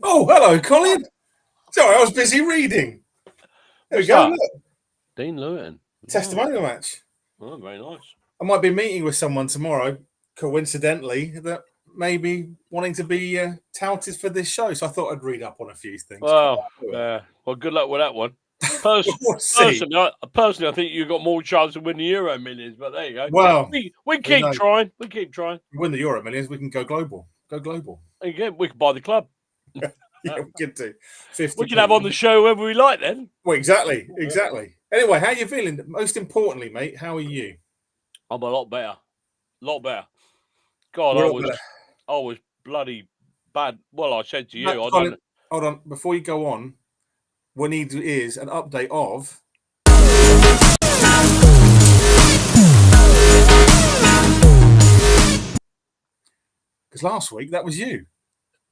Oh, hello, Colin. Sorry, I was busy reading. There we What's go. that? Look, Dean Lewin. testimonial match. Oh, very nice. I might be meeting with someone tomorrow, coincidentally, that may be wanting to be touted for this show. So I thought I'd read up on a few things. Well, good luck with that one. We'll see. Personally, I think you've got more chance of winning the Euro Millions, but there you go. Well, We keep trying. We keep trying. Win the Euro Millions, we can go global. Go global. Again, we can buy the club. Yeah, we could do. 50 We can have on the show whoever we like then. Well, exactly. Anyway, how are you feeling? Most importantly, mate, how are you? I'm a lot better. God, I was bloody bad. Well, I said to you, Colin, hold on. Before you go on, what needs is an update of. Because last week that was you.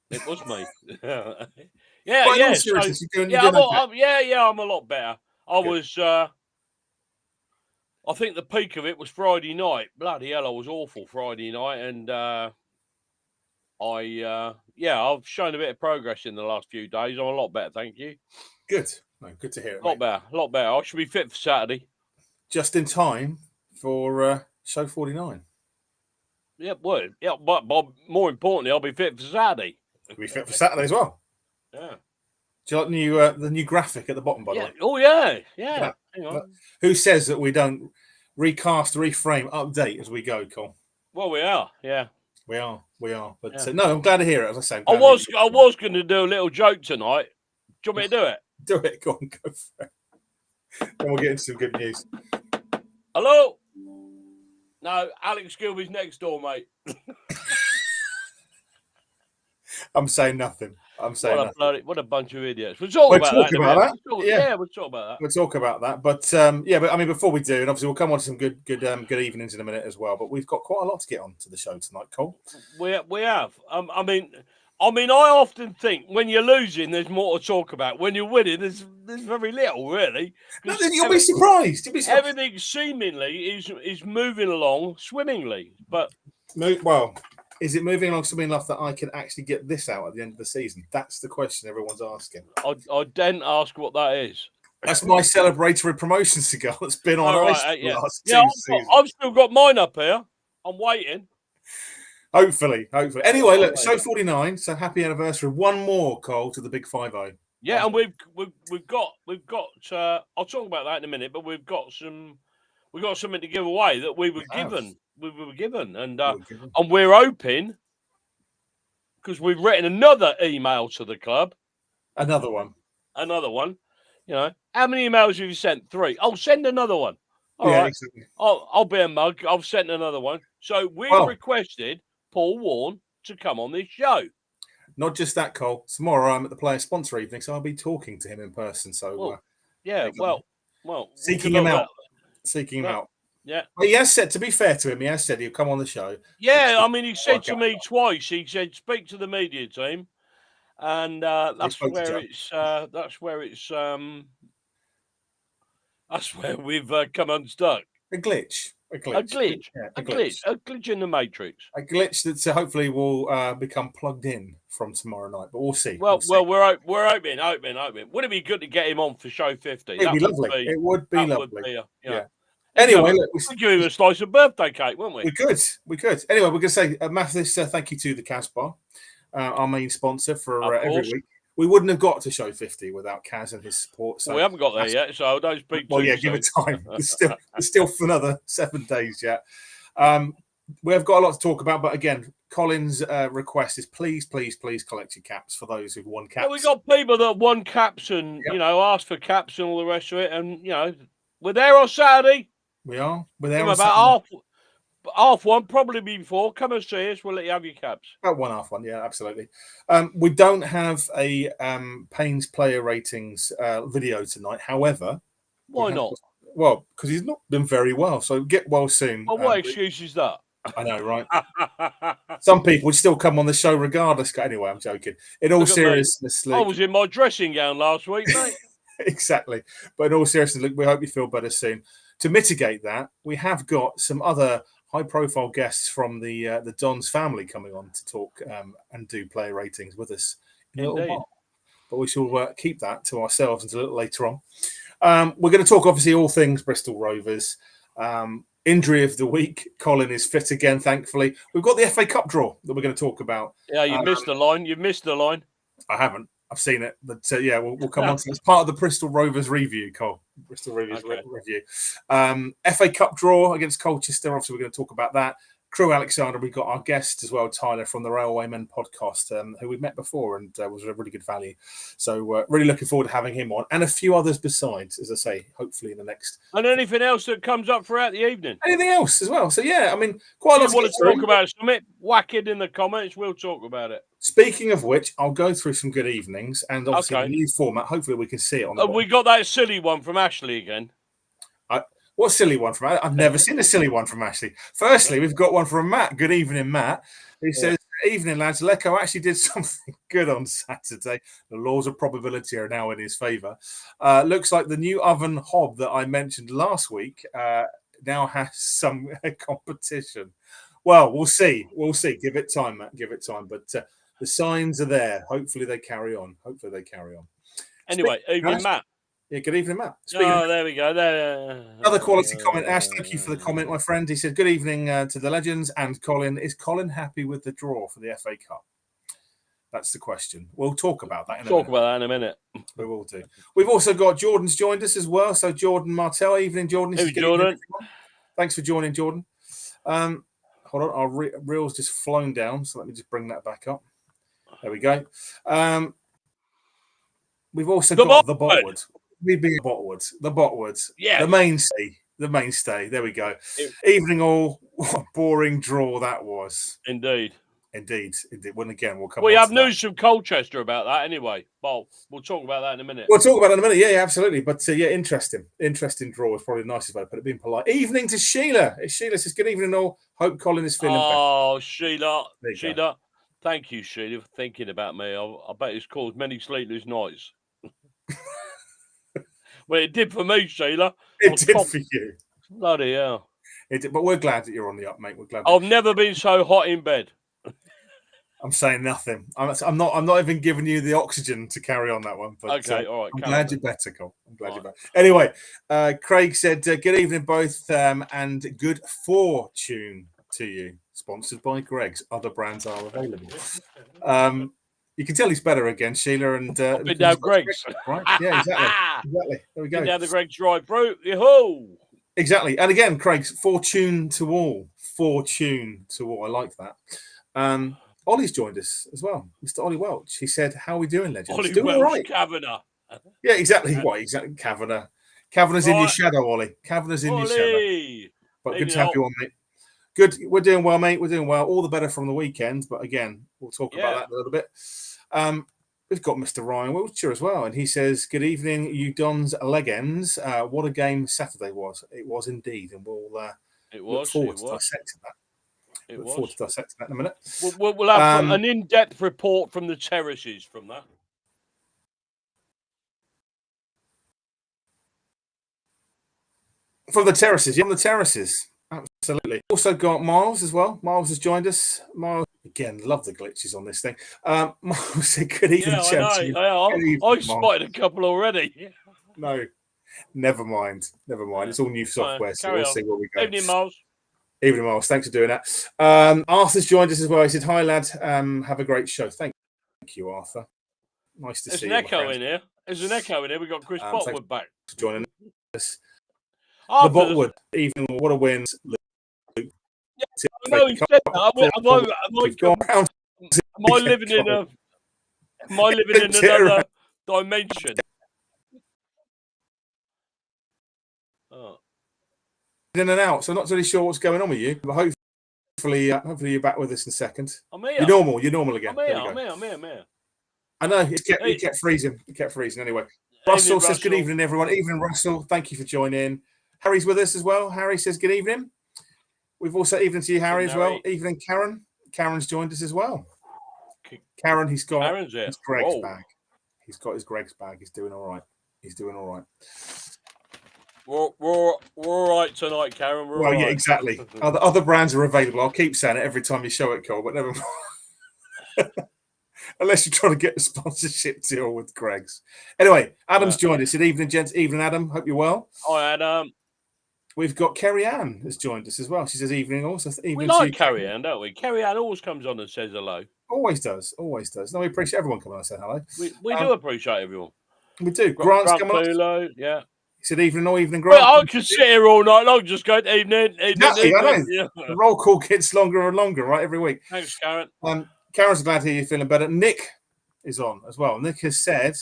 It was me. I'm a lot better. I think the peak of it was Friday night. Bloody hell, I was awful Friday night, and I've shown a bit of progress in the last few days. I'm a lot better, thank you. Good. No, good to hear it. A lot better. I should be fit for Saturday. Just in time for show 49. Yeah, but more importantly, I'll be fit for Saturday. You'll be fit for Saturday as well. Yeah. Do you like the new graphic at the bottom, by the way? Oh, yeah. Hang on. Who says that we don't recast, reframe, update as we go, Cole? Well, we are, yeah. We are. But no, I'm glad to hear it, as I say. I was going to do a little joke tonight. Do you want me to do it? Do it. Go on, go for it. Then we'll get into some good news. Hello? No, Alex Gilby's next door, mate. I'm saying nothing. What a bunch of idiots. We'll talk about that. We'll talk about that. We'll talk about that. But but I mean, before we do, and obviously we'll come on to some good evenings in a minute as well. But we've got quite a lot to get on to the show tonight, Cole. We have. I mean, I often think when you're losing, there's more to talk about. When you're winning, there's very little, really. You'll be surprised. Everything seemingly is moving along swimmingly, but is it moving along something enough that I can actually get this out at the end of the season? That's the question everyone's asking. I didn't ask what that is. That's my celebratory promotion cigar that's been on ice for the last 2 seasons. I've still got mine up here. I'm waiting. Hopefully. Anyway, look, show 49. So happy anniversary. One more, Cole, to the big 5-0. Yeah, and we've got. I'll talk about that in a minute, but we've got something to give away that we were given. We were given, and we're hoping, because we've written another email to the club. Another one. You know, how many emails have you sent? 3. I'll send another one. All right. Exactly. I'll be a mug. I've sent another one. So we've requested Paul Warne to come on this show. Not just that, Cole. Tomorrow I'm at the player sponsor evening, so I'll be talking to him in person. So seeking him out. Yeah. But he has said, to be fair to him, he has said he'll come on the show. Yeah, I mean, he said to me twice. He said, "Speak to the media team," and that's where we've come unstuck. A glitch in the matrix. A glitch that hopefully will become plugged in from tomorrow night. But we'll see. Well, we're hoping. Would it be good to get him on for show 50? It'd be lovely. It would be lovely. Yeah. Anyway, we'd give him a slice of birthday cake, wouldn't we? We could. Anyway, we're going to say a massive thank you to the Casbah, our main sponsor for every week. We wouldn't have got to show 50 without Kaz and his support. So we haven't got there yet, so don't speak. Well, give it time. There's still for another 7 days yet. We have got a lot to talk about, but again, Colin's request is please collect your caps for those who've won caps. Yeah, we got people that won caps and asked for caps and all the rest of it, and we're there on Saturday. We are. We're there about half one, probably before. Come and see us. We'll let you have your caps. About 1/2 one, yeah, absolutely. We don't have a Payne's player ratings video tonight. However, why not? Well, because he's not been very well. So get well soon. Well, what excuse is that? I know, right? Some people would still come on the show regardless. Anyway, I'm joking. In all seriousness, I was in my dressing gown last week, mate. Exactly. But in all seriousness, Luke, we hope you feel better soon. To mitigate that, we have got some other high-profile guests from the Dons family coming on to talk and do player ratings with us Indeed. But we shall keep that to ourselves until a little later on. We're going to talk, obviously, all things Bristol Rovers. Injury of the week. Colin is fit again, thankfully. We've got the FA Cup draw that we're going to talk about. Yeah, you missed the line. You missed the line. I haven't. I've seen it. But yeah, we'll come on to it. It's part of the Bristol Rovers review, Cole. Bristol Rovers review. FA Cup draw against Colchester. Obviously, we're going to talk about that. Crew Alexander, we got our guest as well, Tyler, from the Railwaymen podcast, who we've met before and was a really good value. So really looking forward to having him on, and a few others besides, as I say, hopefully in the next. And anything else that comes up throughout the evening. Anything else as well. So yeah, I mean, quite a lot to want to talk about something, whack it in the comments. We'll talk about it. Speaking of which, I'll go through some good evenings, and obviously the new format. Hopefully we can see it on the we got that silly one from Ashley again. What silly one from? I've never seen a silly one from Ashley. Firstly, we've got one from Matt. Good evening, Matt. He says, "Good evening, lads. Lecco actually did something good on Saturday. The laws of probability are now in his favour. Looks like the new oven hob that I mentioned last week now has some competition. Well, we'll see. We'll see. Give it time, Matt. Give it time. But the signs are there. Hopefully they carry on. Anyway, evening, Matt. Yeah, good evening, Matt. There we go. Another quality comment. Ash, thank you for the comment, my friend. He said, good evening to the legends and Colin. Is Colin happy with the draw for the FA Cup? That's the question. We'll talk about that in a minute. We will do. We've also got Jordan's joined us as well. So Jordan Martell, evening, Jordan. Hey, Jordan. Thanks for joining, Jordan. Hold on, our reel's just flown down. So let me just bring that back up. There we go. We've also got the Botwood. We've been the Botwoods, yeah, the mainstay. There we go. Evening all. What a boring draw that was. Indeed. When again, we'll come. We have news from Colchester about that anyway. Well, we'll talk about that in a minute. Yeah, absolutely. But interesting draw is probably the nicest way to put it. Being polite. Evening to Sheila. Sheila says, "Good evening all. Hope Colin is feeling better." Oh, Sheila, thank you, Sheila, for thinking about me. I bet it's caused many sleepless nights. Well, it did for me, Sheila. It did for you. Bloody hell. It did, but we're glad that you're on the up, mate. We're glad. I've never been so hot in bed. I'm saying nothing. I'm not even giving you the oxygen to carry on that one. But, okay, all right. I'm glad you're better, Cole. I'm glad you're better. Anyway, Craig said, "Good evening, both, and good fortune to you." Sponsored by Greg's. Other brands are available. You can tell he's better again, Sheila, and been down Greg's. Right? Yeah, exactly. There we go. Been down the Greg's drive-through. Yahoo! Exactly. And again, Craig's fortune to all. Fortune to all. I like that. Ollie's joined us as well, Mr. Ollie Welch. He said, "How are we doing, legends? Ollie doing Welch, all right." Kavanagh. Yeah, exactly. What? Exactly. Kavanagh's in your shadow, Ollie. Kavanagh's in your shadow. But good to have you on, mate. Good. We're doing well, mate. We're doing well. All the better from the weekend. But again, we'll talk about that in a little bit. We've got Mr. Ryan Wiltshire as well. And he says, "Good evening, you Dons legends. What a game Saturday was. It was indeed. And we'll look forward to dissecting that. Look forward to dissecting that in a minute. We'll have an in-depth report from the terraces from that. From the terraces. Yeah, on the terraces. Absolutely. Also got Miles as well. Miles has joined us. Miles, again, love the glitches on this thing. Miles said, "Good evening, I spotted a couple already. No, never mind. It's all new software, so we'll see where we go. Evening, Miles. Evening, Miles. Thanks for doing that. Arthur's joined us as well. He said, "Hi, lad. Have a great show." Thank you, Arthur. Nice to see you. There's an echo in here. We've got Chris Botwood back. For joining us. The Botwood, even what a win. Yeah, I know he said that. Am I living in another dimension? Oh. In and out, so I'm not really sure what's going on with you, but hopefully you're back with us in a second. I'm here. You're normal again. I'm here. I know, it kept freezing. Anyway. Russell says, "Good evening, everyone." Evening, Russell. Thank you for joining. Harry's with us as well. Harry says, "Good evening." We've also evening to you, Harry, as well. Evening, Karen. Karen's joined us as well. Karen, he's got his Greg's bag. He's got his Greg's bag. He's doing all right. We're all right tonight, Karen. We're all right. Yeah, exactly. Other brands are available. I'll keep saying it every time you show it, Cole, but never mind. Unless you're trying to get a sponsorship deal with Greg's. Anyway, Adam's joined us. Good evening, gents. Evening, Adam. Hope you're well. Hi, Adam. We've got Kerry Ann has joined us as well. She says evening also. Evening we like Kerry Ann, don't we? Kerry Ann always comes on and says hello. Always does. Always does. No, we appreciate everyone coming on and saying hello. We do appreciate everyone. We do. Grant's Grant coming Pulo, yeah. He said evening or evening, Grant. Well, I could sit here all night long just going evening. Exactly, evening. I know. Yeah. The roll call gets longer and longer, right, every week. Thanks, Karen. Karen's glad to hear you're feeling better. Nick is on as well. Nick has said,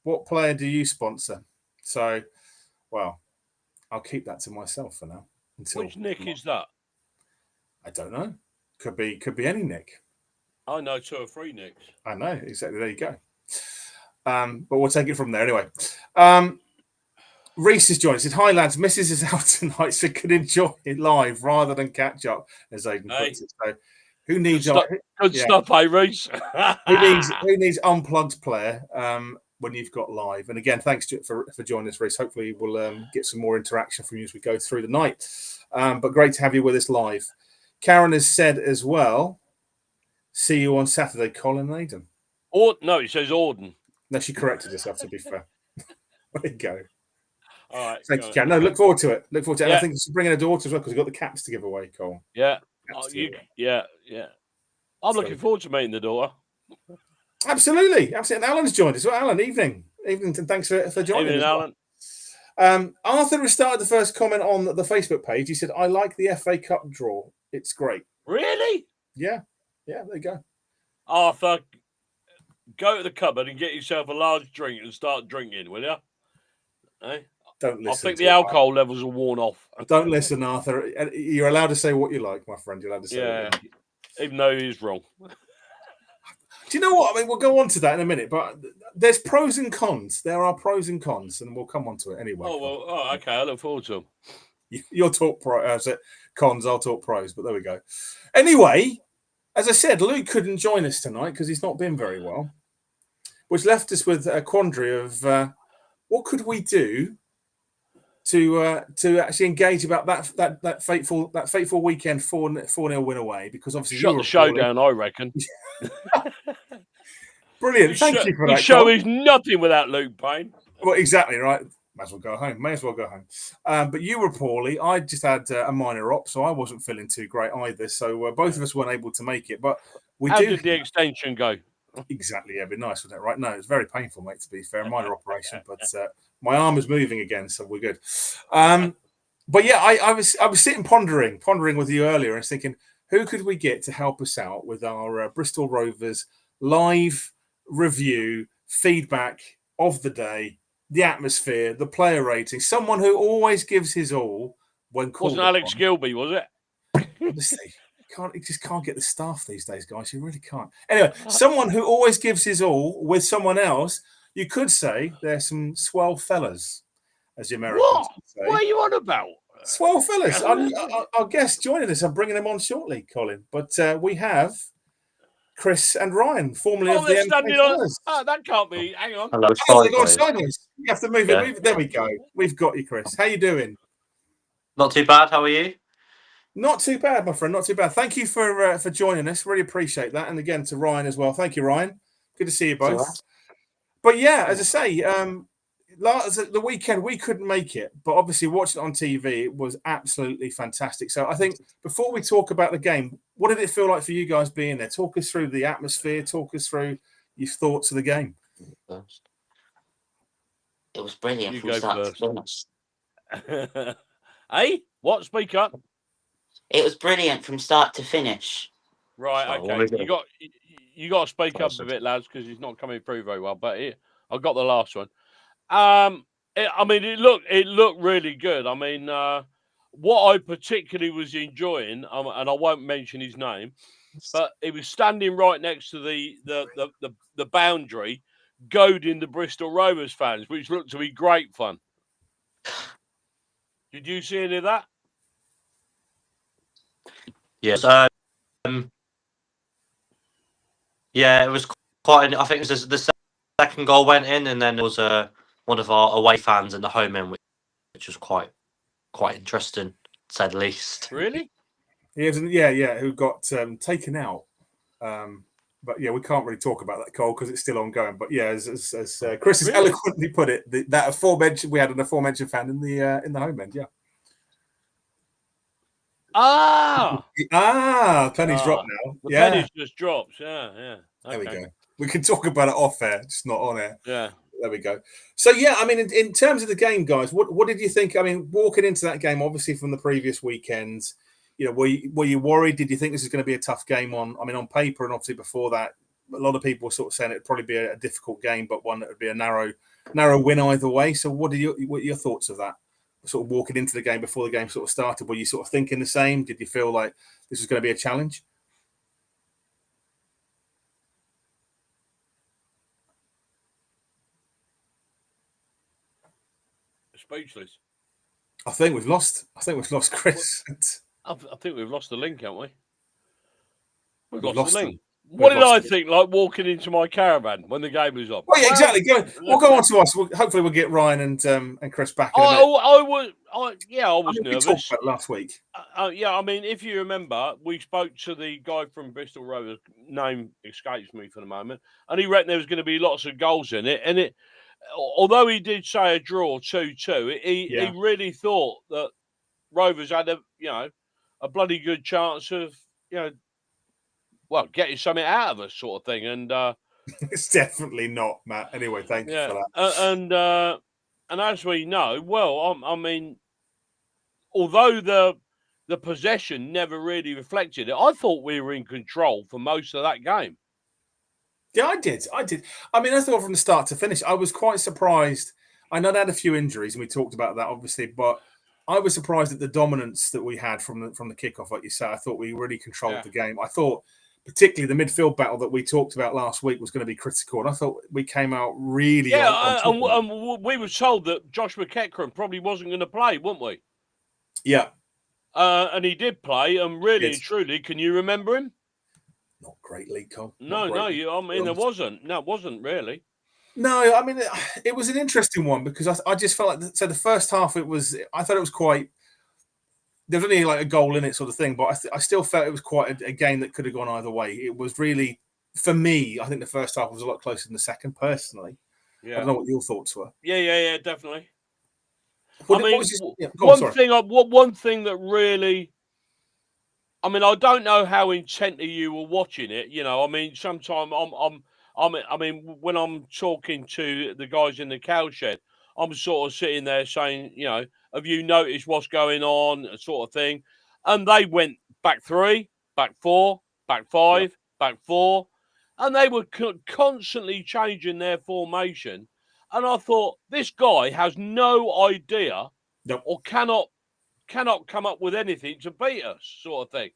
what player do you sponsor? So, well, I'll keep that to myself for now. Which Nick is that? I don't know. Could be any Nick. I know 2 or 3 Nicks. I know, exactly. There you go. But we'll take it from there anyway. Reese has joined us. He said, hi, lads. Mrs. is out tonight, so could enjoy it live rather than catch up, as Aidan puts it. So, who needs... Good stuff, Reese? who needs Unplugged player when you've got live? And again, thanks for joining us, Reese. Hopefully we'll get some more interaction from you as we go through the night. But great to have you with us live. Karen has said as well, see you on Saturday, Colin and Aidan. No, it says Auden. No, she corrected herself, to be fair. There you go. All right. Thank you, Karen. No, look forward to it. Yeah. And I think she's bringing her daughter as well because we've got the caps to give away, Cole. Yeah. Yeah. I'm looking forward to meeting the daughter. Absolutely. And Alan's joined us. Well, Alan, evening. Evening, and thanks for joining us. Alan. Arthur has started the first comment on the Facebook page. He said, I like the FA Cup draw. It's great. Really? Yeah. Yeah, there you go. Arthur, go to the cupboard and get yourself a large drink and start drinking, will you? Eh? Don't listen. I think the alcohol levels are worn off. Don't listen, Arthur. You're allowed to say what you like, my friend. You're allowed to say what you like. Even though he's wrong. Do you know what? I mean, we'll go on to that in a minute, but there's pros and cons. There are pros and cons, and we'll come on to it anyway. Okay. I look forward to them. You'll talk cons, I'll talk pros, but there we go. Anyway, as I said, Luke couldn't join us tonight because he's not been very well, which left us with a quandary of what could we do to actually engage about that fateful weekend 4-0 win away, because obviously shut the show down, I reckon. Brilliant. Thank you for that. The show is nothing without Luke Payne. Well, exactly right. May as well go home. But you were poorly. I just had a minor op, so I wasn't feeling too great either. So both of us weren't able to make it. But How did the extension go? Exactly. Yeah, it'd be nice, wouldn't it? Right? No, it's very painful, mate. To be fair, a minor operation, but my arm is moving again, so we're good. But yeah, I was sitting pondering with you earlier and thinking, who could we get to help us out with our Bristol Rovers live review, feedback of the day, the atmosphere, the player rating, someone who always gives his all when called. Wasn't Alex Gilby, was it? Honestly, you just can't get the staff these days, guys. You really can't. Anyway, someone who always gives his all with someone else. You could say they're some swell fellas, as the Americans would say. What are you on about? Swell fellas. Our guest joining us. I'm bringing them on shortly, Colin. But we have Chris and Ryan, formerly of the MK Fellas. That can't be. Hang on. Hello, sideways. You have to move it. There we go. We've got you, Chris. How you doing? Not too bad. How are you? Not too bad, my friend. Not too bad. Thank you for joining us. Really appreciate that. And again to Ryan as well. Thank you, Ryan. Good to see you both. Right. But yeah, as I say, the weekend we couldn't make it, but obviously watching it on TV, it was absolutely fantastic. So I think before we talk about the game, what did it feel like for you guys being there? Talk us through the atmosphere. Talk us through your thoughts of the game. It was brilliant from start to finish. Hey, what? Speak up. It was brilliant from start to finish. Right. Okay. You got to speak up a bit, lads, because he's not coming through very well. But I got the last one. It looked really good. I mean, what I particularly was enjoying, and I won't mention his name, but he was standing right next to the boundary, goading the Bristol Rovers fans, which looked to be great fun. Did you see any of that? Yes. Yeah, it was quite. I think it was the second goal went in, and then there was one of our away fans in the home end, which was quite interesting, to say the least. Really? Yeah, who got taken out But yeah, we can't really talk about that, Cole, because it's still ongoing. But yeah, as Chris has eloquently put it, that aforementioned, we had an aforementioned fan in the home end. Yeah. Penny's dropped now. The penny's just dropped. Yeah. Okay. There we go. We can talk about it off air, just not on air. Yeah. There we go. So yeah, I mean, in terms of the game, guys, what did you think? I mean, walking into that game, obviously from the previous weekends, were you worried? Did you think this is going to be a tough game on paper, and obviously before that, a lot of people were sort of saying it'd probably be a difficult game, but one that would be a narrow win either way. So what are your thoughts of that? Sort of walking into the game before the game sort of started, were you sort of thinking the same? Did you feel like this was going to be a challenge? Speechless. I think we've lost Chris. I think we've lost the link, haven't we? We've lost the link. We've What did I think? Like walking into my caravan when the game was on. Well, yeah, exactly. We'll go on to us. Hopefully, we'll get Ryan and Chris back. I was nervous. We talked about it last week. I mean, if you remember, we spoke to the guy from Bristol Rovers. Name escapes me for the moment, and he reckoned there was going to be lots of goals in it. And although he did say a draw 2-2, he really thought that Rovers had a bloody good chance of getting something out of us, sort of thing. And it's definitely not, Matt. Anyway, thank you for that. And as we know, I mean, although the possession never really reflected it, I thought we were in control for most of that game. Yeah, I did. I mean, I thought from the start to finish, I was quite surprised. I know they had a few injuries, and we talked about that, obviously, but I was surprised at the dominance that we had from the kickoff, like you said. I thought we really controlled the game. I thought, particularly the midfield battle that we talked about last week, was going to be critical, and I thought we came out really. And we were told that Josh McEachran probably wasn't going to play, weren't we? Yeah. And he did play, and really and truly, can you remember him? Not greatly, Cole. No, there wasn't. No, it wasn't really. No, I mean, it was an interesting one because I just felt like, so the first half, I thought it was quite, there was only like a goal in it sort of thing, but I still felt it was quite a game that could have gone either way. It was really, for me, I think the first half was a lot closer than the second, personally. Yeah. I don't know what your thoughts were. Yeah, definitely. One thing that really, I mean, I don't know how intently you were watching it. I mean, sometimes when I'm talking to the guys in the cowshed, I'm sort of sitting there saying, have you noticed what's going on, sort of thing. And they went back 3, back 4, back 5, back 4, and they were constantly changing their formation. And I thought, this guy has no idea or cannot come up with anything to beat us, sort of thing.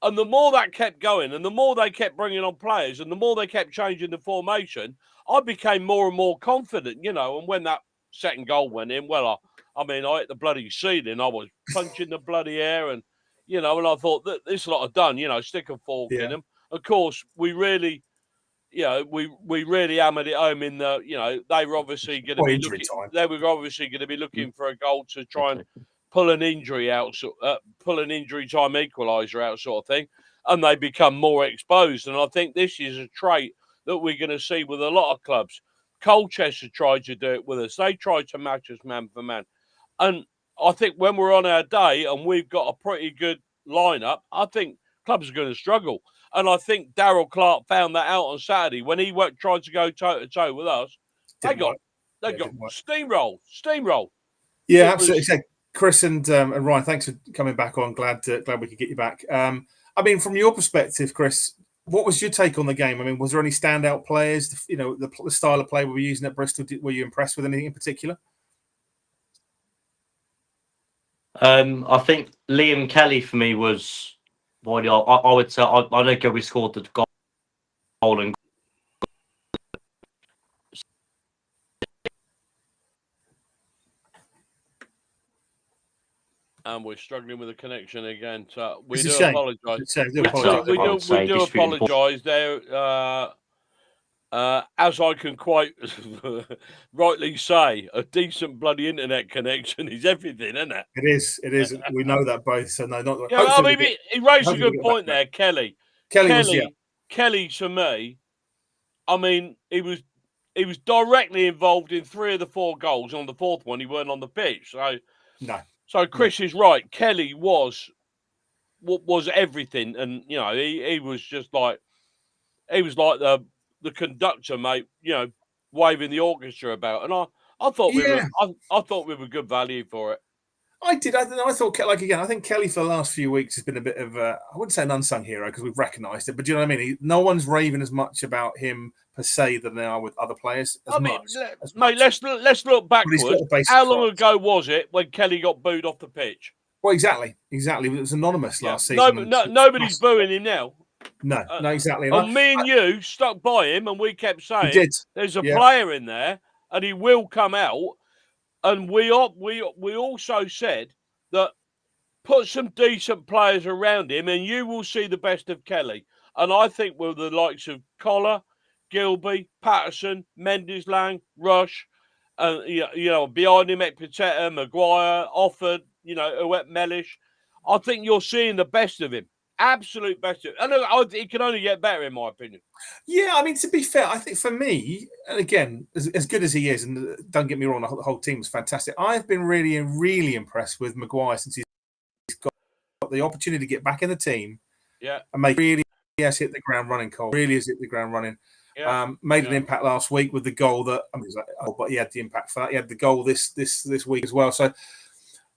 And the more that kept going, and the more they kept bringing on players, and the more they kept changing the formation, I became more and more confident, And when that second goal went in, I hit the bloody ceiling. I was punching the bloody air, and and I thought that this lot are done. Stick a fork in them. Of course, we really, we really hammered it home in the. They were obviously going to be looking. They were obviously going to be looking for a goal to try and pull an injury out, pull an injury time equaliser out, sort of thing, and they become more exposed. And I think this is a trait that we're going to see with a lot of clubs. Colchester tried to do it with us. They tried to match us man for man. And I think when we're on our day and we've got a pretty good lineup, I think clubs are going to struggle. And I think Darryl Clark found that out on Saturday when he tried to go toe-to-toe with us. They got steamrolled. Yeah, absolutely. Chris and Ryan, thanks for coming back on. Glad we could get you back. I mean, from your perspective, Chris, what was your take on the game? I mean, was there any standout players? The style of play we were using at Bristol. Were you impressed with anything in particular? I think Liam Kelly for me was. I would say I don't know we scored the goal and. And we're struggling with the connection again. So we do apologise. We do apologise there. As I can quite rightly say, a decent bloody internet connection is everything, isn't it? It is. We know that both. So no, not. Yeah, he raised a good point there, Kelly. Kelly, to me, I mean, he was directly involved in 3 of the 4 goals. On the 4th one, he weren't on the pitch. So Chris is right. Kelly was everything, and he was just like the conductor, mate. Waving the orchestra about, and I thought we were good value for it. I did. I thought, I think Kelly for the last few weeks has been a bit of I wouldn't say an unsung hero because we've recognised it, but do you know what I mean? No one's raving as much about him per se than they are with other players. Mate, let's look backwards. How long ago was it when Kelly got booed off the pitch? Well, exactly. It was anonymous last season. Nobody's booing him now. No, exactly. And me and you stuck by him, and we kept saying, "There's a player in there, and he will come out." And we also said that put some decent players around him, and you will see the best of Kelly. And I think with the likes of Collar, Gilby, Patterson, Mendes-Lang, Rush, and behind him, Ekpiteta, Maguire, Offord, Mellish. I think you're seeing the best of him. Absolute best of him. And it can only get better, in my opinion. Yeah, I mean, to be fair, I think for me, and again, as good as he is, and don't get me wrong, the whole team was fantastic. I've been really, really impressed with Maguire since he's got the opportunity to get back in the team. Yeah. And really has hit the ground running, Cole. Really has hit the ground running. Yeah. Made an impact last week with the goal that, but he had the impact for that. He had the goal this week as well. So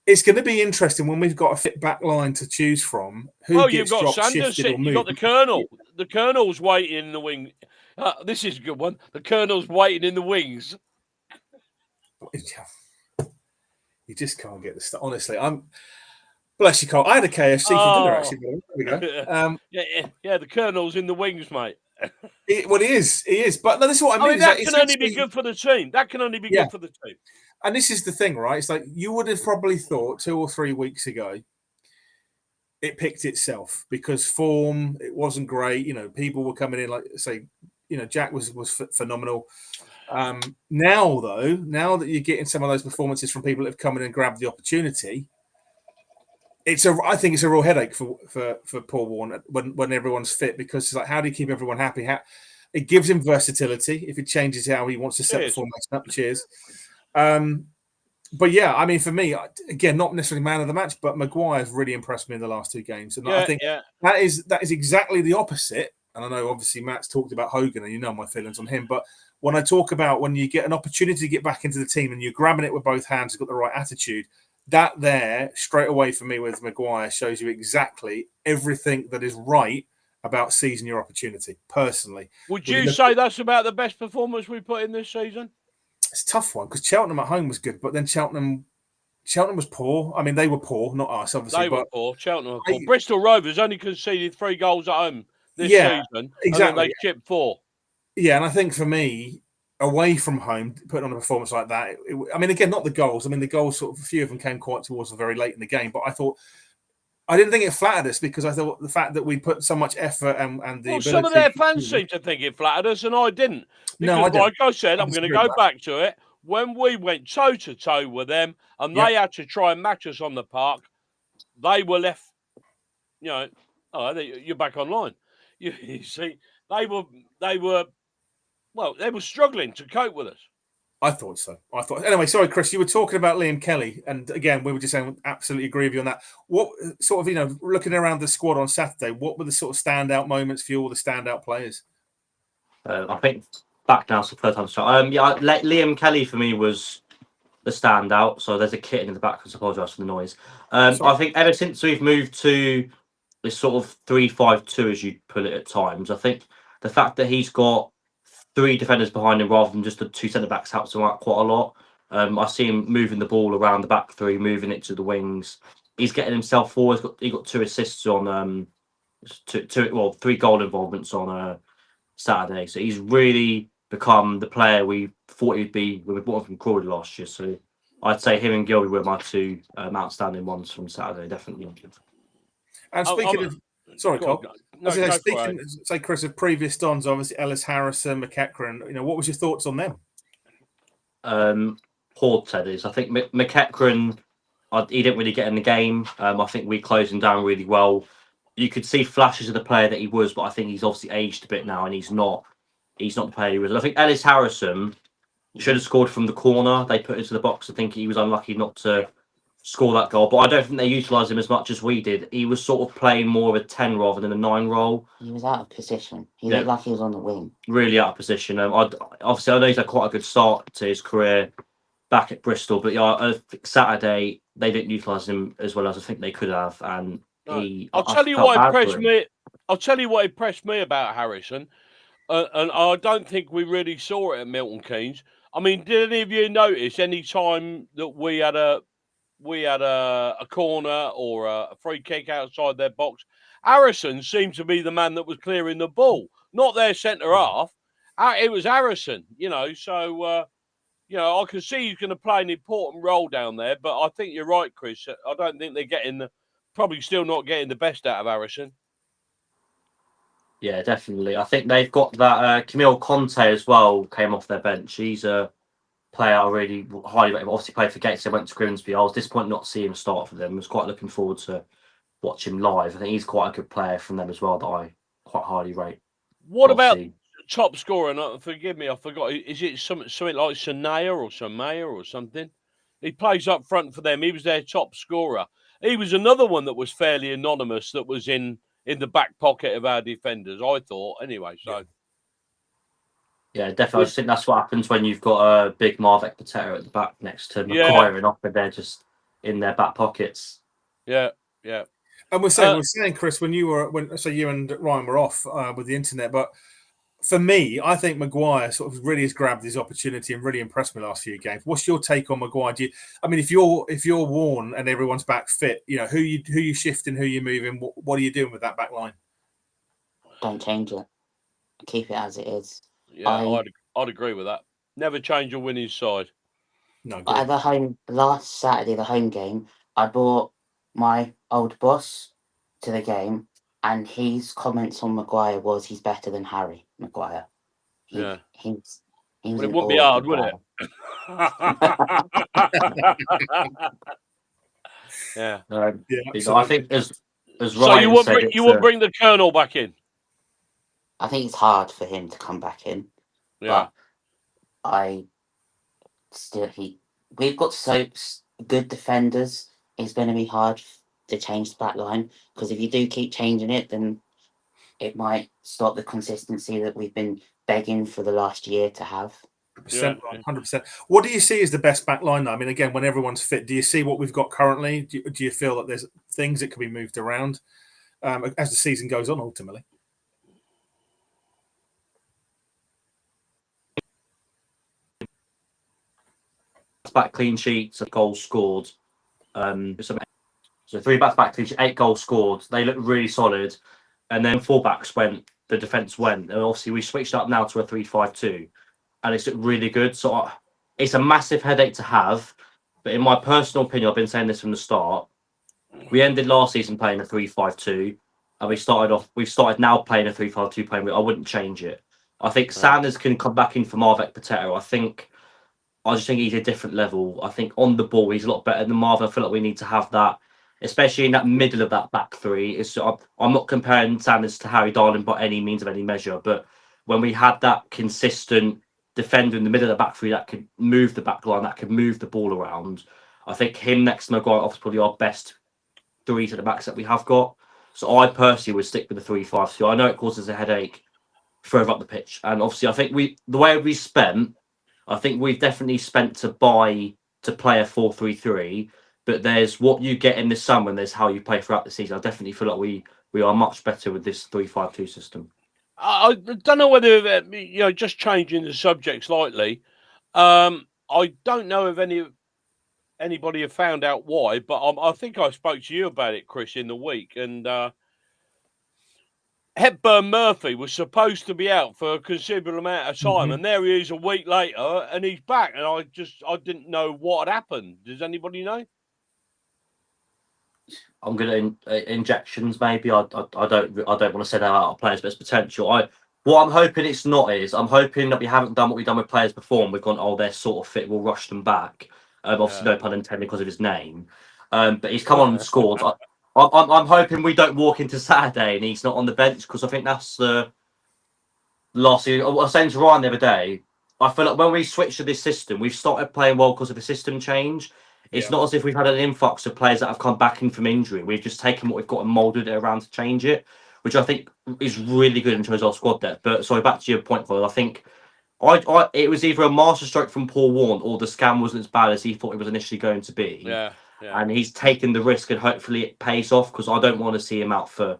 it's going to be interesting when we've got a fit back line to choose from. You've got Sanders, you've got the Colonel. Yeah. The Colonel's waiting in the wing. This is a good one. The Colonel's waiting in the wings. You just can't get this stuff. Honestly, bless you, Cole. I had a KFC for dinner, actually. There we go. The Colonel's in the wings, mate. He is. But no, this is what I mean. That can only be good for the team. That can only be good for the team. And this is the thing, right? It's like you would have probably thought 2 or 3 weeks ago it picked itself because form, it wasn't great. People were coming in like, say, Jack was phenomenal. Now that you're getting some of those performances from people that have come in and grabbed the opportunity, I think it's a real headache for Paul Warne when everyone's fit, because it's like, how do you keep everyone happy? It gives him versatility if it changes how he wants to set the formation up. Cheers. But yeah, I mean, for me, again, not necessarily man of the match, but Maguire's really impressed me in the last 2 games, and I think that is exactly the opposite. And I know obviously Matt's talked about Hogan, and my feelings on him, but when I talk about when you get an opportunity to get back into the team and you're grabbing it with both hands, you've got the right attitude. That there, straight away for me with Maguire, shows you exactly everything that is right about seizing your opportunity, personally. Would you say that's about the best performance we put in this season? It's a tough one because Cheltenham at home was good, but then Cheltenham was poor. I mean, they were poor, not us, obviously. They were poor. Cheltenham were poor. Bristol Rovers only conceded 3 goals at home this season. Exactly. And they chipped 4. Yeah, and I think for me, away from home, putting on a performance like that, I mean, again, not the goals. I mean, the goals, sort of, a few of them came quite towards the very late in the game, but I didn't think it flattered us because I thought the fact that we put so much effort and the ability. Some of their fans seem to think it flattered us, and I didn't. Because, I don't. Like I said, I'm going to go back to it. When we went toe-to-toe with them and they had to try and match us on the park, they were left, you're back online. You see, they were struggling to cope with us. I thought so. Anyway, sorry, Chris, you were talking about Liam Kelly, and again, we were just saying, absolutely agree with you on that. What sort of, looking around the squad on Saturday, what were the sort of standout moments for you, all the standout players? I think back now, so third time shot. Liam Kelly for me was the standout. So there's a kitten in the back. I apologise for the noise. I think ever since we've moved to this sort of 3-5-2, as you put it at times, I think the fact that he's got 3 defenders behind him rather than just the 2 centre backs helps him out quite a lot. I see him moving the ball around the back 3, moving it to the wings. He's getting himself forward. He got 2 assists on 3 goal involvements on Saturday. So he's really become the player we thought he'd be when we bought him from Crawley last year. So I'd say him and Gilby were my 2 outstanding ones from Saturday, definitely. And speaking of, sorry, Cole. Say, Chris, of previous dons, obviously Ellis Harrison, McEachran. What was your thoughts on them? Poor Teddies. I think McEachran, he didn't really get in the game. I think we closed him down really well. you could see flashes of the player that he was, but I think he's obviously aged a bit now, and he's not the player he was. And I think Ellis Harrison should have scored from the corner. They put it into the box. I think he was unlucky not to score that goal, but I don't think they utilised him as much as we did. He was sort of playing more of a 10 rather than a 9 role. He was out of position. He looked like he was on the wing. Really out of position. Obviously, I know he's had quite a good start to his career back at Bristol, but yeah, I think Saturday they didn't utilise him as well as I think they could have, and I'll tell you what impressed me. I'll tell you what impressed me about Harrison, and I don't think we really saw it at Milton Keynes. I mean, did any of you notice any time that we had a corner or a free kick outside their box, Harrison seemed to be the man that was clearing the ball, not their centre half. It was Harrison, So, I can see he's going to play an important role down there. But I think you're right, Chris. I don't think they're probably still not getting the best out of Harrison. Yeah, definitely. I think they've got that Camille Conte as well. Came off their bench. He's a player I really highly rate. Obviously played for Gates. They went to Grimsby. I was disappointed not to see him start for them. I was quite looking forward to watch him live. I think he's quite a good player from them as well that I quite highly rate. What about top scorer? And forgive me, I forgot. Is it something like Sanaya or something? He plays up front for them. He was their top scorer. He was another one that was fairly anonymous that was in the back pocket of our defenders, I thought. Anyway, so. Yeah, definitely. I just think that's what happens when you've got a big Marvek Patera at the back next to Maguire and Oxford. They're just in their back pockets. Yeah. And we're saying, Chris, when you and Ryan were off with the internet, but for me, I think Maguire sort of really has grabbed his opportunity and really impressed me last few games. What's your take on Maguire? If you're worn and everyone's back fit, who you shifting, who you moving, what are you doing with that back line? Don't change it. Keep it as it is. Yeah, I'd agree with that. Never change your winning side. No. At last Saturday, the home game, I brought my old boss to the game, and his comments on Maguire was he's better than Harry Maguire. It wouldn't be hard, would it? Yeah. I think as so you would bring the Colonel back in. I think it's hard for him to come back in. Yeah. But we've got so good defenders. It's going to be hard to change the back line, because if you do keep changing it, then it might stop the consistency that we've been begging for the last year to have. 100%. What do you see as the best back line, though? I mean, again, when everyone's fit, do you see what we've got currently? Do you feel that there's things that can be moved around as the season goes on, ultimately? Back clean sheets, goals scored. So 3 back clean sheets, 8 goals scored. They look really solid. And then fullbacks went, the defence went. And obviously we switched up now to a 3-5-2. And it's looked really good. So it's a massive headache to have. But in my personal opinion, I've been saying this from the start. We ended last season playing a 3-5-2. And we've started now playing a 3-5-2 playing. I wouldn't change it. I think Sanders can come back in for Marvek Patera. I just think he's a different level. I think on the ball, he's a lot better than Marvin. I feel like we need to have that, especially in that middle of that back three. I'm not comparing Sanders to Harry Darling by any means of any measure, but when we had that consistent defender in the middle of the back three that could move the back line, that could move the ball around, I think him next to Maguire offers probably our best 3 to the backs that we have got. So I personally would stick with the 3-5-2. I know it causes a headache further up the pitch. And obviously, I think the way we spent, I think we've definitely spent to play a 4-3-3, but there's what you get in the summer and there's how you play throughout the season. I definitely feel like we are much better with this 3-5-2 system. I don't know whether, just changing the subject slightly, I don't know if anybody have found out why, but I think I spoke to you about it, Chris, in the week, and Hepburn Murphy was supposed to be out for a considerable amount of time, and there he is a week later, and he's back. And I didn't know what had happened. Does anybody know? I'm going to injections, maybe. I don't want to say that out of players, but it's potential. What I'm hoping it's not is I'm hoping that we haven't done what we've done with players before, and we've gone, they're sort of fit, we'll rush them back. Obviously, no pun intended because of his name. But he's come on and scored. I'm hoping we don't walk into Saturday and he's not on the bench, because I think that's the last thing. I was saying to Ryan the other day, I feel like when we switched to this system, we've started playing well because of the system change. It's not as if we've had an influx of players that have come back in from injury. We've just taken what we've got and moulded it around to change it, which I think is really good in terms of our squad depth. But sorry, back to your point, Phil. I think it was either a masterstroke from Paul Warne or the scam wasn't as bad as he thought it was initially going to be. Yeah. And he's taken the risk, and hopefully it pays off, because I don't want to see him out for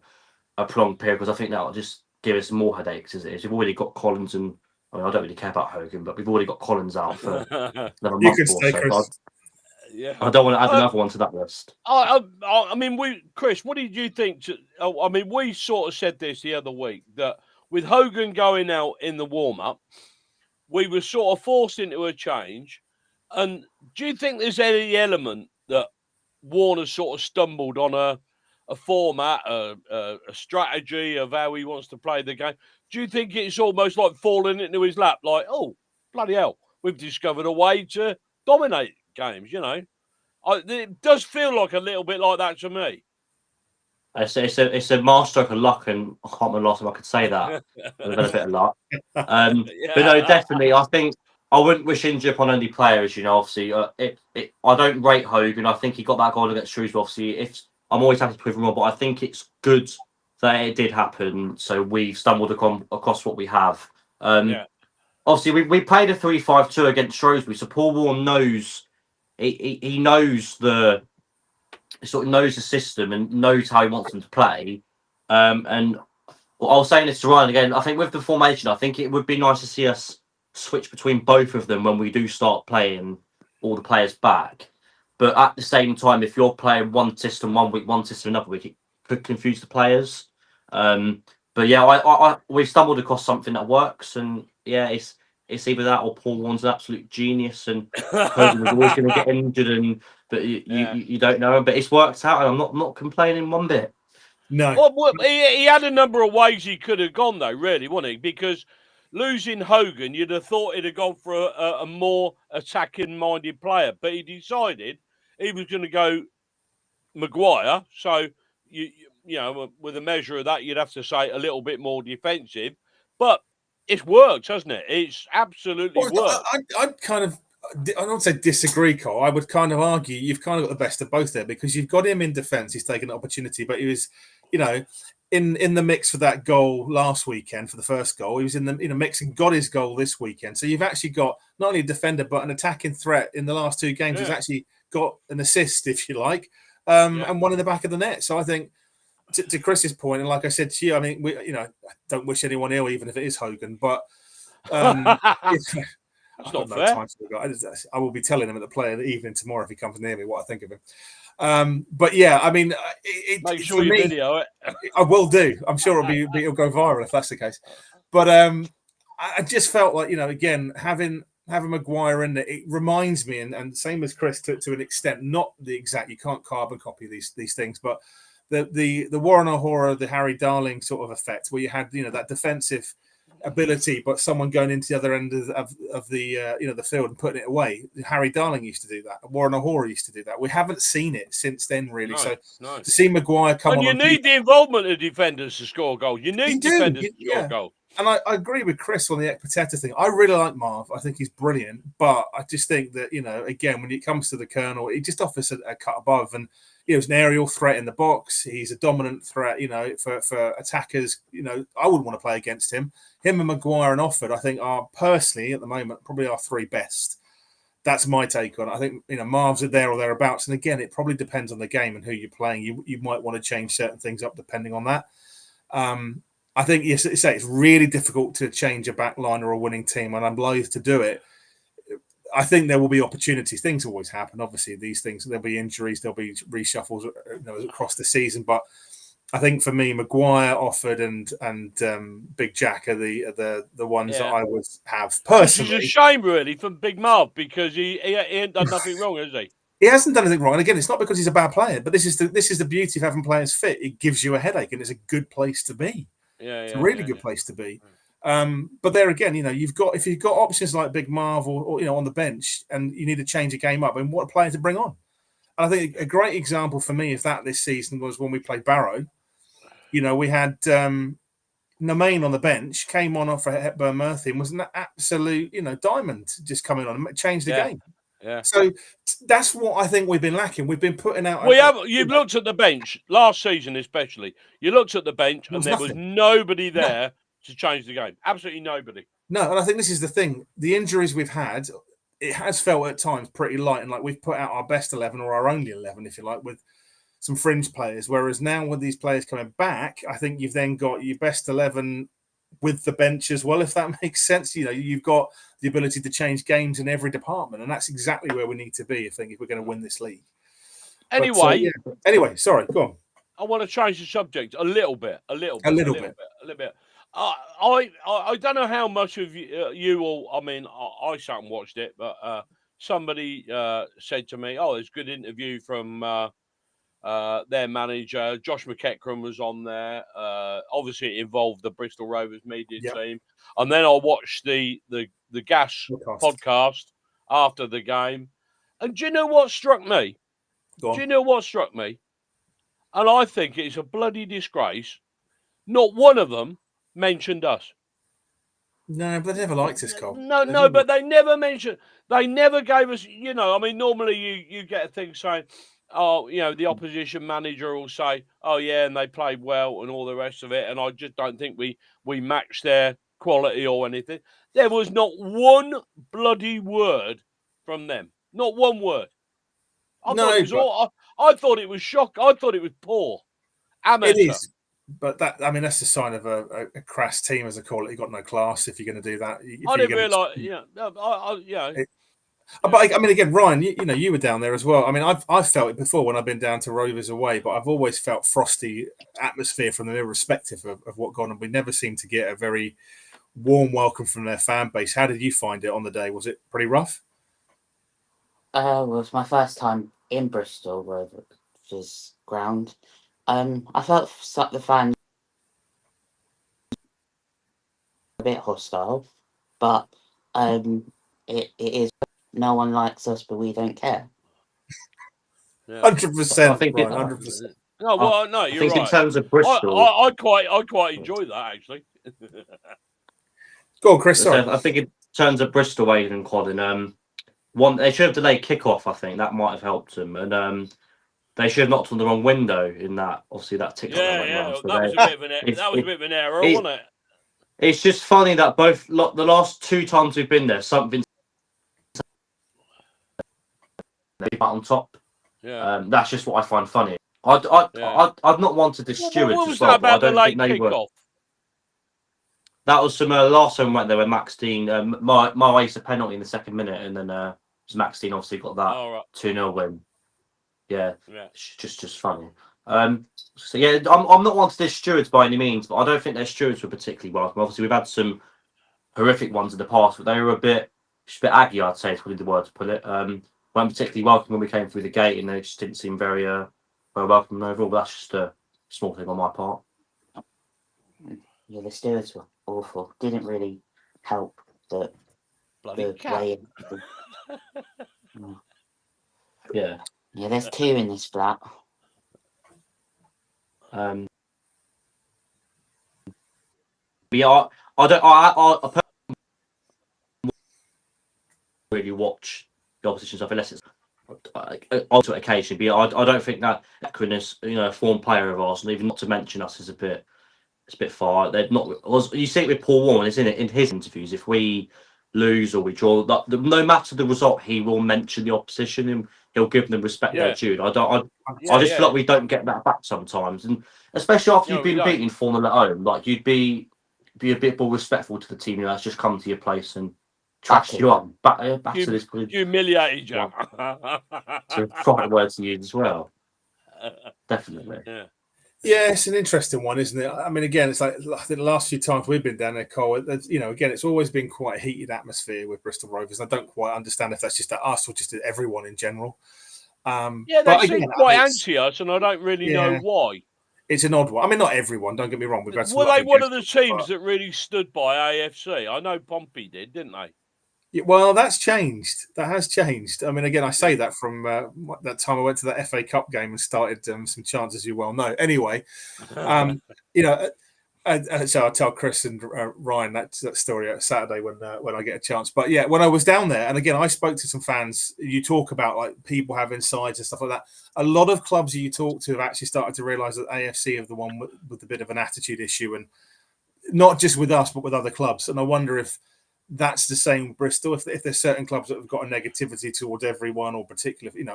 a prolonged period, because I think that'll just give us more headaches as it is. We've already got Collins, and I don't really care about Hogan, but we've already got Collins out for another month or so. I don't want to add another one to that list. I mean, Chris, what did you think? I mean, we sort of said this the other week, that with Hogan going out in the warm-up, we were sort of forced into a change. And do you think there's any element that Warner sort of stumbled on a format, a strategy of how he wants to play the game? Do you think it's almost like falling into his lap, like, oh, bloody hell, we've discovered a way to dominate games, you know? It does feel like a little bit like that to me. It's a masterstroke of luck, and I can't remember last time I could say that. We've had a bit of luck. But no, definitely, I think I wouldn't wish injury upon any players. You know, obviously, I don't rate Hogan. I think he got that goal against Shrewsbury. Obviously, I'm always happy to prove him wrong, but I think it's good that it did happen. So we stumbled across what we have. Obviously, we played a 3-5-2 against Shrewsbury, so Paul Warne knows. He knows the system and knows how he wants them to play. And I was saying this to Ryan again. I think with the formation, I think it would be nice to see us switch between both of them when we do start playing all the players back. But at the same time, if you're playing one system 1 week, one system another week, it could confuse the players. But yeah, we stumbled across something that works, and yeah, it's either that or Paul Warne's an absolute genius, and Hogan was always going to get injured, but you don't know. But it's worked out, and I'm not complaining one bit. No. Well, he had a number of ways he could have gone, though, really, wasn't he? Because losing Hogan, you'd have thought he'd have gone for a more attacking-minded player, but he decided he was going to go Maguire. So, you know, with a measure of that, you'd have to say a little bit more defensive. But it's worked, hasn't it? It's absolutely worked. I'd kind of, I don't say disagree, Cole. I would kind of argue you've kind of got the best of both there, because you've got him in defence. He's taken an opportunity, but he was, you know, in the mix for that goal last weekend for the first goal. He was in the mix and got his goal this weekend. So you've actually got not only a defender but an attacking threat in the last two games. He's actually got an assist, if you like, and one in the back of the net. So I think, to Chris's point, and like I said to you, I mean, I don't wish anyone ill, even if it is Hogan, but That's not fair. I will be telling him at the play of the evening tomorrow if he comes near me what I think of him. But yeah, I mean, make sure you video it. I will do. I'm sure it'll go viral if that's the case. But I just felt like, again, having Maguire in there, it reminds me, and same as Chris to an extent, not the exact. You can't carbon copy these things, but the Warren O'Hora, the Harry Darling sort of effect, where you had that defensive ability, but someone going into the other end of the the field and putting it away. Harry Darling used to do that. Warren O'Hora used to do that. We haven't seen it since then, really. To see Maguire come on, you need the involvement of defenders to score goals. You need defenders to score goals. And I agree with Chris on the Ekpiteta thing. I really like Marv. I think he's brilliant, but I just think that again, when it comes to the Colonel, he just offers a cut above, and he's an aerial threat in the box. He's a dominant threat, for attackers. I wouldn't want to play against him. Him and Maguire and Offord, I think, are personally at the moment probably our three best. That's my take on it. I think Marv's are there or thereabouts, and again, it probably depends on the game and who you're playing. You might want to change certain things up depending on that. I think it's really difficult to change a back line or a winning team, and I'm loath to do it. I think there will be opportunities. Things always happen. Obviously, these things, there'll be injuries, there'll be reshuffles across the season. But I think for me, Maguire, Offord, and Big Jack are the ones that I would have personally. Which is a shame, really, for Big Marv, because he ain't done nothing wrong, has he? He hasn't done anything wrong. And again, it's not because he's a bad player, but this is the beauty of having players fit. It gives you a headache, and it's a good place to be. It's a really good place to be. But there again, if you've got options like Big Marv or on the bench, and you need to change a game up, and what a player to bring on. And I think a great example for me of that this season was when we played Barrow. You know, we had Namain on the bench, came on for Hepburn Murphy, and was an absolute, diamond just coming on and changed the game. Yeah. So that's what I think we've been lacking. We've been putting out. You've looked at the bench last season, especially. You looked at the bench, and there was nobody there to change the game. Absolutely nobody. No, and I think this is the thing. The injuries we've had, it has felt at times pretty light, and like we've put out our best 11 or our only 11, if you like, with some fringe players. Whereas now with these players coming back, I think you've then got your best 11 with the bench as well, if that makes sense. You've got the ability to change games in every department, and that's exactly where we need to be, I think, if we're going to win this league. Anyway, sorry, go on. I want to change the subject a little bit. A little bit. I don't know how much of you all. I mean, I sat and watched it, but somebody said to me, "Oh, there's a good interview from their manager. Josh McEachran was on there. Obviously, it involved the Bristol Rovers media team. And then I watched the Gas podcast after the game. And do you know what struck me? And I think it's a bloody disgrace. Not one of them mentioned us. No, but they never liked us, Cole. No, but they never mentioned. They never gave us. I mean, normally you get a thing saying, "Oh, the opposition manager will say, oh yeah, and they played well and all the rest of it." And I just don't think we matched their quality or anything. There was not one bloody word from them. Not one word. I thought it was shock. I thought it was poor. Amateur. It is. But that's the sign of a crass team, as I call it. You've got no class if you're going to do that. I didn't realise. But I mean, again, Ryan, you were down there as well. I mean, I've felt it before when I've been down to Rovers away, but I've always felt frosty atmosphere from them, irrespective of what gone on. We never seem to get a very warm welcome from their fan base. How did you find it on the day? Was it pretty rough? It was my first time in Bristol Rovers ground. I felt the fans a bit hostile, but it is. No one likes us, but we don't care. 100%. I think 100%. No, well, no, you're right. In terms of Bristol, I quite enjoy that actually. Go on, Chris. Sorry. I think in terms of Bristol, Aidan and Quadden, they should have delayed kickoff. I think that might have helped them, and they should have knocked on the wrong window in that. Obviously, that TikTok. That was a bit of an error, wasn't it? It's just funny that both the last two times we've been there, something on top. Yeah. That's just what I find funny. I've not wanted the stewards. What was that about the late kickoff? That was some last time we went there when Max Dean, my ace a penalty in the second minute, and then Max Dean obviously got that 2-0 win. Yeah. Just funny. So yeah, I'm not wanting their stewards by any means, but I don't think their stewards were particularly welcome. Obviously, we've had some horrific ones in the past, but they were a bit aggy, I'd say, is probably the word to put it. Weren't particularly welcome when we came through the gate, and they just didn't seem very welcome overall. But that's just a small thing on my part. Yeah, the stewards were awful. Didn't really help the way. Yeah. Yeah, there's two in this flat. Yeah, I really watch the opposition stuff unless it's on occasion. But I don't think that Akron, a former player of ours, and even not to mention us, is a bit far. They're not. You see it with Paul Warren, isn't it? In his interviews, if we lose or we draw, no matter the result, he will mention the opposition and he'll give them respect their due. I just feel like we don't get that back sometimes, and especially after you've been beaten 4-0 at home, like you'd be a bit more respectful to the team that's just come to your place and trash you up back to this point. Humiliated you. So right words to use as well. Definitely. Yeah, it's an interesting one, isn't it? I mean, again, it's like I think the last few times we've been down there, Cole. Again, it's always been quite a heated atmosphere with Bristol Rovers. I don't quite understand if that's just at us or just at everyone in general. They seem quite anti us, and I don't really know why. It's an odd one. I mean, not everyone. Don't get me wrong. Were they one of the teams that really stood by AFC? I know Pompey did, didn't they? Yeah, well, that's changed. That has changed. I mean, again, I say that from that time I went to that FA Cup game and started some chants, as you well know. Anyway, you know, so I'll tell Chris and Ryan that story at Saturday when I get a chance. But yeah, when I was down there, and again, I spoke to some fans. You talk about like people having sides and stuff like that. A lot of clubs you talk to have actually started to realise that AFC are the one with a bit of an attitude issue, and not just with us, but with other clubs. And I wonder if that's the same with Bristol. If there's certain clubs that have got a negativity towards everyone, or particularly,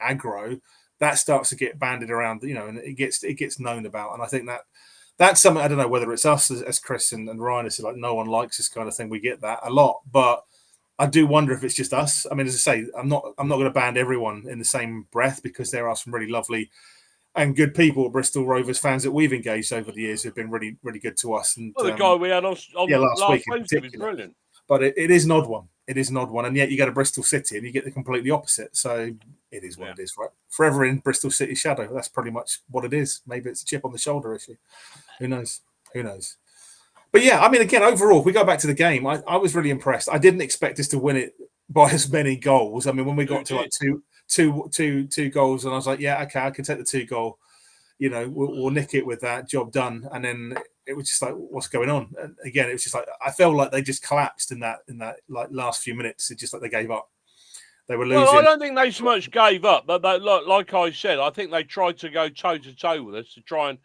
aggro, that starts to get banded around, and it gets known about. And I think that's something. I don't know whether it's us as Chris and Ryan is like, no one likes this kind of thing. We get that a lot, but I do wonder if it's just us. I mean, as I say, I'm not going to ban everyone in the same breath, because there are some really lovely and good people, Bristol Rovers fans that we've engaged over the years, who've been really, really good to us. And the guy we had on last week Wednesday was brilliant. But it is an odd one. It is an odd one. And yet you go to Bristol City and you get the completely opposite. So it is what it is, right? Forever in Bristol City shadow. That's pretty much what it is. Maybe it's a chip on the shoulder issue. Who knows? But yeah, I mean, again, overall, if we go back to the game, I was really impressed. I didn't expect us to win it by as many goals. I mean, when we got to like two goals, and I was like, yeah, okay, I can take the 2-goal. We'll nick it with that, job done. And then it was just like, what's going on? And again, it was just like, I felt like they just collapsed in that like last few minutes. It's just like they gave up. They were losing. Well, I don't think they so much gave up, but like I said, I think they tried to go toe to toe with us to try and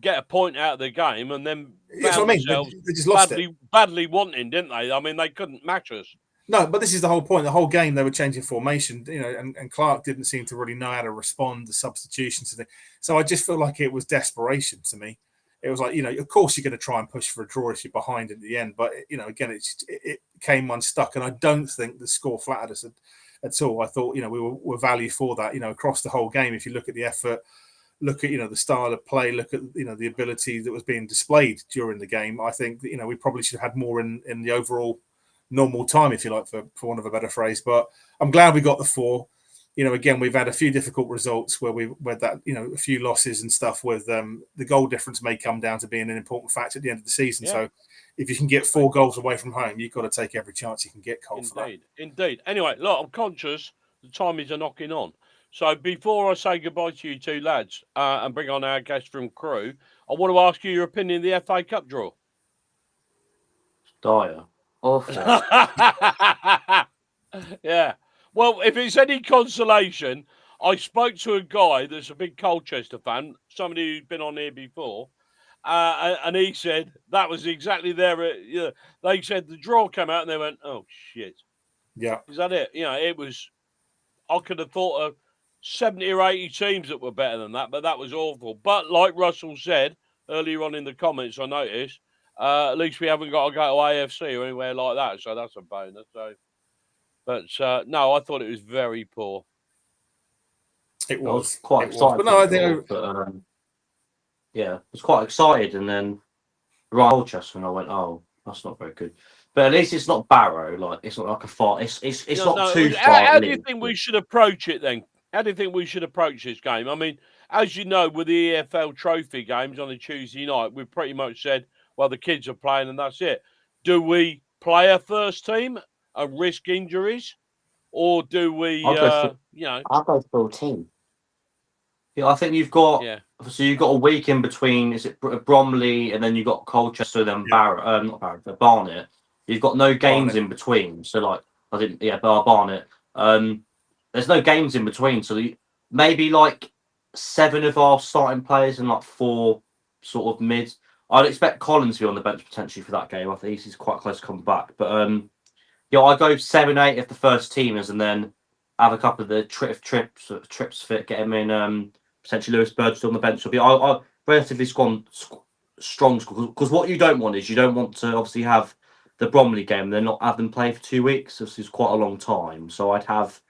get a point out of the game, and then found themselves they just lost badly wanting, didn't they? I mean, they couldn't match us. No, but this is the whole point. The whole game, they were changing formation, and Clark didn't seem to really know how to respond to substitutions. So I just feel like it was desperation to me. It was like, of course you're going to try and push for a draw if you're behind at the end. But, again, it came unstuck. And I don't think the score flattered us at all. I thought, we were value for that, across the whole game. If you look at the effort, look at, the style of play, look at, the ability that was being displayed during the game, I think, we probably should have had more in the overall normal time, if you like, for want of a better phrase. But I'm glad we got the 4. Again, we've had a few difficult results where we've had that, a few losses and stuff with the goal difference may come down to being an important factor at the end of the season. Yeah. So if you can get 4 goals away from home, you've got to take every chance you can get, Cole. Indeed. Anyway, look, I'm conscious the time is a knocking on. So before I say goodbye to you two lads and bring on our guest from Crew, I want to ask you your opinion of the FA Cup draw. Dire. Awful. Yeah. Well, if it's any consolation, I spoke to a guy that's a big Colchester fan, somebody who's been on here before, and he said that was exactly they said the draw came out and they went, oh, shit. Yeah. Is that it? It was, I could have thought of 70 or 80 teams that were better than that, but that was awful. But like Russell said earlier on in the comments, I noticed, at least we haven't got to go to AFC or anywhere like that, so that's a bonus. So. But no, I thought it was very poor. It was quite excited. But no, I think I was quite excited, and then right Colchester, and I went, "Oh, that's not very good." But at least it's not Barrow. Like it's not like a far. It's not too far. How do you think we should approach it then? How do you think we should approach this game? I mean, as you know, with the EFL Trophy games on a Tuesday night, we've pretty much said, well, the kids are playing, and that's it. Do we play a first team and risk injuries, or do we, I'll go full team. Yeah, I think you've got, so you've got a week in between, is it Bromley, and then you've got Colchester, then Barnet. You've got no games in between. So, Barnet. There's no games in between. So, maybe like 7 of our starting players and like 4 sort of mids. I'd expect Collins to be on the bench potentially for that game. I think he's quite close to coming back. But, I go 7-8 of the first teamers, and then have a couple of the trips fit, get him in. Potentially Lewis Burge on the bench will be I relatively strong, because what you don't want is to obviously have the Bromley game and then not have them play for 2 weeks. This is quite a long time, so I'd have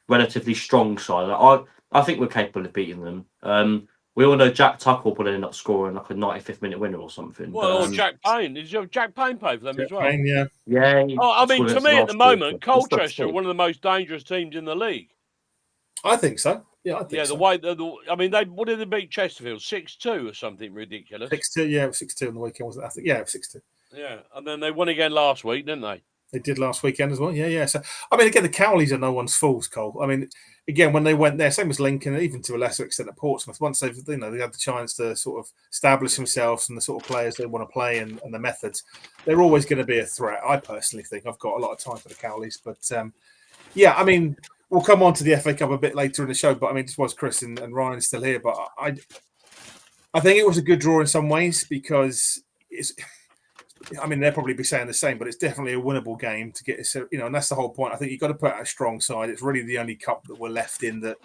relatively strong side. I think we're capable of beating them. We all know Jack Tucker will probably end up scoring like a 95th minute winner or something. Well, or Jack Payne. Did Jack Payne play for them as well? Payne, yeah. I mean, to me at the moment, Colchester are one of the most dangerous teams in the league. I think so. Yeah, I think so. The way what did they beat Chesterfield? 6-2 or something ridiculous. 6-2, 6-2 on the weekend, wasn't it? I think, 6-2. Yeah, and then they won again last week, didn't they? They did last weekend as well. Yeah. So, I mean, again, the Cowleys are no one's fools, Cole. I mean, again, when they went there, same as Lincoln, even to a lesser extent at Portsmouth, once they had the chance to sort of establish themselves and the sort of players they want to play and the methods, they're always going to be a threat. I personally think I've got a lot of time for the Cowleys. But, yeah, I mean, we'll come on to the FA Cup a bit later in the show. But, I mean, just was Chris and Ryan still here. But I think it was a good draw in some ways because it's – I mean, they'll probably be saying the same, but it's definitely a winnable game to get, and that's the whole point. I think you've got to put out a strong side. It's really the only cup that we're left in that,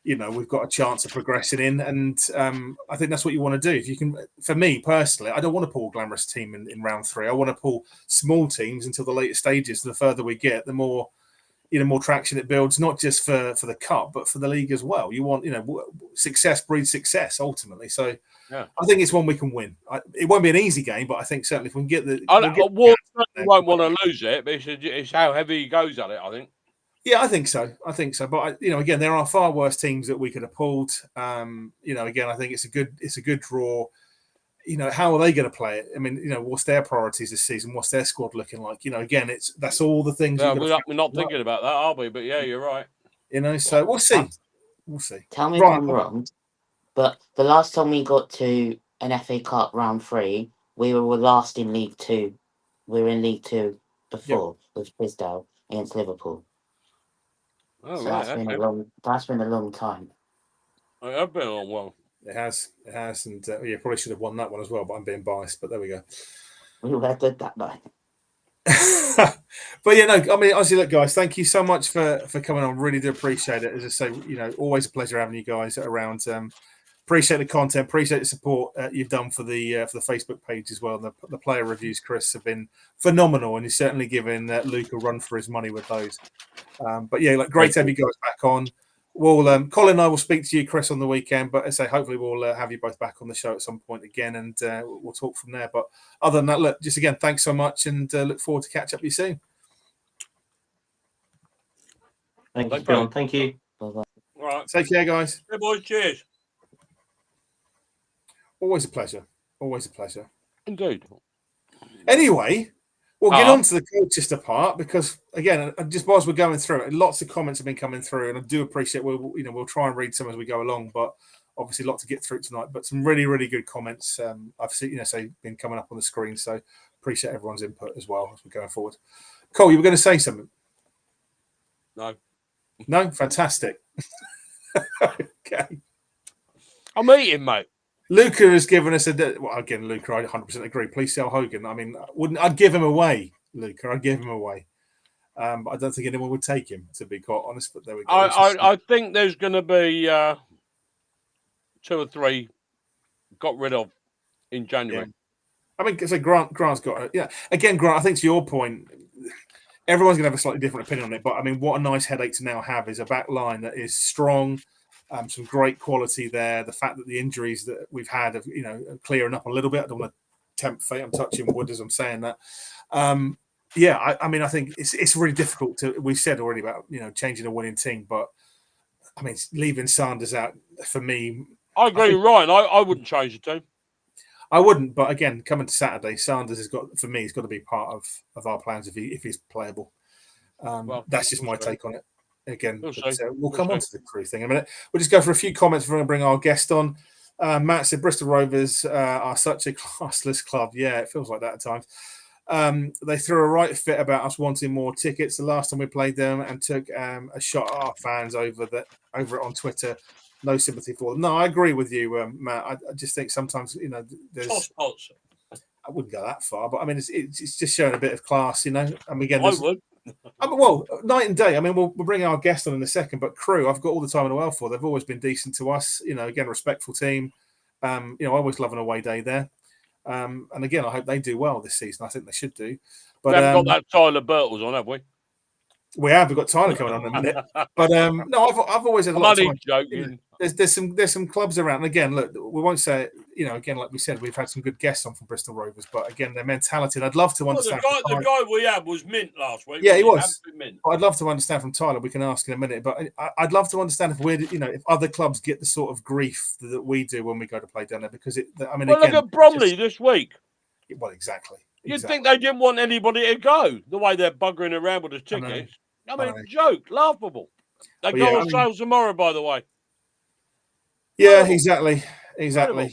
we've got a chance of progressing in. And I think that's what you want to do. If you can, for me personally, I don't want to pull a glamorous team in round 3. I want to pull small teams until the later stages. The further we get, the more, more traction it builds, not just for the cup, but for the league as well. You want, success breeds success ultimately. So, yeah. I think it's one we can win. It won't be an easy game, but I think certainly if we can get the... won't want to lose it, but it's how heavy he goes at it, I think. Yeah, I think so. But, again, there are far worse teams that we could have pulled. Again, I think it's a good draw. How are they going to play it? I mean, what's their priorities this season? What's their squad looking like? Again, that's all the things... Yeah, we're not thinking about that, are we? But, yeah, you're right. So we'll see. We'll see. Tell me if I'm wrong. But the last time we got to an FA Cup round 3, we were last in League 2. We were in League 2 before with Tisdale against Liverpool. Oh, so right. That's been a long time. It has been a long while. It has, and probably should have won that one as well. But I'm being biased. But there we go. We were good that night. But I mean, honestly, look, guys, thank you so much for coming on. Really do appreciate it. As I say, always a pleasure having you guys around. Appreciate the content, appreciate the support you've done for the Facebook page as well. The player reviews, Chris, have been phenomenal, and he's certainly given Luke a run for his money with those. But yeah, great to have you guys back on. We'll Colin and I will speak to you, Chris, on the weekend. But as I say, hopefully we'll have you both back on the show at some point again, and we'll talk from there. But other than that, look, just again, thanks so much, and look forward to catch up with you soon. Thanks, John. Thank you. All right. Take care, guys. Hey, boys. Cheers. Always a pleasure. Always a pleasure. Indeed. Anyway, we'll get on to the Colchester part because, again, just whilst we're going through it, lots of comments have been coming through, and I do appreciate we'll try and read some as we go along, but obviously a lot to get through tonight. But some really, really good comments I've seen, been coming up on the screen. So appreciate everyone's input as well as we're going forward. Cole, you were going to say something? No, fantastic. Okay. I'm eating, mate. Luca has given us again, Luca, I 100% agree. Please sell Hogan. I mean, I'd give him away, Luca. I'd give him away. But I don't think anyone would take him, to be quite honest. But there we go. I think there's going to be 2 or 3 got rid of in January. Yeah. I mean, so Grant's got Again, Grant, I think to your point, everyone's going to have a slightly different opinion on it. But I mean, what a nice headache to now have is a back line that is strong. Some great quality there. The fact that the injuries that we've had are, clearing up a little bit. I don't want to tempt fate. I'm touching wood as I'm saying that. I mean, I think it's really difficult to. We've said already about changing a winning team, but I mean, leaving Sanders out for me. I agree with Ryan. I wouldn't change the team. I wouldn't, but again, coming to Saturday, Sanders has got for me. He's got to be part of our plans if he's playable. That's just my take on it. Again, we'll come on to the crew thing in a minute. We'll just go for a few comments before we bring our guest on. Matt said Bristol Rovers are such a classless club. Yeah, it feels like that at times. They threw a right fit about us wanting more tickets the last time we played them and took a shot at our fans over it on Twitter. No sympathy for them. No, I agree with you, Matt. I just think sometimes, there's... I wouldn't go that far, but I mean, it's just showing a bit of class, I mean, again, I would. Well, night and day. I mean, we'll bring our guest on in a second, but Crew, I've got all the time in the world for. They've always been decent to us. Again, respectful team. I always love an away day there. And again, I hope they do well this season. I think they should do. But we haven't got that Tyler Birtles on, have we? We have. We've got Tyler coming on in a minute. But no, I've always had a lot of time. Joking. There's some clubs around. And again, look, we won't say, again, like we said, we've had some good guests on from Bristol Rovers, but again, their mentality, and I'd love to understand. The guy we had was mint last week. Yeah, he was. I'd love to understand from Tyler. We can ask in a minute, but I'd love to understand if other clubs get the sort of grief that we do when we go to play down there, because look at Bromley this week. Well, exactly. You'd think they didn't want anybody to go the way they're buggering around with the tickets. I mean, joke, laughable. They go on sale tomorrow, by the way. Yeah, exactly. Incredible.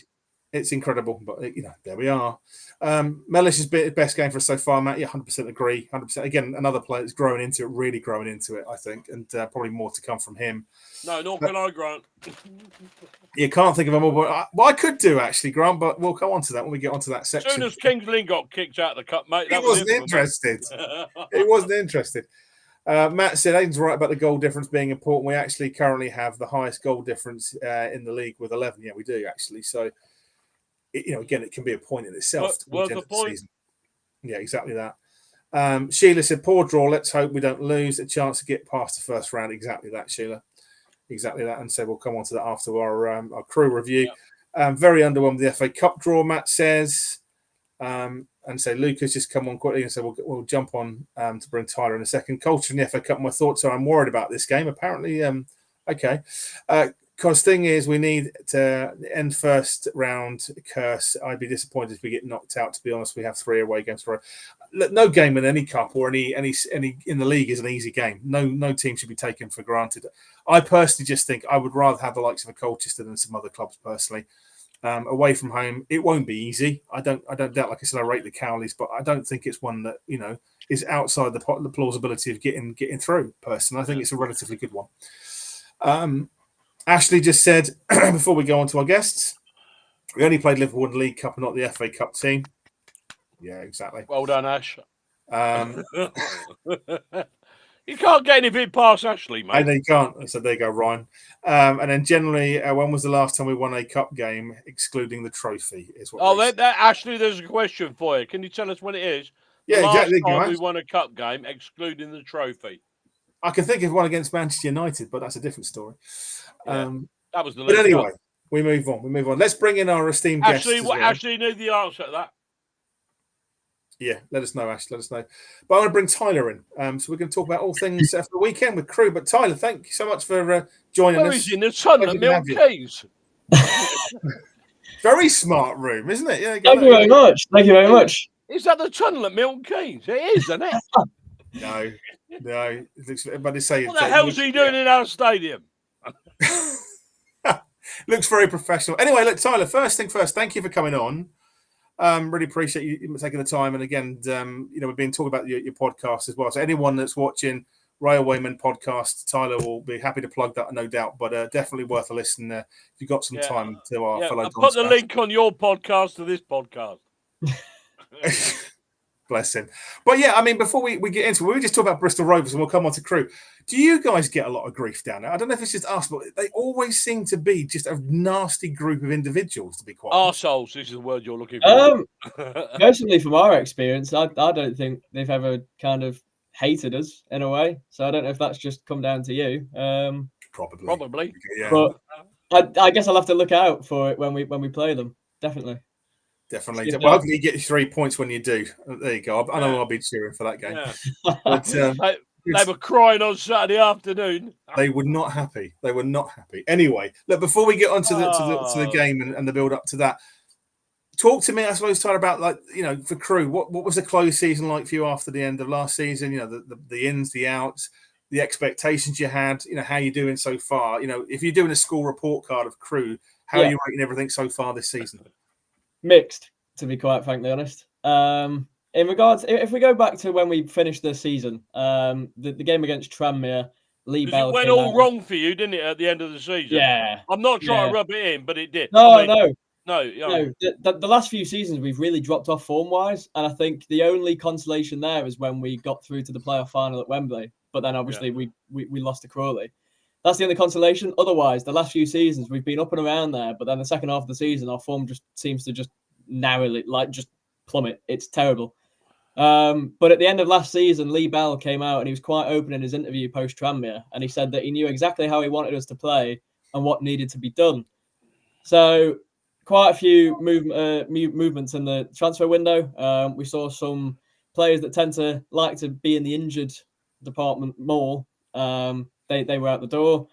It's incredible, but there we are. Mellish's best game for us so far, Matt. Yeah, 100% agree. 100%. Again, another player that's growing into it, really growing into it, I think, and probably more to come from him. No, nor can I, Grant. You can't think of a more. Well, I could do actually, Grant, but we'll go on to that when we get onto that section. As soon as Kings Lynn got kicked out of the cup, mate, he wasn't interested. He wasn't interested. Matt said Aidan's right about the goal difference being important. We actually currently have the highest goal difference in the league with 11. Yeah, we do actually. So, again, it can be a point in itself. Worth the point. Season. Yeah, exactly that. Sheila said, poor draw. Let's hope we don't lose a chance to get past the first round. Exactly that, Sheila. Exactly that. And so we'll come on to that after our crew review. Yeah. Very underwhelmed with the FA Cup draw, Matt says. And so Lucas just come on quickly and so we'll jump on to bring Tyler in a second. Culture in the FA Cup, my thoughts are I'm worried about this game. Apparently, okay. Because thing is, we need to end first round curse. I'd be disappointed if we get knocked out. To be honest, we have 3 away games for. No game in any cup or any in the league is an easy game. No team should be taken for granted. I personally just think I would rather have the likes of a Colchester than some other clubs personally. Away from home, it won't be easy. I don't doubt. Like I said, I rate the Cowleys, but I don't think it's one that is outside the plausibility of getting through. Personally, I think it's a relatively good one. Ashley just said before we go on to our guests, we only played Liverpool in the League Cup and not the FA Cup team. Yeah, exactly. Well done, Ash. You can't get anything past Ashley, mate. And they can't. So there you go, Ryan. And then generally, when was the last time we won a cup game, excluding the trophy? Is what Ashley, there's a question for you. Can you tell us when it is? Yeah, exactly. Last time we won a cup game, excluding the trophy. I can think of one against Manchester United, but that's a different story. Yeah, that was the. But anyway, we move on. Let's bring in our esteemed guests. Ashley knew the answer to that. Yeah, let us know, Ash. Let us know. But I want to bring Tyler in. So we're going to talk about all things for the weekend with crew. But Tyler, thank you so much for joining us. Where is he? In the tunnel at Milton Keynes. Very smart room, isn't it? Yeah. Thank you very much. Thank you very much. Is that the tunnel at Milton Keynes? It is, isn't it? No. Everybody say what the hell's he doing in our stadium? Looks very professional. Anyway, look, Tyler, first thing first, thank you for coming on. Really appreciate you taking the time. And again, we've been talking about your podcast as well. So anyone that's watching Railwayman podcast, Tyler will be happy to plug that, no doubt. But definitely worth a listen if you've got some time to our fellow. Put the link on your podcast to this podcast. Bless him. But yeah, I mean, before we get into it, we were just talking about Bristol Rovers and we'll come on to crew. Do you guys get a lot of grief down there? I don't know if it's just us, but they always seem to be just a nasty group of individuals, to be quite honest. Arseholes, this is the word you're looking for. Personally, from our experience, I don't think they've ever kind of hated us in a way. So I don't know if that's just come down to you. Probably. Yeah. But I guess I'll have to look out for it when we play them. Definitely. Well, hopefully you get 3 points when you do. There you go. I know I'll be cheering for that game. Yeah. But, they were crying on Saturday afternoon. They were not happy. Anyway, look, before we get on to the game and the build up to that, talk to me, I suppose, Tyler, about for crew, what was the close season like for you after the end of last season? The ins, the outs, the expectations you had. How you're doing so far. If you're doing a school report card of crew, how are you rating everything so far this season? Mixed, to be quite frankly honest. In regards, if we go back to when we finished the season, the game against Tranmere, Lee Bell. It went all wrong for you, didn't it, at the end of the season? Yeah. I'm not trying to rub it in, but it did. No. The last few seasons we've really dropped off form-wise, and I think the only consolation there is when we got through to the playoff final at Wembley. But then obviously we lost to Crawley. That's the only consolation. Otherwise, the last few seasons we've been up and around there, but then the second half of the season our form just seems to just narrowly just plummet. It's terrible. But at the end of last season, Lee Bell came out and he was quite open in his interview post Tranmere, and he said that he knew exactly how he wanted us to play and what needed to be done. So quite a few movements in the transfer window. We saw some players that tend to like to be in the injured department more. They were out the door.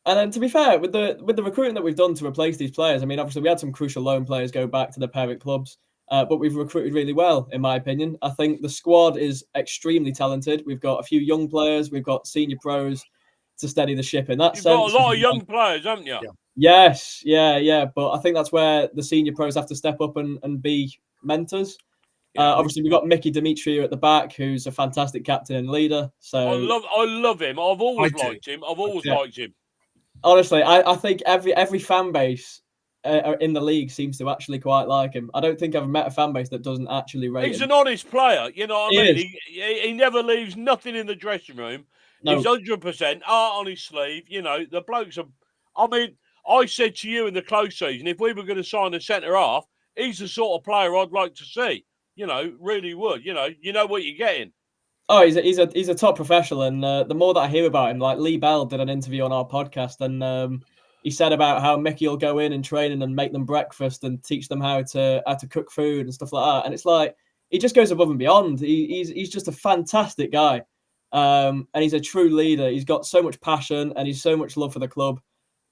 And then, to be fair, with the recruiting that we've done to replace these players, I mean, obviously we had some crucial loan players go back to their parent clubs. But we've recruited really well, in my opinion. I think the squad is extremely talented. We've got a few young players. We've got senior pros to steady the ship in that You've sense. got a lot of young players, haven't you? Yeah. Yes, yeah. But I think that's where the senior pros have to step up and be mentors. Yeah. Obviously, we've got Mickey Demetriou at the back, who's a fantastic captain and leader. So I love him. I've always liked him. Liked him. Honestly, I think every fan base in the league seems to actually quite like him. I don't think I've met a fan base that doesn't actually rate him. He's an honest player. You know what I mean? He never leaves nothing in the dressing room. No. He's 100% art on his sleeve. You know, the blokes are... I mean, I said to you in the close season, if we were going to sign a centre-half, he's the sort of player I'd like to see. You know, really would. You know what you're getting. Oh, he's a top professional, and the more that I hear about him, like Lee Bell did an interview on our podcast, and he said about how Mickey will go in and training and make them breakfast and teach them how to cook food and stuff like that. And it's like he just goes above and beyond. He's just a fantastic guy, and he's a true leader. He's got so much passion and he's so much love for the club,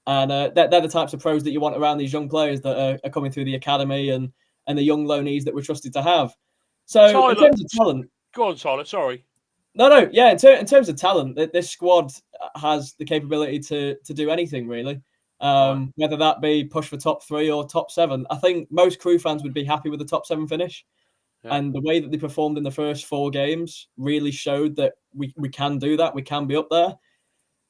and they're the types of pros that you want around these young players that are coming through the academy and the young loanees that we're trusted to have. So in terms of talent. Go on, Tyler. Sorry. No. Yeah, in terms of talent, this squad has the capability to do anything really. Whether that be push for top 3 or top 7. I think most Crew fans would be happy with the top 7 finish. Yeah. And the way that they performed in the first 4 games really showed that we can do that. We can be up there.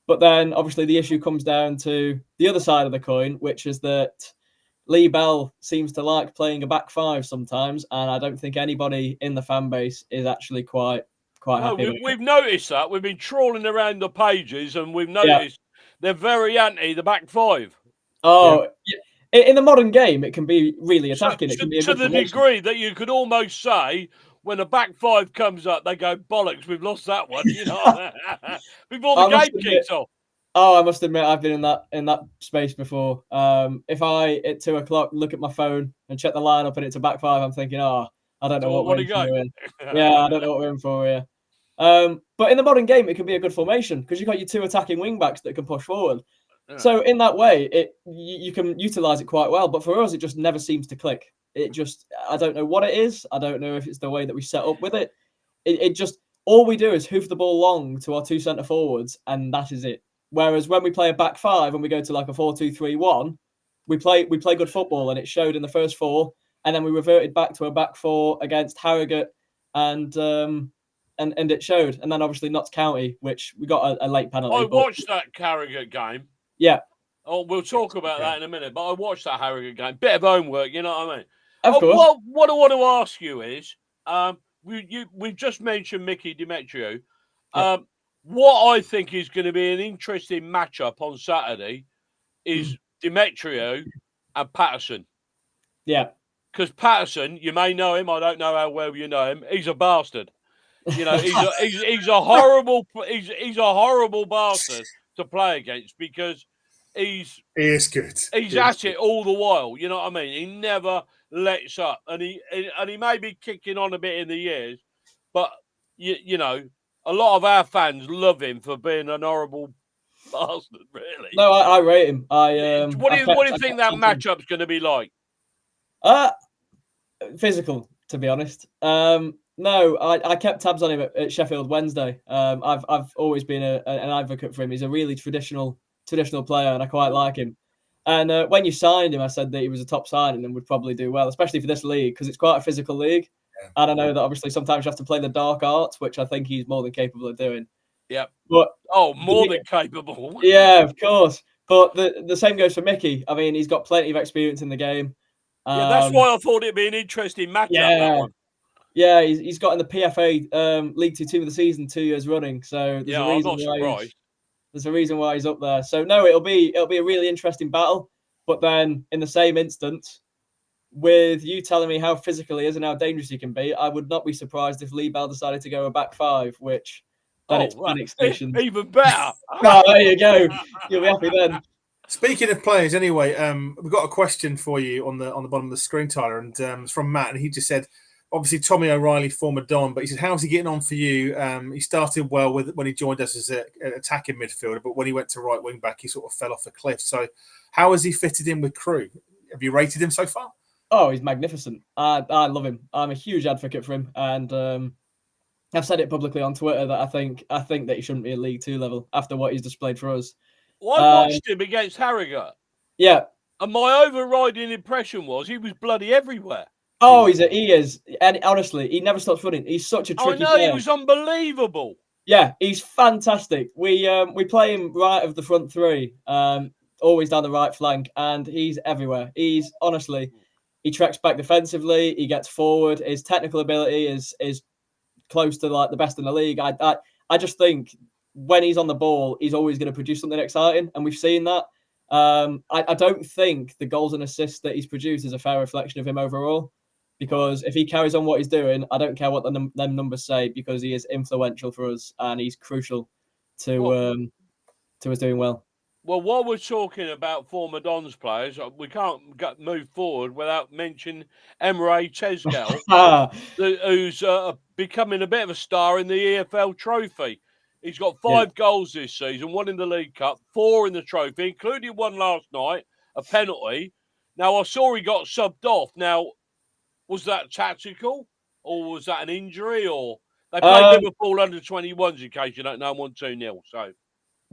But then obviously the issue comes down to the other side of the coin, which is that Lee Bell seems to like playing a back 5 sometimes, and I don't think anybody in the fan base is actually quite happy. We've noticed that. We've been trawling around the pages, and we've noticed they're very anti the back 5. Oh, yeah. In the modern game, it can be really attacking. It can be to the degree that you could almost say when a back 5 comes up, they go, bollocks, we've lost that one. You know, before the game kicks off. Oh, I must admit, I've been in that space before. If I at 2 o'clock look at my phone and check the lineup and it's a back 5, I'm thinking, I don't know what we're in for. Yeah, I don't know what we're in for here. But in the modern game, it can be a good formation because you've got your 2 attacking wing backs that can push forward. Yeah. So in that way, you can utilize it quite well. But for us, it just never seems to click. I don't know what it is. I don't know if it's the way that we set up with it. It just all we do is hoof the ball long to our 2 centre forwards, and that is it. Whereas when we play a back 5 and we go to like a 4-2-3-1, we play good football, and it showed in the first 4. And then we reverted back to a back 4 against Harrogate, and it showed. And then obviously Notts County, which we got a late penalty. I watched that Harrogate game. Yeah. Oh, we'll talk about that in a minute. But I watched that Harrogate game. Bit of homework, you know what I mean? Of course. What I want to ask you is, we've just mentioned Mickey Demetriou. Yeah. What I think is going to be an interesting matchup on Saturday is Demetriou and Patterson. Yeah. Because Patterson, you may know him. I don't know how well you know him. He's a bastard. You know, he's a horrible bastard to play against because he is good. He's at it all the while. You know what I mean? He never lets up, and he may be kicking on a bit in the years, but you know. A lot of our fans love him for being an horrible bastard, really. No, I rate him. What do you think that matchup's going to be like? Physical, to be honest. No, I kept tabs on him at Sheffield Wednesday. I've always been an advocate for him. He's a really traditional player, and I quite like him. And when you signed him, I said that he was a top signing and would probably do well, especially for this league, because it's quite a physical league. And I know that obviously sometimes you have to play the dark arts, which I think he's more than capable of doing. Yeah. But more than capable. Yeah, of course. But the same goes for Mickey. I mean, he's got plenty of experience in the game. Yeah, that's why I thought it'd be an interesting matchup. Yeah, that one. Yeah, he's got in the PFA League 2 Team of the Season 2 years running. So there's a reason I'm not surprised. There's a reason why he's up there. So no, it'll be a really interesting battle. But then in the same instance, with you telling me how physical he is and how dangerous he can be, I would not be surprised if Lee Bell decided to go a back 5, which it's panic station. Even better. There you go. You'll be happy then. Speaking of players, anyway, we've got a question for you on the bottom of the screen, Tyler, and it's from Matt, and he just said, obviously Tommy O'Reilly, former Don, but he said, how's he getting on for you? He started well when he joined us as an attacking midfielder, but when he went to right wing back, he sort of fell off a cliff. So how has he fitted in with Crew? Have you rated him so far? Oh, he's magnificent. I love him. I'm a huge advocate for him, and I've said it publicly on Twitter that I think that he shouldn't be at League Two level after what he's displayed for us. Well, I watched him against Harrogate. Yeah. And my overriding impression was he was bloody everywhere. Oh, he is. And honestly, he never stops running. He's such a tricky player. He was unbelievable. Yeah, he's fantastic. We play him right of the front three, always down the right flank, and he's everywhere. He's honestly, he tracks back defensively, he gets forward, his technical ability is close to like the best in the league. I just think when he's on the ball, he's always going to produce something exciting, and we've seen that. I don't think the goals and assists that he's produced is a fair reflection of him overall, because if he carries on what he's doing, I don't care what them numbers say, because he is influential for us and he's crucial to us doing well. Well, while we're talking about former Dons players, we can't move forward without mentioning Emre Tezgel, who's becoming a bit of a star in the EFL Trophy. He's got 5 goals this season, 1 in the League Cup, 4 in the Trophy, including 1 last night, a penalty. Now, I saw he got subbed off. Now, was that tactical, or was that an injury, or they played Liverpool under 21s, in case you don't know, 1-2-0. So.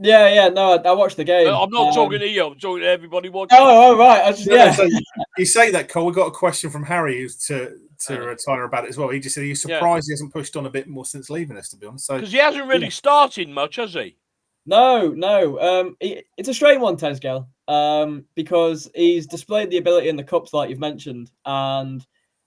Yeah, no, I watched the game. I'm not talking to you. I'm talking to everybody watching. Oh, right. So you say that, Cole. We got a question from Harry who's to Tyler about it as well. He just said he's surprised he hasn't pushed on a bit more since leaving us, to be honest. Because he hasn't really started much, has he? No. It's a strange one, Tezgel, because he's displayed the ability in the cups, like you've mentioned, and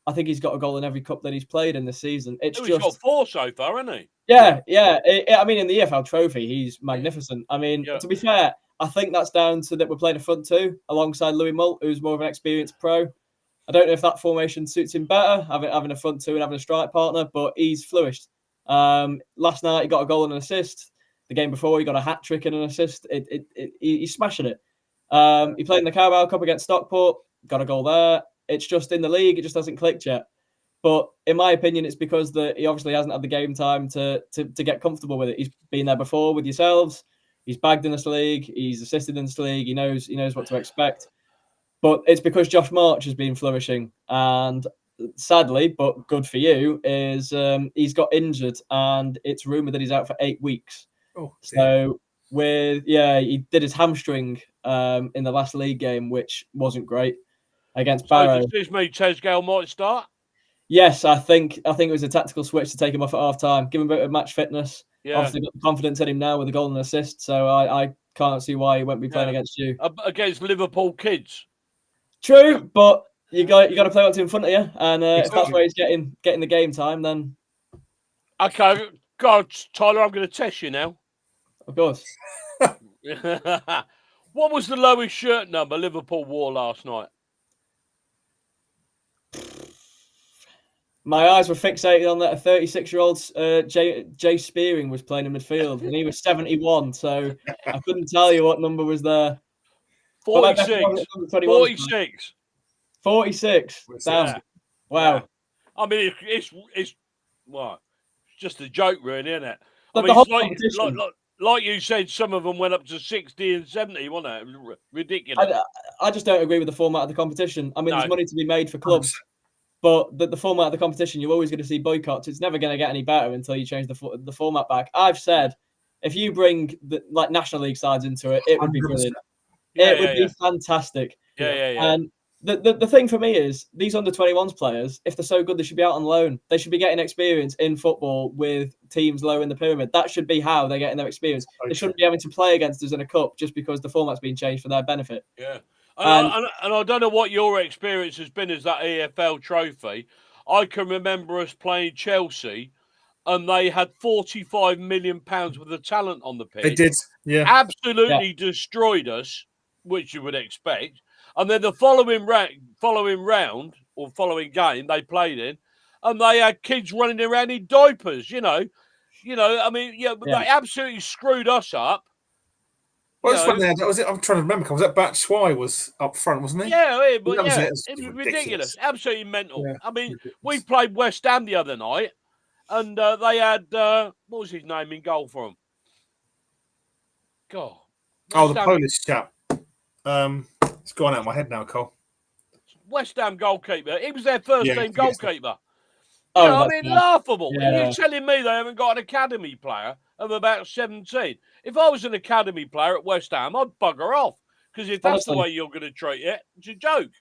I think he's got a goal in every cup that he's played in this season. He's got 4 so far, hasn't he? Yeah. I mean, in the EFL Trophy, he's magnificent. I mean, to be fair, I think that's down to that we're playing a front two alongside Louis Moult, who's more of an experienced pro. I don't know if that formation suits him better, having a front two and having a strike partner, but he's flourished. Last night, he got a goal and an assist. The game before, he got a hat-trick and an assist. He's smashing it. He played in the Carabao Cup against Stockport, got a goal there. It's just in the league, it just hasn't clicked yet. But in my opinion, it's because he obviously hasn't had the game time to get comfortable with it. He's been there before with yourselves. He's bagged in this league. He's assisted in this league. He knows what to expect. But it's because Josh March has been flourishing. And sadly, but good for you, is he's got injured, and it's rumoured that he's out for 8 weeks. Oh, so he did his hamstring in the last league game, which wasn't great against Barrow. So does this mean Tezgel might start? Yes, I think it was a tactical switch to take him off at half time, give him a bit of match fitness. Yeah. Obviously got the confidence in him now with a goal and assist, so I can't see why he won't be playing against you. Against Liverpool kids. True, but you got to play what's in front of you, and if that's where he's getting the game time, then okay. God, Tyler, I'm going to test you now. Of course. What was the lowest shirt number Liverpool wore last night? My eyes were fixated on that a 36-year-old Jay Spearing was playing in midfield, and he was 71, so I couldn't tell you what number was there. 46. 46. Damn. Wow. Yeah. I mean, it's just a joke, really, isn't it? But I mean, like you said, some of them went up to 60 and 70, wasn't it? Ridiculous. I just don't agree with the format of the competition. I mean, there's money to be made for clubs. But the format of the competition, you're always going to see boycotts. It's never going to get any better until you change the format back. I've said, if you bring National League sides into it, it would be brilliant. It would be fantastic. Yeah. And the thing for me is, these under-21s players, if they're so good, they should be out on loan. They should be getting experience in football with teams lower in the pyramid. That should be how they're getting their experience. Okay. They shouldn't be having to play against us in a cup just because the format's been changed for their benefit. Yeah. And I don't know what your experience has been as that EFL Trophy. I can remember us playing Chelsea, and they had £45 million worth of talent on the pitch. They did, yeah. Absolutely destroyed us, which you would expect. And then the following round or following game they played in, and they had kids running around in diapers. You know. I mean, they absolutely screwed us up. Well, it's funny. Was it? I'm trying to remember. Was that Batshuayi was up front, wasn't he? Yeah, it was ridiculous. Absolutely mental. Yeah, I mean, we played West Ham the other night, and they had what was his name in goal for them? God. The Polish chap. It's gone out of my head now, Cole. West Ham goalkeeper. He was their first team goalkeeper. Oh, laughable. Yeah. And you're telling me they haven't got an academy player of about 17. If I was an academy player at West Ham, I'd bugger off. Because if that's the way you're going to treat it, it's a joke.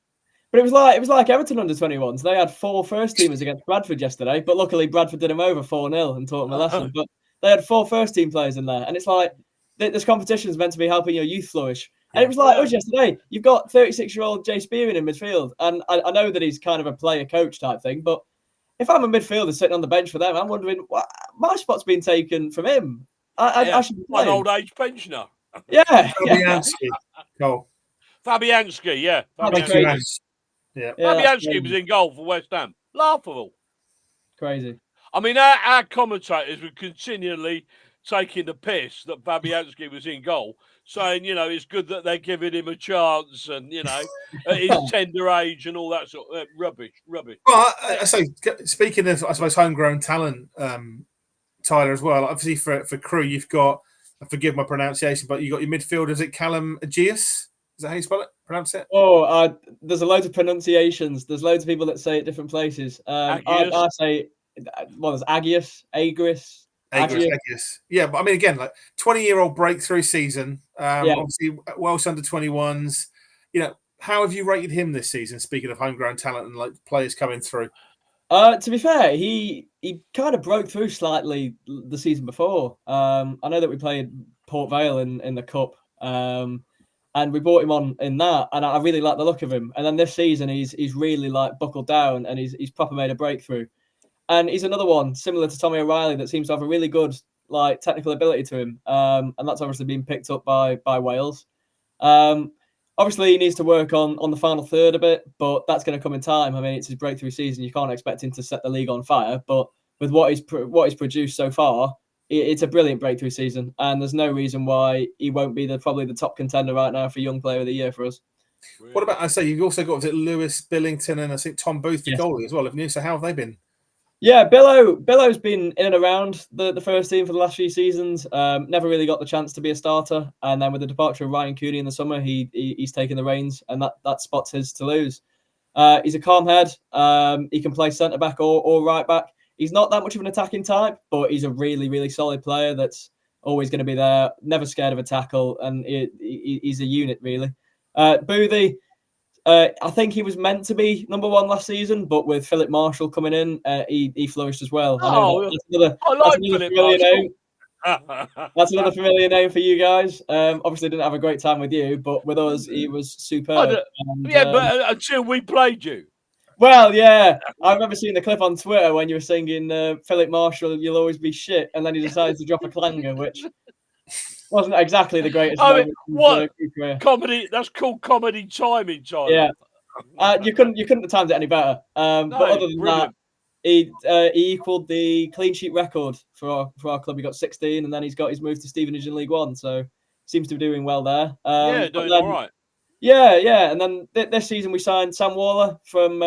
But it was like Everton under 21s. They had 4 first teamers against Bradford yesterday, but luckily Bradford did them over 4-0 and taught them a lesson. But they had 4 first team players in there, and it's like this competition is meant to be helping your youth flourish. And it was like us yesterday. You've got 36-year-old Jay Spearing in midfield, and I know that he's kind of a player coach type thing, but if I'm a midfielder sitting on the bench for them, I'm wondering my spot's been taken from him. I should be an old age pensioner. Yeah. Fabianski. Cool. Fabianski, yeah. Fabianski was in goal for West Ham. Laughable. Crazy. I mean, our commentators were continually taking the piss that Fabianski was in goal, saying, it's good that they're giving him a chance and, at his tender age and all that sort of rubbish. Well, so speaking of, I suppose, homegrown talent, Tyler, as well, obviously for Crewe, you've got, forgive my pronunciation, but you've got your midfielder, is it Callum Agius? Is that how you spell it? Pronounce it? Oh, there's a load of pronunciations. There's loads of people that say it different places. I say, there's Agius, Agris. Agius. Yeah, but I mean, again, like 20-year-old breakthrough season. Obviously, Welsh under 21s. How have you rated him this season? Speaking of homegrown talent and like players coming through. To be fair, he kind of broke through slightly the season before. I know that we played Port Vale in the cup, and we brought him on in that, and I really like the look of him. And then this season, he's really like buckled down, and he's proper made a breakthrough. And he's another one similar to Tommy O'Reilly that seems to have a really good like technical ability to him, and that's obviously been picked up by Wales. Obviously, he needs to work on the final third a bit, but that's going to come in time. I mean, it's his breakthrough season. You can't expect him to set the league on fire, but with what he's produced so far, it's a brilliant breakthrough season, and there's no reason why he won't be probably the top contender right now for Young Player of the Year for us. What about, I say, you've also got Lewis Billington and I think Tom Booth, the goalie as well, haven't you? So how have they been? Yeah, Billow's been in and around the first team for the last few seasons. Never really got the chance to be a starter, and then with the departure of Ryan Cooney in the summer, he's taken the reins, and that spot's his to lose. He's a calm head. He can play centre back or right back. He's not that much of an attacking type, but he's a really, really solid player that's always going to be there, never scared of a tackle, and he's a unit really. Boothie. I think he was meant to be number 1 last season, but with Philip Marshall coming in, he flourished as well. That's another familiar name for you guys. Obviously, didn't have a great time with you, but with us, he was superb. But until we played you. Well, yeah, I remember seeing the clip on Twitter when you were singing Philip Marshall, "You'll Always Be Shit," and then he decided to drop a clanger, which wasn't exactly the greatest. What comedy? That's called comedy timing, Charlie. Yeah, you couldn't have timed it any better. But other than that, he equalled the clean sheet record for our club. He got 16, and then he's got his move to Stevenage in League One. So seems to be doing well there. Doing all right. Yeah. And then this season we signed Sam Waller from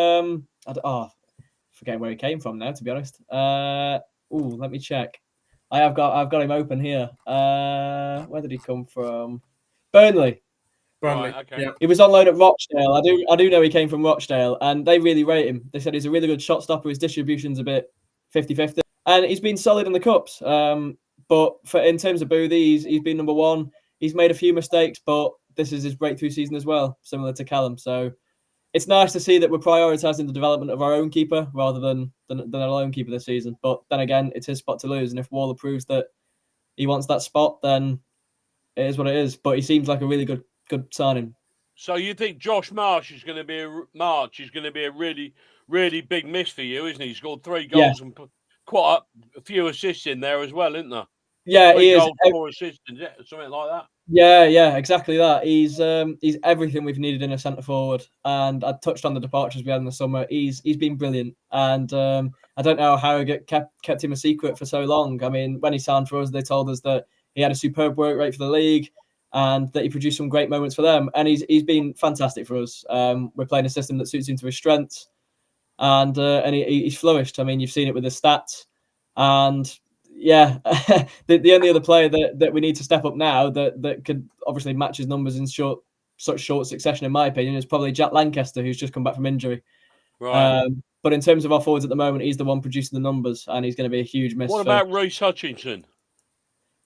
forgetting where he came from now. To be honest, let me check. I've got him open here. Where did he come from? Burnley. Right, okay. Yeah. He was on loan at Rochdale. I do know he came from Rochdale, and they really rate him. They said he's a really good shot stopper. His distribution's a bit 50-50, and he's been solid in the cups. But in terms of Boothie, he's been number 1. He's made a few mistakes, but this is his breakthrough season as well, similar to Callum. So it's nice to see that we're prioritising the development of our own keeper rather than a loan keeper this season. But then again, it's his spot to lose, and if Waller proves that he wants that spot, then it is what it is. But he seems like a really good signing. So you think Josh Marsh is going to be a really, really big miss for you, isn't he? He scored 3 goals and put quite a few assists in there as well, isn't there? Yeah, 3 he is. Goals, 4 assists, something like that. Yeah, exactly that. He's everything we've needed in a centre forward. And I touched on the departures we had in the summer. He's been brilliant, and I don't know how it kept him a secret for so long. I mean, when he signed for us, they told us that he had a superb work rate for the league, and that he produced some great moments for them. And he's been fantastic for us. We're playing a system that suits him to his strengths, and he's flourished. I mean, you've seen it with his stats, and yeah, the only other player that we need to step up now that could obviously match his numbers in short such short succession, in my opinion, is probably Jack Lancaster, who's just come back from injury. Right. But in terms of our forwards at the moment, he's the one producing the numbers, and he's going to be a huge miss. What about Reece Hutchinson?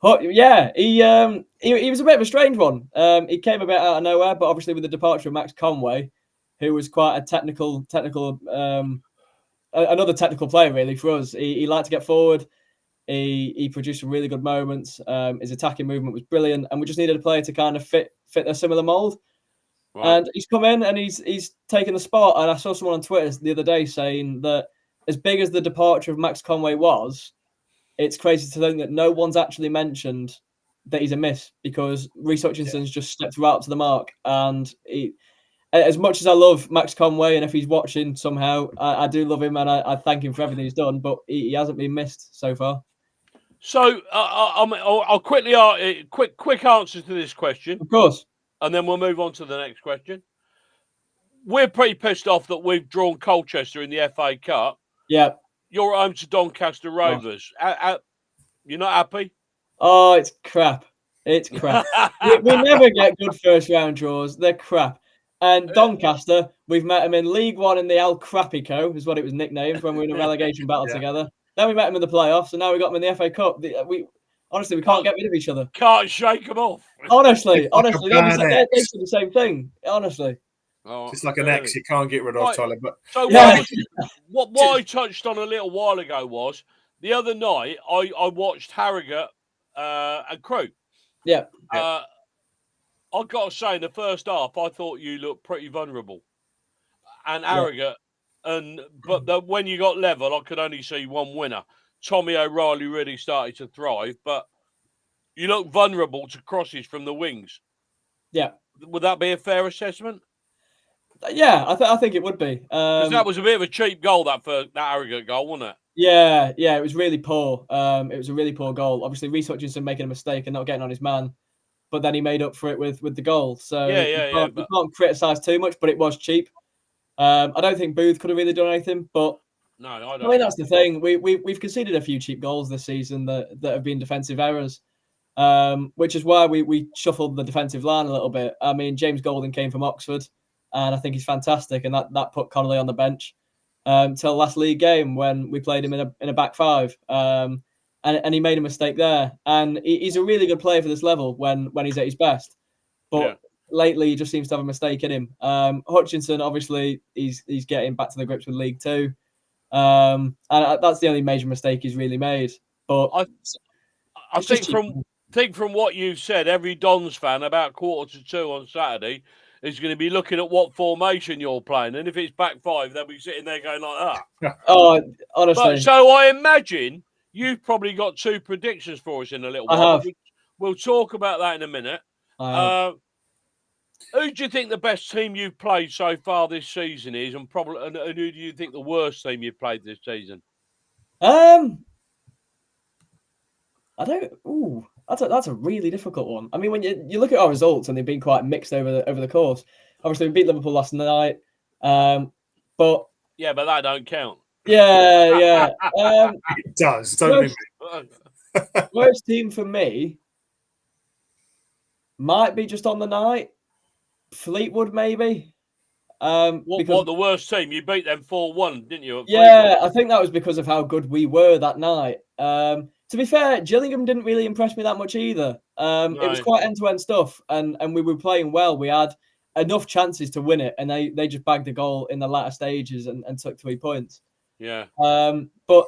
Yeah, he was a bit of a strange one. He came a bit out of nowhere, but obviously with the departure of Max Conway, who was quite a technical another technical player really for us. He liked to get forward. He produced some really good moments. His attacking movement was brilliant, and we just needed a player to kind of fit a similar mold. Right. And he's come in and he's taken the spot. And I saw someone on Twitter the other day saying that as big as the departure of Max Conway was, it's crazy to think that no one's actually mentioned that he's a miss, because Reece Hutchinson's just stepped right up to the mark. And as much as I love Max Conway, and if he's watching somehow, I do love him, and I thank him for everything he's done, but he hasn't been missed so far. So I'll quickly quick answers to this question, of course, and then we'll move on to the next question. We're pretty pissed off that we've drawn Colchester in the FA Cup. Yeah, you're home to Doncaster Rovers. You're not happy? Oh, it's crap. It's crap. we never get good first round draws. They're crap. And Doncaster, we've met them in League One in the El Crapico, is what it was nicknamed when we were in a relegation battle together. Then we met them in the playoffs, and now we got them in the FA Cup. Honestly, we can't get rid of each other. Can't shake them off. Honestly, they do the same thing. Honestly. Just like an ex you can't get rid of, Tyler. But so what I touched on a little while ago was the other night I watched Harrogate and Crewe. Yeah. I've got to say, in the first half, I thought you looked pretty vulnerable. And Harrogate, but when you got level, I could only see one winner. Tommy O'Reilly really started to thrive, but you look vulnerable to crosses from the wings. Yeah. Would that be a fair assessment? Yeah, I think it would be. Because that was a bit of a cheap goal, that Harrogate goal, wasn't it? Yeah, it was really poor. It was a really poor goal. Obviously, Reece Hutchinson making a mistake and not getting on his man, but then he made up for it with the goal. So you can't criticise too much, but it was cheap. I don't think Booth could have really done anything, but no, I don't. I mean, that's the thing. We've conceded a few cheap goals this season that have been defensive errors, which is why we shuffled the defensive line a little bit. I mean, James Golding came from Oxford, and I think he's fantastic, and that put Connolly on the bench till last league game when we played him in a back five, and he made a mistake there. And he's a really good player for this level when he's at his best, but lately he just seems to have a mistake in him. Hutchinson, obviously, he's getting back to the grips with League Two, and that's the only major mistake he's really made. But I think from what you've said, every Dons fan about 1:45 on Saturday is going to be looking at what formation you're playing, and if it's back five, they'll be sitting there going like that. Oh, honestly. So I imagine you've probably got two predictions for us in a little while. I have. We'll talk about that in a minute. Who do you think the best team you've played so far this season is, and who do you think the worst team you've played this season? That's a really difficult one. I mean, when you look at our results, and they've been quite mixed over the course. Obviously, we beat Liverpool last night, but that don't count. Yeah. It does. Don't worst team for me might be just on the night. Fleetwood, maybe. What the worst team? You beat them 4-1, didn't you? Yeah, I think that was because of how good we were that night. To be fair, Gillingham didn't really impress me that much either. It was quite end-to-end stuff, and we were playing well. We had enough chances to win it, and they just bagged a goal in the latter stages and took 3 points. Yeah. But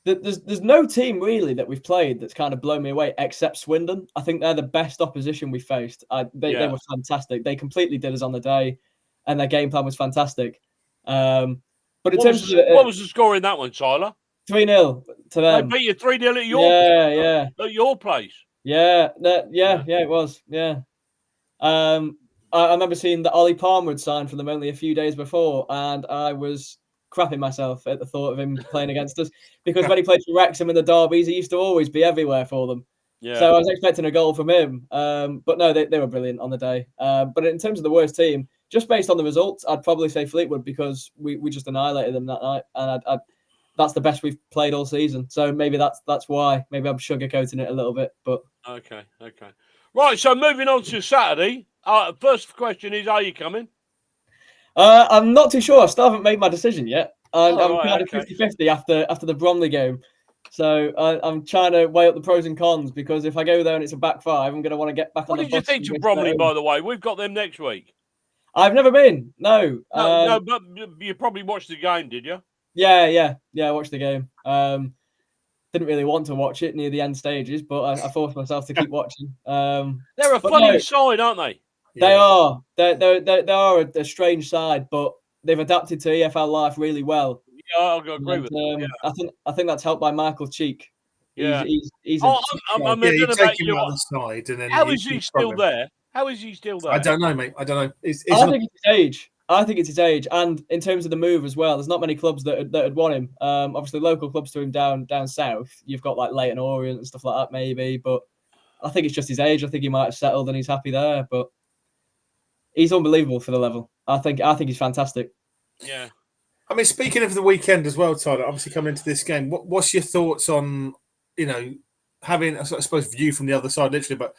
there's no team really that we've played that's kind of blown me away except Swindon. I think they're the best opposition we faced. They were fantastic. They completely did us on the day, and their game plan was fantastic. But in terms of what was the score in that one, Tyler? 3-0 to them. They beat you 3-0 at your at your place. It was. Yeah. I remember seeing that Ollie Palmer had signed for them only a few days before, and I was crapping myself at the thought of him playing against us, because when he played for Wrexham in the derbies, he used to always be everywhere for them. Yeah. So I was expecting a goal from him. But no, they were brilliant on the day. But in terms of the worst team, just based on the results, I'd probably say Fleetwood, because we just annihilated them that night, and that's the best we've played all season. So maybe that's why. Maybe I'm sugarcoating it a little bit, but okay. Right, so moving on to Saturday. First question is, are you coming? I'm not too sure. I still haven't made my decision yet. I'm kind of 50-50 after the Bromley game. So I'm trying to weigh up the pros and cons, because if I go there and it's a back five, I'm going to want to get back on the bus. What did you think of Bromley, by the way? We've got them next week. I've never been. No. No, but you probably watched the game, did you? Yeah. I watched the game. Didn't really want to watch it near the end stages, but I forced myself to keep watching. They're a funny side, aren't they? They are. They are a strange side, but they've adapted to EFL life really well. Yeah, I'll agree with that. Yeah. I think that's helped by Michael Cheek. Yeah, he's you take him out the side, and then how is he still there? How is he still there? I don't know, mate. I don't know. I think it's his age. I think it's his age, and in terms of the move as well, there's not many clubs that would want him. Obviously, local clubs to him down south. You've got like Leyton Orient and stuff like that, maybe. But I think it's just his age. I think he might have settled and he's happy there. But he's unbelievable for the level. I think he's fantastic. Yeah. I mean, speaking of the weekend as well, Tyler, obviously coming into this game, what's your thoughts on, having, I suppose, view from the other side, literally, but,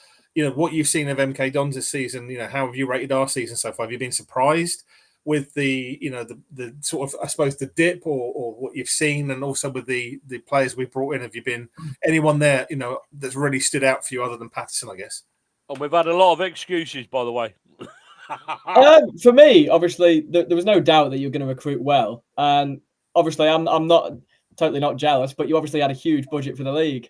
what you've seen of MK Dons this season, how have you rated our season so far? Have you been surprised with the sort of, I suppose, the dip or what you've seen, and also with the players we brought in? Have you been anyone there, that's really stood out for you other than Patterson, I guess? And we've had a lot of excuses, by the way. For me, obviously, there was no doubt that you're going to recruit well, and obviously, I'm totally not jealous, but you obviously had a huge budget for the league,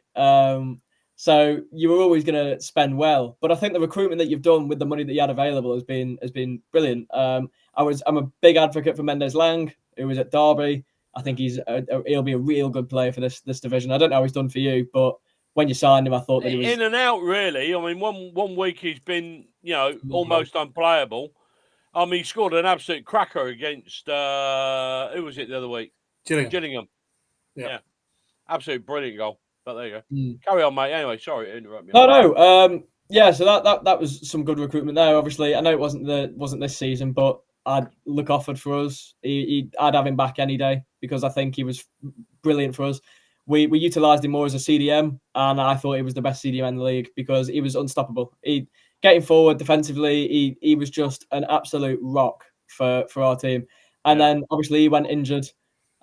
so you were always going to spend well. But I think the recruitment that you've done with the money that you had available has been brilliant. I'm a big advocate for Mendes Lang, who was at Derby. I think he'll be a real good player for this division. I don't know how he's done for you, but when you signed him, I thought that he was in and out, really. I mean, one week he's been, almost unplayable. I mean, he scored an absolute cracker against who was it the other week? Gillingham. Yeah. Absolute brilliant goal. But there you go. Carry on, mate. Anyway, sorry to interrupt you. No. Yeah, so that was some good recruitment there. Obviously, I know it wasn't this season, but I'd look offered for us. I'd have him back any day, because I think he was brilliant for us. We utilised him more as a CDM, and I thought he was the best CDM in the league because he was unstoppable. Getting forward defensively, he was just an absolute rock for our team. And then obviously he went injured,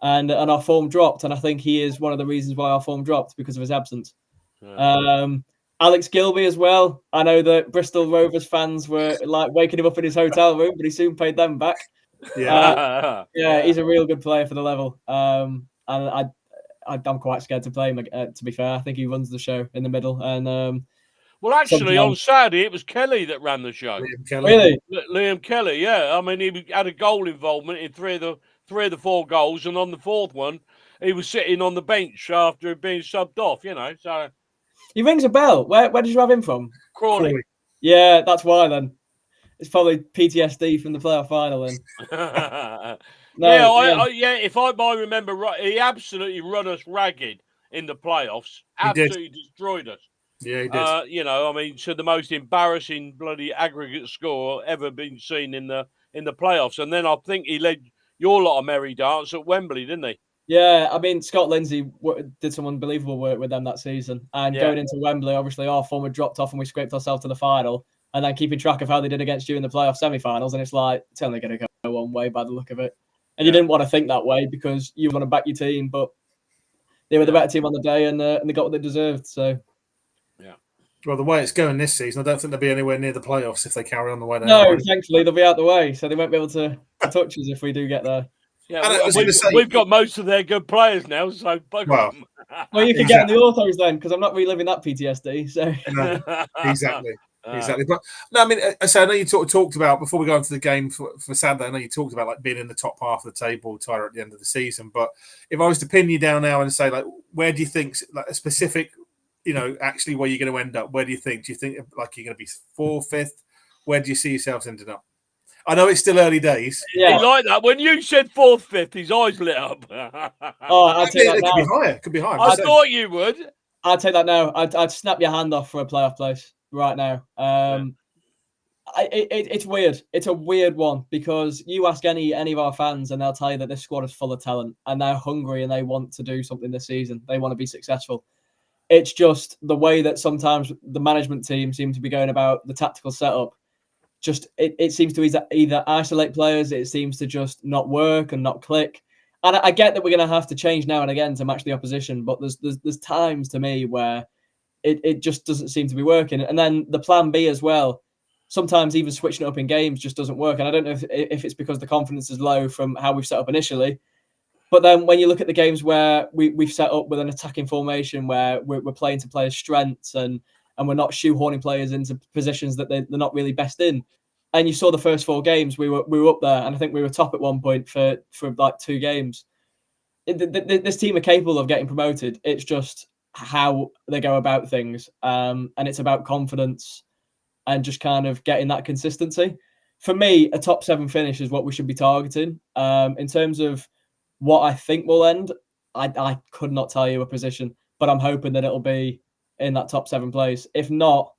and our form dropped. And I think he is one of the reasons why our form dropped, because of his absence. Yeah. Alex Gilby as well. I know that Bristol Rovers fans were like waking him up in his hotel room, but he soon paid them back. Yeah, he's a real good player for the level. And I'm quite scared to play him. To be fair, I think he runs the show in the middle. And well, actually, on Saturday it was Kelly that ran the show. Really, Liam Kelly. Yeah, I mean, he had a goal involvement in three of the four goals, and on the fourth one, he was sitting on the bench after being subbed off. So he rings a bell. Where did you have him from? Crawley. Yeah, that's why then. It's probably PTSD from the playoff final then. If I remember right, he absolutely run us ragged in the playoffs. Absolutely destroyed us. Yeah, he did. I mean, so the most embarrassing bloody aggregate score ever been seen in the playoffs. And then I think he led your lot of merry dance at Wembley, didn't he? Yeah, I mean, Scott Lindsay did some unbelievable work with them that season. And going into Wembley, obviously our form had dropped off and we scraped ourselves to the final. And then keeping track of how they did against you in the playoff semi-finals. And it's like, it's only going to go one way by the look of it. And you didn't want to think that way because you want to back your team. But they were the better team on the day, and they got what they deserved. So, yeah. Well, the way it's going this season, I don't think they'll be anywhere near the playoffs if they carry on the way they are. No, thankfully they'll be out the way, so they won't be able to touch us if we do get there. Yeah, we've got most of their good players now, so well, you can get in the autos then, because I'm not reliving that PTSD. So exactly. But no, I mean, so I know you talked about, before we go into the game for Saturday, I know you talked about like being in the top half of the table, Tyler, at the end of the season. But if I was to pin you down now and say, like, where do you think, like, a specific, actually where you're going to end up? Where do you think? Do you think like you're going to be 4th, 5th? Where do you see yourselves ending up? I know it's still early days. Yeah, he like that. When you said 4th, 5th, his eyes lit up. I'll take that now. It could be higher. I thought you would. I'll take that now. I'd snap your hand off for a playoff place right now. It's weird. It's a weird one because you ask any of our fans and they'll tell you that this squad is full of talent and they're hungry and they want to do something this season. They want to be successful. It's just the way that sometimes the management team seem to be going about the tactical setup just it seems to either isolate players, it seems to just not work and not click. And I get that we're going to have to change now and again to match the opposition, but there's times to me where it just doesn't seem to be working. And then the plan B as well, sometimes even switching it up in games just doesn't work. And I don't know if it's because the confidence is low from how we've set up initially. But then when you look at the games where we've set up with an attacking formation where we're playing to players' strengths and we're not shoehorning players into positions that they're not really best in. And you saw the first 4 games, we were up there, and I think we were top at one point for like 2 games. This team are capable of getting promoted. It's just how they go about things, and it's about confidence and just kind of getting that consistency. For me, a top 7 finish is what we should be targeting. In terms of what I think will end, I could not tell you a position, but I'm hoping that it'll be in that top 7 place. If not,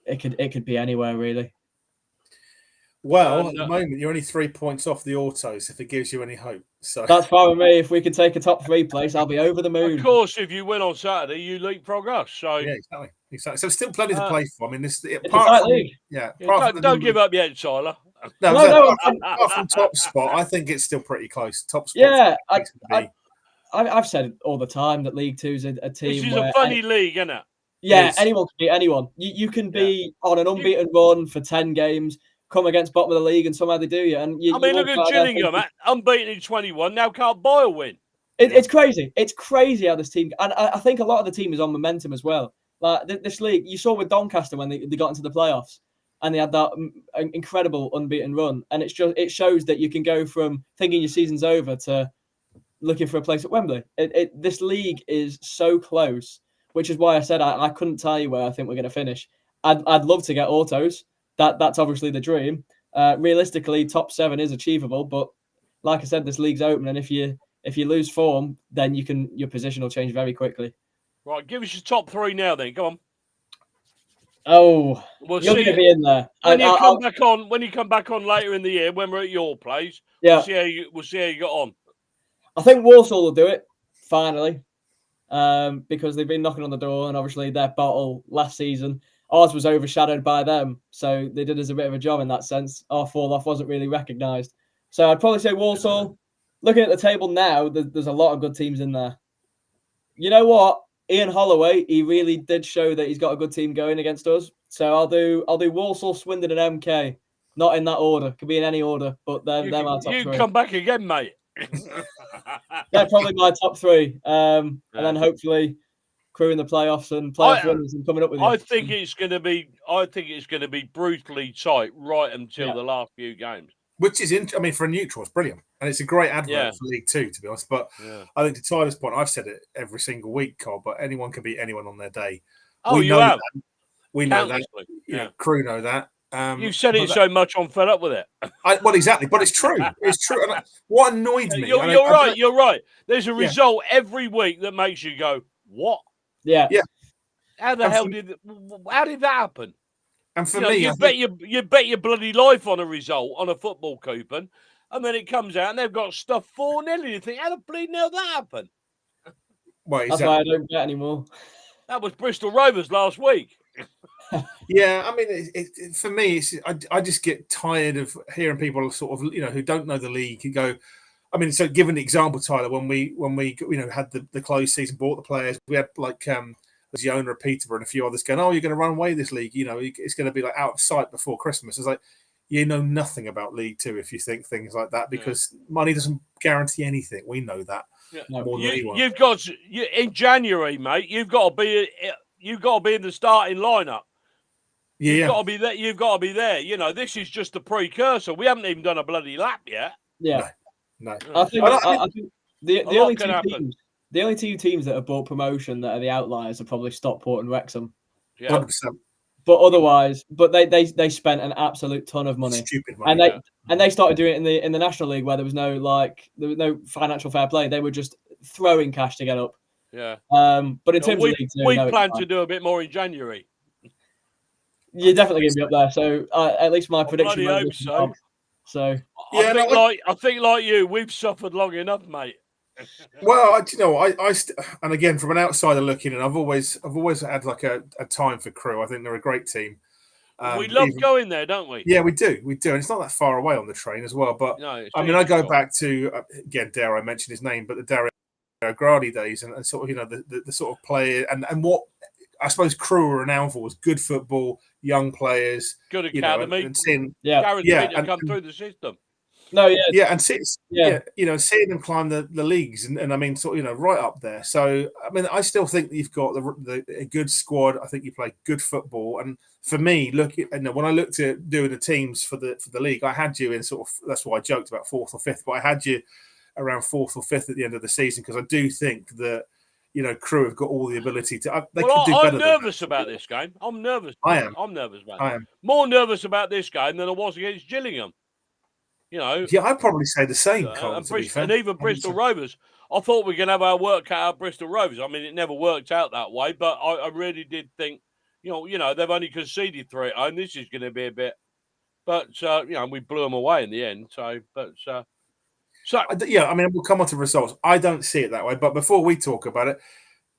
it could be anywhere really. Well, at the moment, you're only 3 points off the autos, if it gives you any hope. So that's fine with me. If we can take a top 3 place, I'll be over the moon. Of course, if you win on Saturday, you leapfrog us. So yeah, exactly. So still plenty to play for. I mean, it's a tight league. Don't give up yet, Tyler. No, apart from top spot, I think it's still pretty close. Top spot. Yeah, I've said it all the time that League Two is a team. This is a funny league, isn't it? Yeah, anyone can beat anyone. You can be on an unbeaten run for 10 games, come against bottom of the league, and somehow they do you. And look at Gillingham, unbeaten in 21, now can't buy a win. It's crazy. It's crazy how this team, and I think a lot of the team is on momentum as well. Like this league, you saw with Doncaster when they got into the playoffs, and they had that incredible unbeaten run. And it shows that you can go from thinking your season's over to looking for a place at Wembley. This league is so close, which is why I said I couldn't tell you where I think we're going to finish. I'd love to get autos. That's obviously the dream. Realistically, top 7 is achievable, but like I said, this league's open, and if you lose form, then your position will change very quickly. Right, give us your top 3 now. Then come on. Oh, you're going to be in there when you come back on later in the year when we're at your place. Yeah, we'll see how you got on. I think Walsall will do it finally, because they've been knocking on the door, and obviously their bottle last season, ours was overshadowed by them, so they did us a bit of a job in that sense. Our fall off wasn't really recognised, so I'd probably say Walsall. Looking at the table now, there's a lot of good teams in there. You know what? Ian Holloway, he really did show that he's got a good team going against us. So I'll do Walsall, Swindon, and MK. Not in that order. Could be in any order, but they're my top 3. You come back again, mate. They're probably my top 3. And then hopefully Crew in the playoffs and playoff winners and coming up with you. I think it's going to be brutally tight right until the last few games. Which is, for a neutral, it's brilliant. And it's a great advert for League Two, to be honest. But I think to Tyler's point, I've said it every single week, Cole, but anyone can beat anyone on their day. Oh, you have? We know that. Crew know that. You've said it so much, I'm fed up with it. Well, exactly. But it's true. It's true. And what annoyed me... You're right. There's a result every week that makes you go, what? Yeah. How the hell did that happen? And for me, you bet your bloody life on a result on a football coupon, and then it comes out and they've got stuff 4-0, and you think, how the bleeding hell that happened? Well, that's why I don't bet anymore. That was Bristol Rovers last week. Yeah, for me, I just get tired of hearing people sort of who don't know the league who go. So give an example, Tyler. When we had the closed season, bought the players, we had as the owner of Peterborough and a few others going, oh, you're going to run away this league. It's going to be like out of sight before Christmas. It's like, you know nothing about League Two if you think things like that, because money doesn't guarantee anything. We know that more than anyone. You've got in January, mate. You've got to be in the starting lineup. Yeah, you've got to be there. You've got to be there. This is just a precursor. We haven't even done a bloody lap yet. Yeah, no. I think the only two teams that have bought promotion that are the outliers are probably Stockport and Wrexham. Yeah. 100%. But otherwise, they spent an absolute ton of money. Stupid money. And they started doing it in the National League where there was no financial fair play. They were just throwing cash to get up. Yeah. But in terms of League Two, we plan to do a bit more in January. You're definitely going to be up there. So at least my prediction. I hope so. So I think like you, we've suffered long enough, mate. Well, and again, from an outsider looking in, I've always had like a time for Crew. I think they're a great team. We love going there, don't we? Yeah, we do, and it's not that far away on the train as well. But no, I mean, I go back to again, dare I mention his name, but the Dario Grady days, and sort of the sort of player and what I suppose Crewe are renowned for was good football, young players, good academy, and seeing guaranteed to come through the system. No, and seeing them climb the leagues, and I mean, sort of, right up there. So I mean, I still think that you've got a good squad. I think you play good football, and for me, when I looked at doing the teams for the league, I had you in sort of, that's why I joked about 4th or 5th, but I had you around 4th or 5th at the end of the season because I do think that Crewe have got all the ability to. They could do better. I'm nervous about this game. I'm nervous. I'm nervous about it. I am more nervous about this game than I was against Gillingham. Yeah, I'd probably say the same, Colin, and even Bristol Rovers. I thought we were going to have our work cut out Bristol Rovers. I mean, it never worked out that way, but I really did think, they've only conceded 3 at home. This is going to be a bit, but we blew them away in the end. I mean, we'll come on to results. I don't see it that way, but before we talk about it,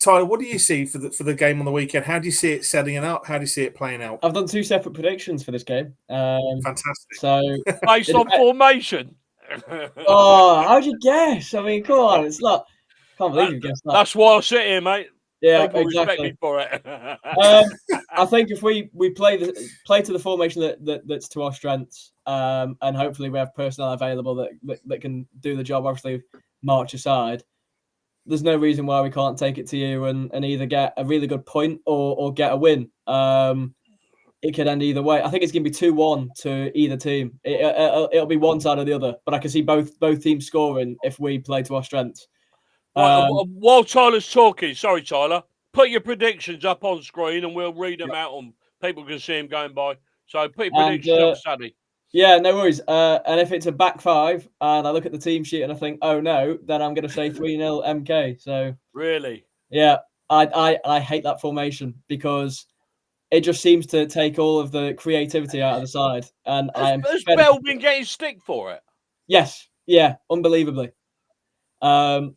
Tyler, what do you see for the game on the weekend? How do you see it setting it up? How do you see it playing out? I've done 2 separate predictions for this game. Fantastic. So based on formation. How'd you guess? I mean, come on, it's not. Can't believe you guessed that. That's why I sit here, mate. Yeah, people exactly. Respect me for it. I think if we play to the formation that's to our strengths, and hopefully we have personnel available that can do the job. Obviously, march aside. There's no reason why we can't take it to you and either get a really good point or get a win. It could end either way. I think it's going to be 2-1 to either team. It'll be one side or the other, but I can see both teams scoring if we play to our strengths. While Tyler's talking, sorry, Tyler, put your predictions up on screen and we'll read them out on people can see them going by. So put your predictions up, Sadie. Yeah, no worries. And if it's a back 5 and I look at the team sheet and I think, oh no, then I'm going to say 3-0 MK. So really, yeah, I hate that formation because it just seems to take all of the creativity out of the side. And has Bell been getting stick for it? Yes, yeah, unbelievably. Is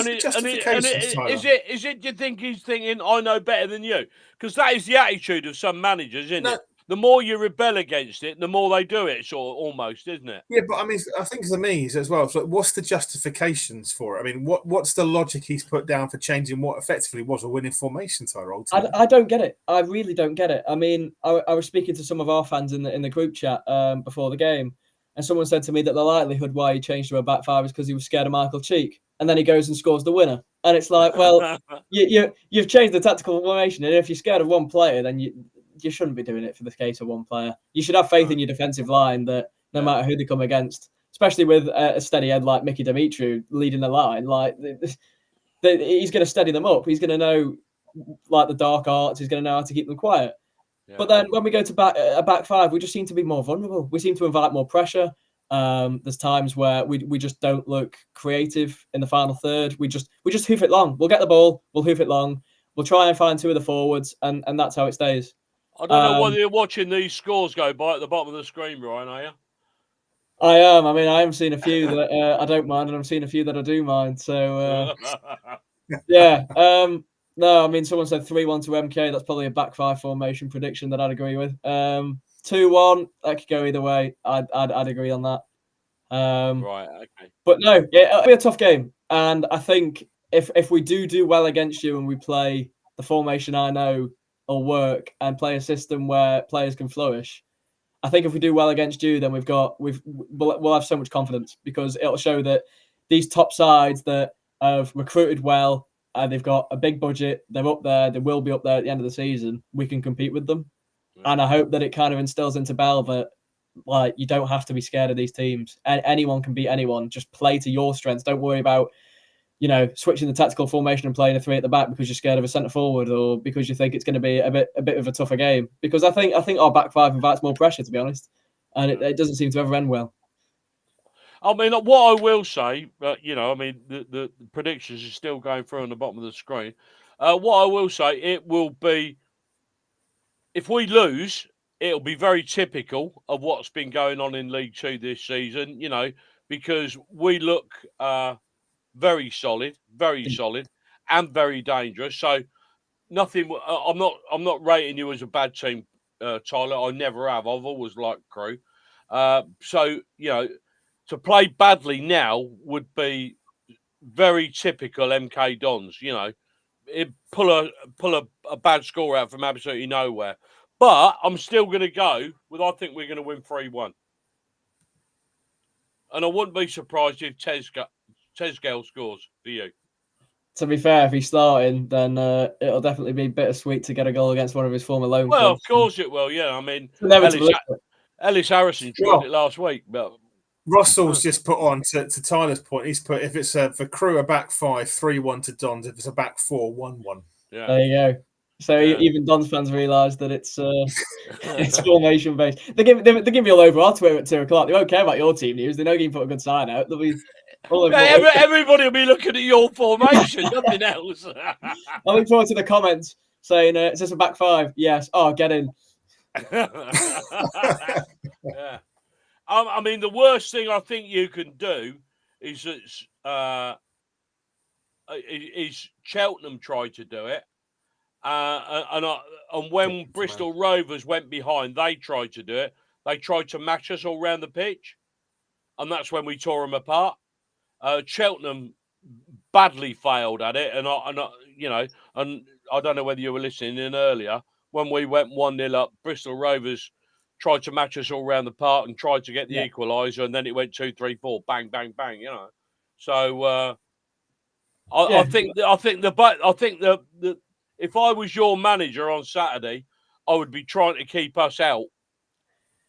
it? Do you think he's thinking I know better than you? Because that is the attitude of some managers, isn't it? The more you rebel against it, the more they do it, sort of, almost, isn't it? Yeah, but I mean, I think for me as well. So, what's the justifications for it? I mean, what's the logic he's put down for changing what effectively was a winning formation, Tyrell? I don't get it. I really don't get it. I mean, I was speaking to some of our fans in the group chat before the game, and someone said to me that the likelihood why he changed to a back 5 is because he was scared of Michael Cheek, and then he goes and scores the winner. And it's like, well, you've changed the tactical formation, and if you're scared of one player, then you shouldn't be doing it for the case of one player. You should have faith in your defensive line that no matter who they come against, especially with a steady head like Mickey Dimitru leading the line, like he's going to steady them up. He's going to know like the dark arts. He's going to know how to keep them quiet. Yeah. But then when we go to a back 5, we just seem to be more vulnerable. We seem to invite more pressure. There's times where we just don't look creative in the final third. We just hoof it long. We'll get the ball. We'll hoof it long. We'll try and find 2 of the forwards, and that's how it stays. I don't know whether you're watching these scores go by at the bottom of the screen, Ryan, are you? I am. I mean, I have seen a few that I don't mind, and I've seen a few that I do mind. So, yeah. No, I mean, someone said 3-1 to MK. That's probably a back 5 formation prediction that I'd agree with. 2-1, that could go either way. I'd agree on that. Right, okay. But no, it'll be a tough game. And I think if we do well against you and we play the formation I know will work and play a system where players can flourish, I think if we do well against you, then we'll have so much confidence because it'll show that these top sides that have recruited well, they've got a big budget, they're up there, they will be up there at the end of the season, we can compete with them. Yeah. And I hope that it kind of instills into Bell that like you don't have to be scared of these teams. Anyone can beat anyone. Just play to your strengths. Don't worry about switching the tactical formation and playing a 3 at the back because you're scared of a centre forward or because you think it's going to be a bit of a tougher game. Because I think our back 5 invites more pressure, to be honest, and it doesn't seem to ever end well. I mean, what I will say, the predictions are still going through on the bottom of the screen. What I will say, it will be, if we lose, it'll be very typical of what's been going on in League 2 this season, because we look very solid, and very dangerous. So nothing. I'm not rating you as a bad team Tyler. I never have. I've always liked Crew. So, to play badly now would be very typical MK Dons. Pull a bad score out from absolutely nowhere. But I'm still going to go with, I think we're going to win 3-1. And I wouldn't be surprised if Tesgale scores for you. To be fair, if he's starting, then it'll definitely be bittersweet to get a goal against one of his former loan Well, clubs. of course it will, yeah. I mean, Ellis Harrison tried it last week. But Russell's just put on to Tyler's point. He's put, if it's for Crew a back 5, 3-1 to Dons. If it's a back 4, 1-1. Yeah. There you go. So even Dons fans realise that it's formation based. They give me all over our Twitter at 2:00. They won't care about your team news. They know you can put a good sign out. They'll be all over. Everybody will be looking at your formation, nothing else. I look forward to the comments saying, "Is this a back 5? Yes. Oh, get in." Yeah. I mean, the worst thing I think you can do is Cheltenham tried to do it. And when Bristol Rovers went behind, they tried to do it. They tried to match us all round the pitch, and that's when we tore them apart. Cheltenham badly failed at it, and I don't know whether you were listening in earlier when we went 1-0 up. Bristol Rovers tried to match us all round the park and tried to get the equaliser, and then it went 2-3-4, bang, bang, bang. So I think the if I was your manager on Saturday, I would be trying to keep us out.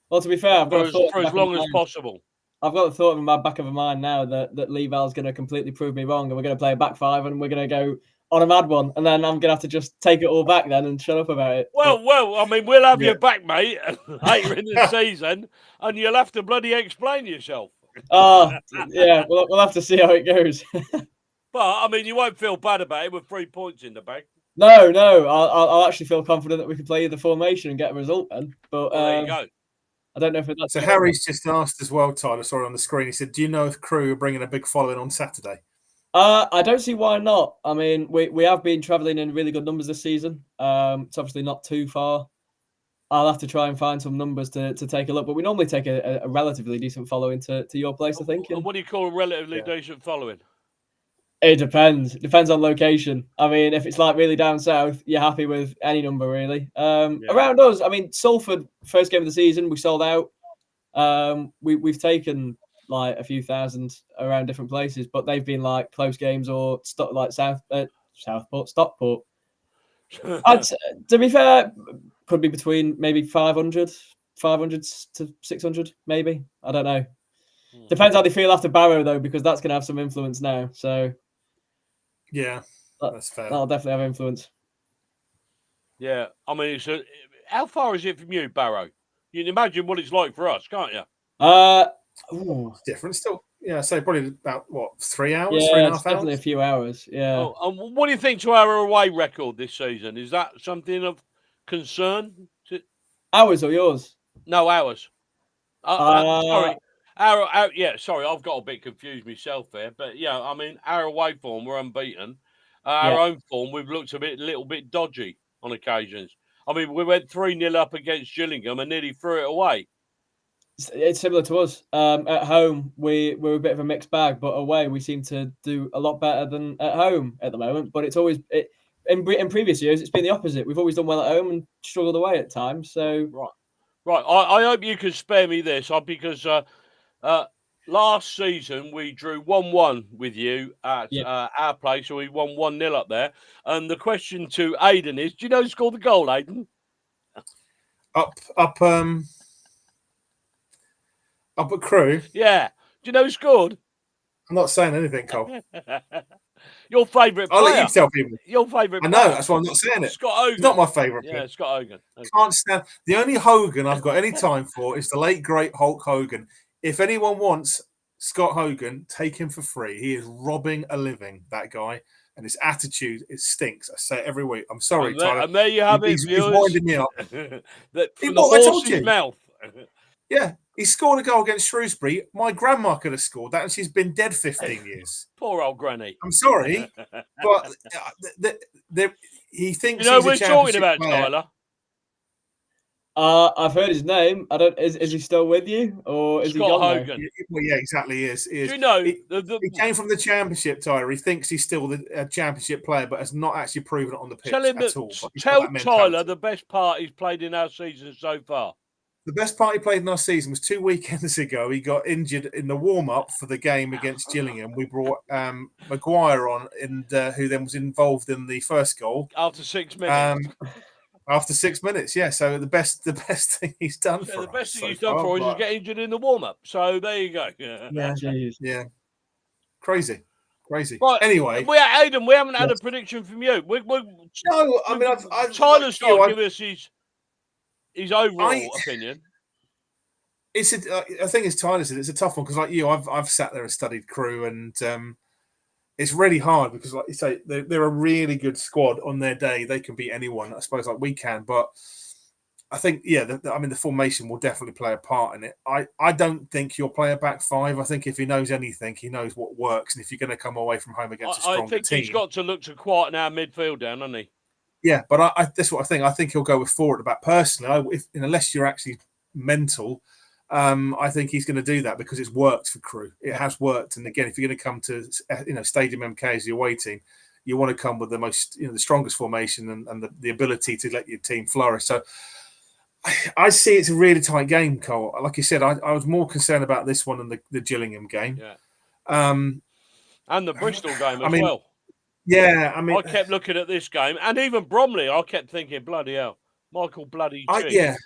Well, to be fair, I've got for as long as possible. I've got the thought in my back of my mind now that Lee Val's going to completely prove me wrong, and we're going to play a back 5, and we're going to go on a mad one, and then I'm going to have to just take it all back then and shut up about it. Well, I mean, we'll have you back, mate, later in the season, and you'll have to bloody explain yourself. Yeah, we'll have to see how it goes. But I mean, you won't feel bad about it with 3 points in the bag. No, I'll actually feel confident that we can play the formation and get a result then. But there you go. I don't know if that's... So Harry's just asked as well, Tyler, sorry, on the screen. He said, do you know if Crew are bringing a big following on Saturday? I don't see why not. I mean, we have been travelling in really good numbers this season. It's obviously not too far. I'll have to try and find some numbers to take a look. But we normally take a relatively decent following to your place, I think. And what do you call a relatively decent following? It depends. It depends on location. I mean, if it's like really down south, you're happy with any number, really. Around us, I mean, Salford, first game of the season, we sold out. We've taken like a few thousand around different places, but they've been like close games or like Southport, Stockport. To be fair, could be between maybe 500 to 600, maybe. I don't know. Depends how they feel after Barrow, though, because that's going to have some influence now. So, yeah, that's fair. That'll definitely have influence. Yeah, I mean, how far is it from you, Barrow? You can imagine what it's like for us, can't you? It's different still. Yeah, so probably about, 3 hours, yeah, 3.5 hours? Definitely a few hours, yeah. And what do you think to our away record this season? Is that something of concern? Ours or yours? No, ours. Sorry. Sorry, I've got a bit confused myself there. But, yeah, I mean, our away form, we're unbeaten. Our own form, we've looked a little bit dodgy on occasions. I mean, we went 3-0 up against Gillingham and nearly threw it away. It's similar to us. At home, we're a bit of a mixed bag, but away we seem to do a lot better than at home at the moment. But it's always in previous years, it's been the opposite. We've always done well at home and struggled away at times. So right. I hope you can spare me this, because last season we drew 1-1 with you at our place, so we won 1-0 up there. And the question to Aidan is: do you know who scored the goal, Aidan? Up at Crew? Yeah. Do you know who scored? I'm not saying anything, Cole. Your favourite player. I'll let you tell people. Your favourite player. I know, player. that's why I'm not saying it. Scott Hogan. He's not my favourite player. Yeah, Scott Hogan. Okay. Can't stand. The only Hogan I've got any time for is the late, great Hulk Hogan. If anyone wants Scott Hogan, take him for free. He is robbing a living, that guy. And his attitude, it stinks. I say it every week. I'm sorry, Tyler. And there you have it, He's winding me up. From the horse's mouth. Yeah, he scored a goal against Shrewsbury. My grandma could have scored that, and she's been dead 15 years. Poor old granny. I'm sorry, but he thinks you know he's we're a talking championship about, player. Tyler. I've heard his name. I don't. Is he still with you, or is Scott he gone Hogan? now? Well, yeah, exactly. He is. Do you know he came from the championship, Tyler. He thinks he's still the championship player, but has not actually proven it on the pitch at all. Tell Tyler the best part he's played in our season so far. The best part he played in our season was 2 weekends ago. He got injured in the warm-up for the game against Gillingham. We brought Maguire on, and who then was involved in the first goal after 6 minutes. After 6 minutes, yeah. So the best thing he's done for us. The best thing so he's done for us is get injured in the warm-up. So there you go. Yeah. Crazy. Right. Anyway, Aidan, we haven't had a prediction from you. No, I mean, Tyler's got to give us his overall opinion. I think it's Tyler said it's a tough one because, like you, I've sat there and studied Crewe, and it's really hard because, like you say, they're a really good squad on their day. They can beat anyone, I suppose, like we can. But I think, the formation will definitely play a part in it. I don't think he'll play a back five. I think if he knows anything, he knows what works. And if you're going to come away from home against a stronger team, he's got to look to quieten our midfield down, hasn't he? Yeah, but that's what I think. I think he'll go with 4 at the back. Personally, unless you're actually mental, I think he's going to do that because it's worked for Crewe. It has worked. And again, if you're going to come to Stadium MK as your away team, you want to come with the most, the strongest formation and the ability to let your team flourish. So I see it's a really tight game, Cole. Like you said, I was more concerned about this one than the Gillingham game. Yeah. And the Bristol game as well. Yeah, I mean, I kept looking at this game, and even Bromley, I kept thinking, bloody hell, Michael bloody G. Yeah.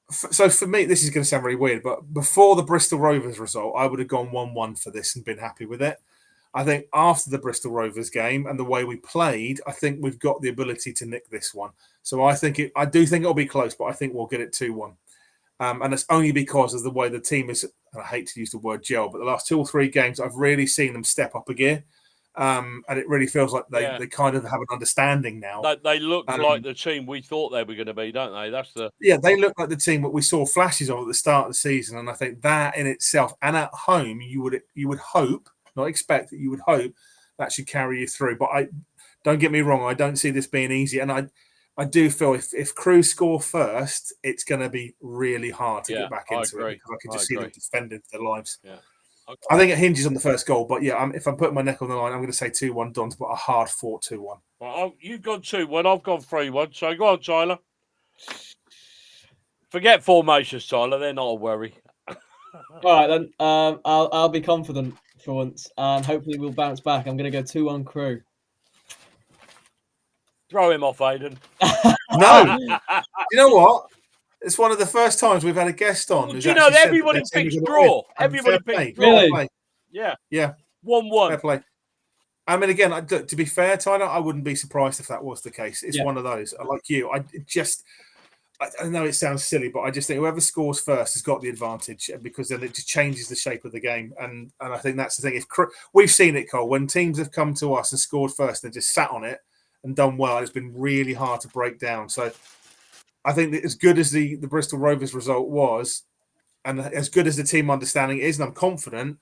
So for me, this is going to sound very weird, but before the Bristol Rovers result, I would have gone 1-1 for this and been happy with it. I think after the Bristol Rovers game and the way we played, I think we've got the ability to nick this one. So I do think it'll be close, but I think we'll get it 2-1. And it's only because of the way the team is, and I hate to use the word gel, but the last 2 or 3 games, I've really seen them step up a gear. And it really feels like they kind of have an understanding now. They look like the team we thought they were going to be, don't they? They look like the team that we saw flashes of at the start of the season, and I think that in itself, and at home, you would hope, not expect, that you would hope that should carry you through. But don't get me wrong, I don't see this being easy, and I do feel if Crewe score first, it's going to be really hard to get back into it because I can just see them defending for their lives. Yeah. Okay. I think it hinges on the first goal, but if I'm putting my neck on the line, I'm going to say 2-1 Dons, but a hard fought 2-1. Well, you've gone 2-1, I've gone 3-1. So go on, Tyler. Forget formations, Tyler. They're not a worry. All right then. I'll be confident for once, and hopefully we'll bounce back. I'm going to go 2-1 Crewe. Throw him off, Aidan. No. You know what? It's one of the first times we've had a guest on. Do you know that everybody picks draw? Everybody picks draw. Really? Yeah. 1-1. Fair play. I mean, again, to be fair, Tyler, I wouldn't be surprised if that was the case. It's one of those. Like you, I know it sounds silly, but I just think whoever scores first has got the advantage because then it just changes the shape of the game. And I think that's the thing. We've seen it, Cole, when teams have come to us and scored first and just sat on it and done well, it's been really hard to break down. So I think that as good as the Bristol Rovers result was, and as good as the team understanding is, and I'm confident,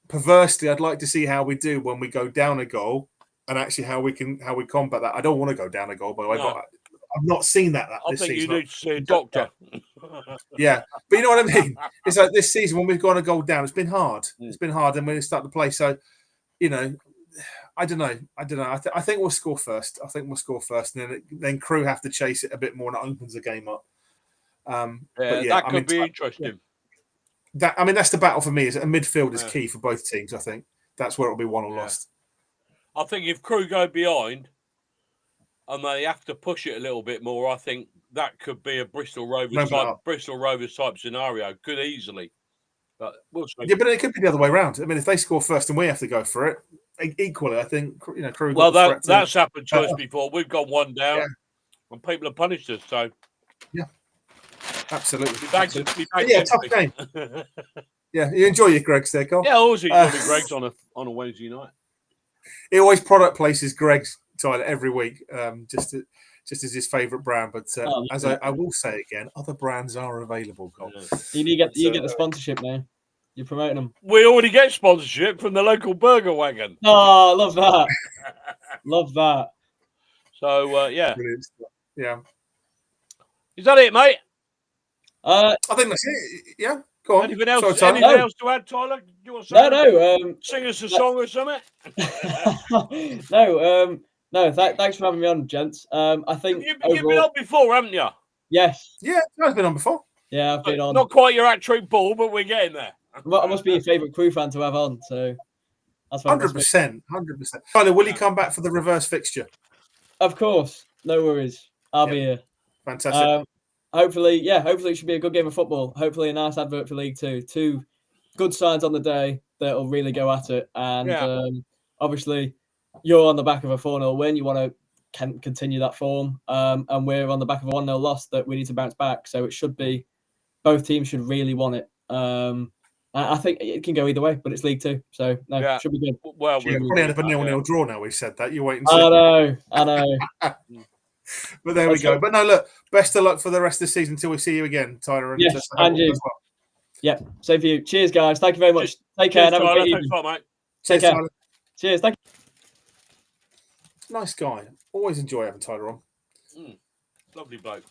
perversely, I'd like to see how we do when we go down a goal and actually how we combat that. I don't want to go down a goal, by the way, but I've not seen that this season. I think you need to see a doctor. Yeah, but you know what I mean? It's like this season when we've gone a goal down, it's been hard. It's been hard, and when we start to play, so, I don't know. I think we'll score first. And then Crewe have to chase it a bit more, and it opens the game up. That could be interesting. That's the battle for me. Is a midfield is key for both teams. I think that's where it'll be won or lost. I think if Crewe go behind and they have to push it a little bit more, I think that could be a Bristol Rovers type scenario. Could easily. But we'll see. Yeah, but it could be the other way around. I mean, if they score first and we have to go for it, equally, I think Crewe. Well, that's happened to us before. We've gone 1 down, and people have punished us. So, absolutely. Tough game. Yeah, you enjoy your Greg's there, Cole. Yeah, I always enjoy Greg's on a Wednesday night. He always product places Greg's, Tyler, every week, just as his favourite brand. But as I will say again, other brands are available, Cole. You get the sponsorship now. You're promoting them. We already get sponsorship from the local burger wagon. Oh, love that. Love that. So, Yeah. Is that it, mate? I think that's it. Yeah, go on. Anything else? Sorry, Anything else to add, Tyler? You want to say No. Sing us a song or something? No. Thanks for having me on, gents. I think you've been on before, haven't you? Yes. Yeah, I've been on before. Yeah, I've been on. Not quite your hat-trick ball, but we're getting there. I must be your favourite crew fan to have on. So that's 100%. Tyler, will you come back for the reverse fixture? Of course, no worries. I'll be here. Fantastic. Hopefully it should be a good game of football. Hopefully a nice advert for League Two. Two good sides on the day that'll really go at it. And obviously, you're on the back of a 4-0 win. You want to continue that form. And we're on the back of a 1-0 loss that we need to bounce back. So it should be, both teams should really want it. I think it can go either way, but it's League Two, so it should be good. Well, we'll probably end up a 0-0 draw now. We said that. You wait and see. I know. But there we go. But no, look, best of luck for the rest of the season until we see you again, Tyler. And yes, and you. Well. Yeah, same for you. Cheers, guys. Thank you very much. Take care. Have a great evening. Mate. Take care. Tyler. Cheers. Thank you. Nice guy. Always enjoy having Tyler on. Lovely bloke.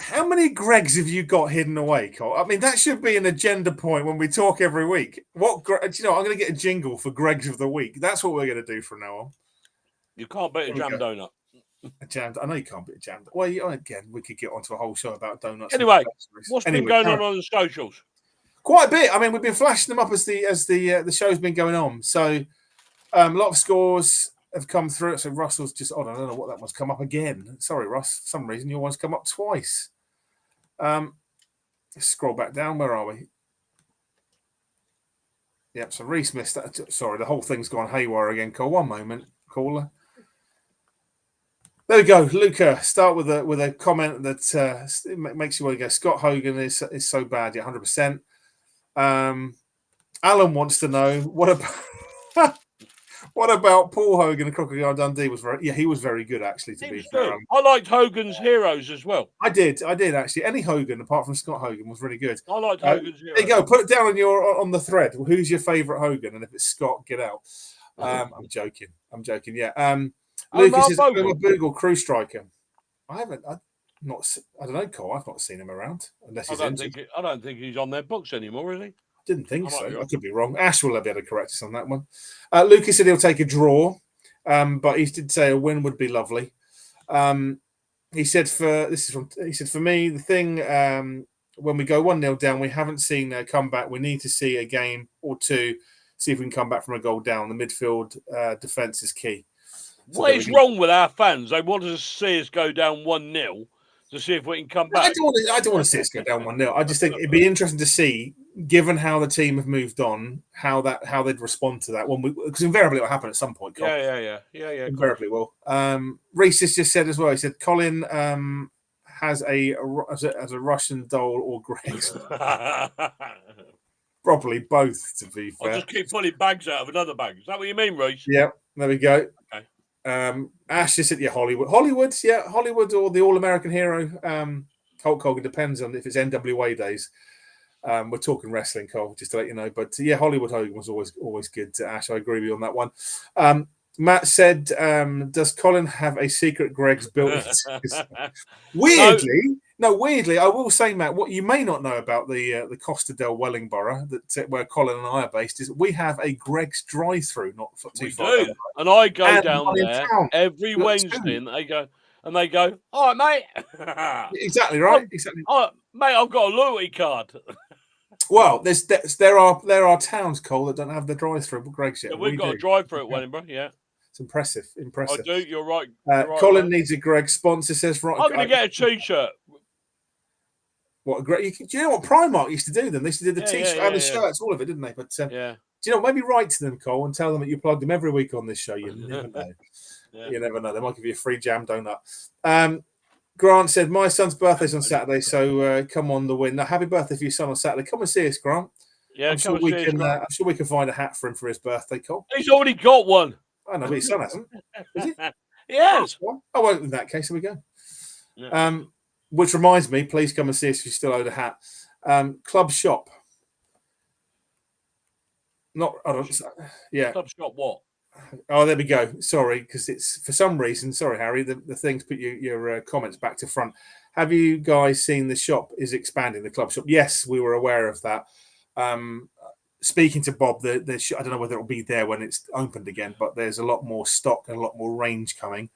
How many Gregs have you got hidden away, Cole? I mean, that should be an agenda point when we talk every week. I'm going to get a jingle for Gregs of the week. That's what we're going to do from now on. You can't beat a jam donut. A jam. I know you can't beat a jam. Well, again, we could get onto a whole show about donuts. Anyway, what's been going on the socials? Quite a bit. I mean, we've been flashing them up as the show's been going on. So, a lot of scores have come through. So Russell's just, I don't know what that one's come up again. Sorry, Russ. For some reason your one's come up twice. Let's scroll back down. Where are we? Yep. So Reese missed that. Sorry, the whole thing's gone haywire again. Cole, one moment, caller. There we go, Luca. Start with a comment that makes you want to go. Scott Hogan is so bad. Yeah, 100%. Alan wants to know what about. What about Paul Hogan and Crocodile Dundee? He was very good, actually, to be fair. I liked Hogan's Heroes as well. I did actually. Any Hogan apart from Scott Hogan was really good. I liked Hogan's Heroes. There you go. Put it down on the thread. Who's your favourite Hogan? And if it's Scott, get out. I'm joking. Yeah. Lucas is Boogle Crew Striker. I don't know, Cole. I've not seen him around unless he's injured. I don't think he's on their books anymore, is he? Didn't think so. I could be wrong. Ash will be able to correct us on that one. Lucas said he'll take a draw, but he did say a win would be lovely. He said for me the thing when we go 1-0 down, we haven't seen a comeback. We need to see a game or two, see if we can come back from a goal down. The midfield defence is key. So what is wrong with our fans? They want to see us go down 1-0 to see if we can come back. I don't want to see us go down 1-0. I just think it'd be interesting to see, given how the team have moved on, how they'd respond to that one. Because invariably it will happen at some point. Cole. Yeah. Invariably will. Reese has just said as well. He said Colin has a Russian doll or Greg's. Probably both, to be fair. I'll just keep pulling bags out of another bag. Is that what you mean, Reese? Yeah. There we go. Okay. Ash just said, Hollywood, Hollywood or the All-American Hero. Hulk Hogan, depends on if it's NWA days. We're talking wrestling, Cole, just to let you know. But Hollywood Hogan was always good. Ash, I agree with you on that one. Matt said, "Does Colin have a secret Greg's built?" Weirdly, I will say, Matt, what you may not know about the Costa del Wellingborough, where Colin and I are based, is we have a Greg's drive-through, not too far. And I go down there every Wednesday, and they go, "All right, mate." Exactly right. Exactly. Oh, mate, I've got a loyalty card. Well, there are towns, Cole, that don't have the drive-through, but Greg's yet. Yeah, we've got a drive-through at Wellingborough. Yeah. It's impressive. I do. You're right. Colin needs a Greg sponsor. Says right. I'm going to get a T-shirt. What a great! Do you know what Primark used to do? Then they used to do the T-shirt and the shirts, all of it, didn't they? But do you know? Maybe write to them, Cole, and tell them that you plugged them every week on this show. You never know. You never know. They might give you a free jam donut. Grant said, "My son's birthday's on Saturday, so come on the win. Now, happy birthday for your son on Saturday. Come and see us, Grant. Yeah, I'm sure we can find a hat for him for his birthday, Cole. He's already got one. I know, but his son hasn't. Is he? Yes. Oh, well, in that case, here we go. Yeah. Which reminds me, please come and see us if you still owe the hat. Club Shop. Club Shop what? Oh, there we go. Sorry, because it's for some reason. Sorry, Harry. The things put your comments back to front. have you guys seen the shop is expanding, the club shop? Yes, we were aware of that. Speaking to Bob, I don't know whether it'll be there when it's opened again, but there's a lot more stock and a lot more range coming.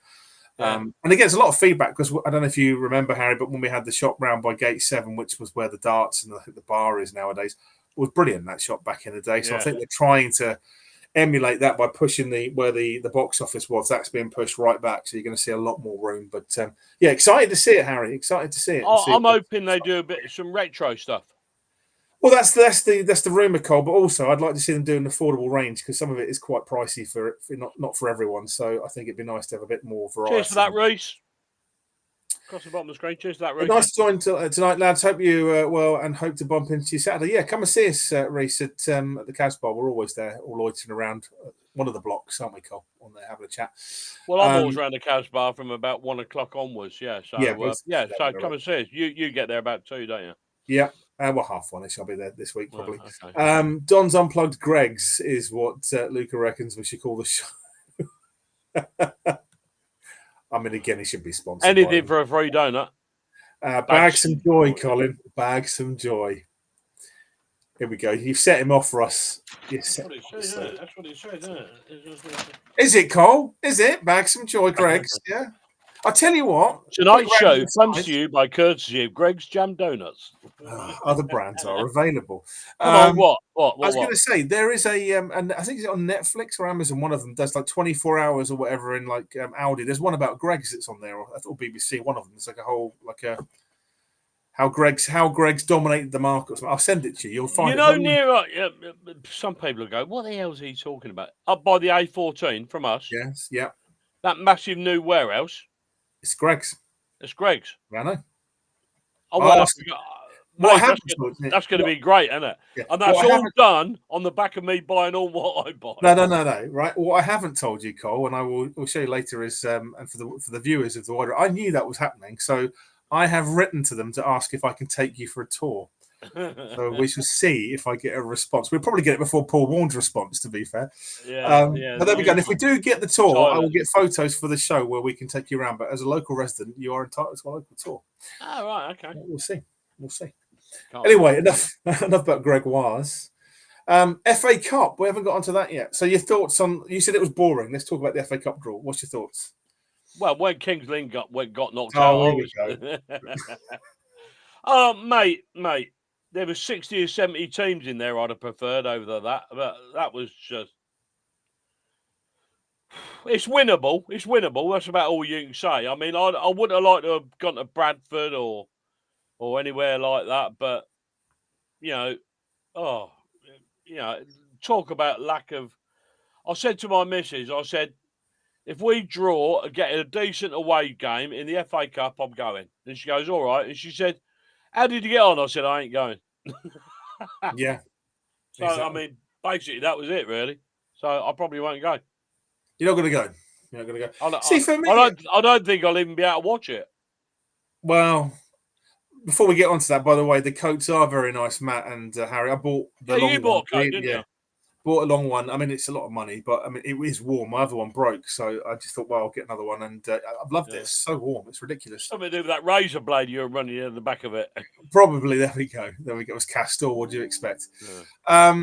Yeah. And it gets a lot of feedback because I don't know if you remember, Harry, but when we had the shop round by Gate 7, which was where the darts and the bar is nowadays, it was brilliant, that shop back in the day. So I think they're trying to emulate that by pushing where the box office was. That's being pushed right back, so you're going to see a lot more room. But yeah, excited to see it, Harry. Excited to see it. I'm hoping they do some retro stuff. Well, that's the rumor, Cole. But also, I'd like to see them do an affordable range because some of it is quite pricey for not for everyone. So I think it'd be nice to have a bit more variety. Cheers for that, Reese. Across the bottom of the screen. Cheers for that, Reese. Nice to join tonight, lads. Hope you well, and hope to bump into you Saturday. Yeah, come and see us, Reese, at the Cavs Bar. We're always there, all loitering around one of the blocks, aren't we, Cole? On there having a chat. Well, I'm always around the Cavs Bar from about 1 o'clock onwards. Yeah, so so come and see us. You get there about 2, don't you? Yeah. Well, half 1-ish. I'll be there this week, probably. Okay. Don's Unplugged Greg's is what Luca reckons we should call the show. I mean, again, he should be sponsored. Anything for a free donut. Bag some joy, Colin. Bag some joy. Here we go. You've set him off for us. That's what it says, isn't it? Is it, Cole? Is it? Bag some joy, Greg's. Yeah. I'll tell you what. Tonight's show comes to you by courtesy of Greg's Jam Donuts. Other brands are available. What? I was going to say there is and I think it's on Netflix or Amazon. One of them does like 24 hours or whatever in like Aldi. There's one about Greg's that's on there, or BBC. One of them. It's like a whole how Greg's dominated the market. I'll send it to you. You'll find some people will go, "What the hell is he talking about?" Up by the A14 from us. Yes. Yeah. That massive new warehouse. It's Greg's. It's Greg's. I know. That's going to be great, isn't it? Yeah. And that's all done on the back of me buying all what I buy. No. Right. What I haven't told you, Cole, and I will show you later is, and for the viewers of the wider, I knew that was happening, so I have written to them to ask if I can take you for a tour. So we shall see if I get a response. We'll probably get it before Paul Warren's response, to be fair. Yeah. But there we go. And if we do get the tour, I will get photos for the show where we can take you around. But as a local resident, you are entitled to a local tour. Oh, right. Okay. We'll see. Anyway, enough about Gregoire's. FA Cup. We haven't got onto that yet. So your thoughts on? You said it was boring. Let's talk about the FA Cup draw. What's your thoughts? Well, when Kings Lynn got knocked out. Here we go. Oh, mate. There were 60 or 70 teams in there I'd have preferred over that. But that was just... It's winnable. That's about all you can say. I mean, I wouldn't have liked to have gone to Bradford or anywhere like that. But, talk about lack of... I said to my missus, if we draw and get a decent away game in the FA Cup, I'm going. And she goes, all right. And she said, how did you get on? I said, I ain't going. Yeah. So, exactly. I mean, basically, that was it, really. So, I probably won't go. You're not going to go? You're not going to go? See, for me... I don't think I'll even be able to watch it. Well, before we get onto that, by the way, the coats are very nice, Matt and Harry. I bought the long you bought a coat, didn't you? Bought a long one. I mean, it's a lot of money, but I mean, it is warm. My other one broke, so I just thought, well, I'll get another one. And I've loved it. It's so warm. It's ridiculous. Something to do with that razor blade you were running in the back of it. Probably. There we go. It was Castor. What do you expect? Yeah.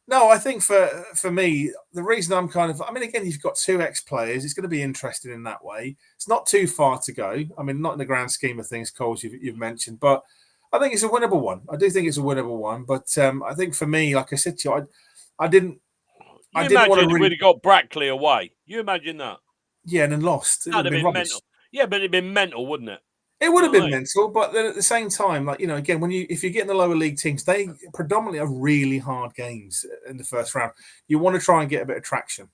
No, I think for me, the reason I'm again, you've got 2 ex-players. It's going to be interesting in that way. It's not too far to go. I mean, not in the grand scheme of things, Coles, you've mentioned, but I think it's a winnable one. I do think it's a winnable one. But I think for me, like I said to you, I didn't want to really... we'd have got Brackley away. You imagine that? Yeah, and then lost. That'd have been mental. Yeah, but it'd been mental, wouldn't it? It would have been mental, but then at the same time, again, if you get in the lower league teams, they predominantly are really hard games in the first round. You want to try and get a bit of traction.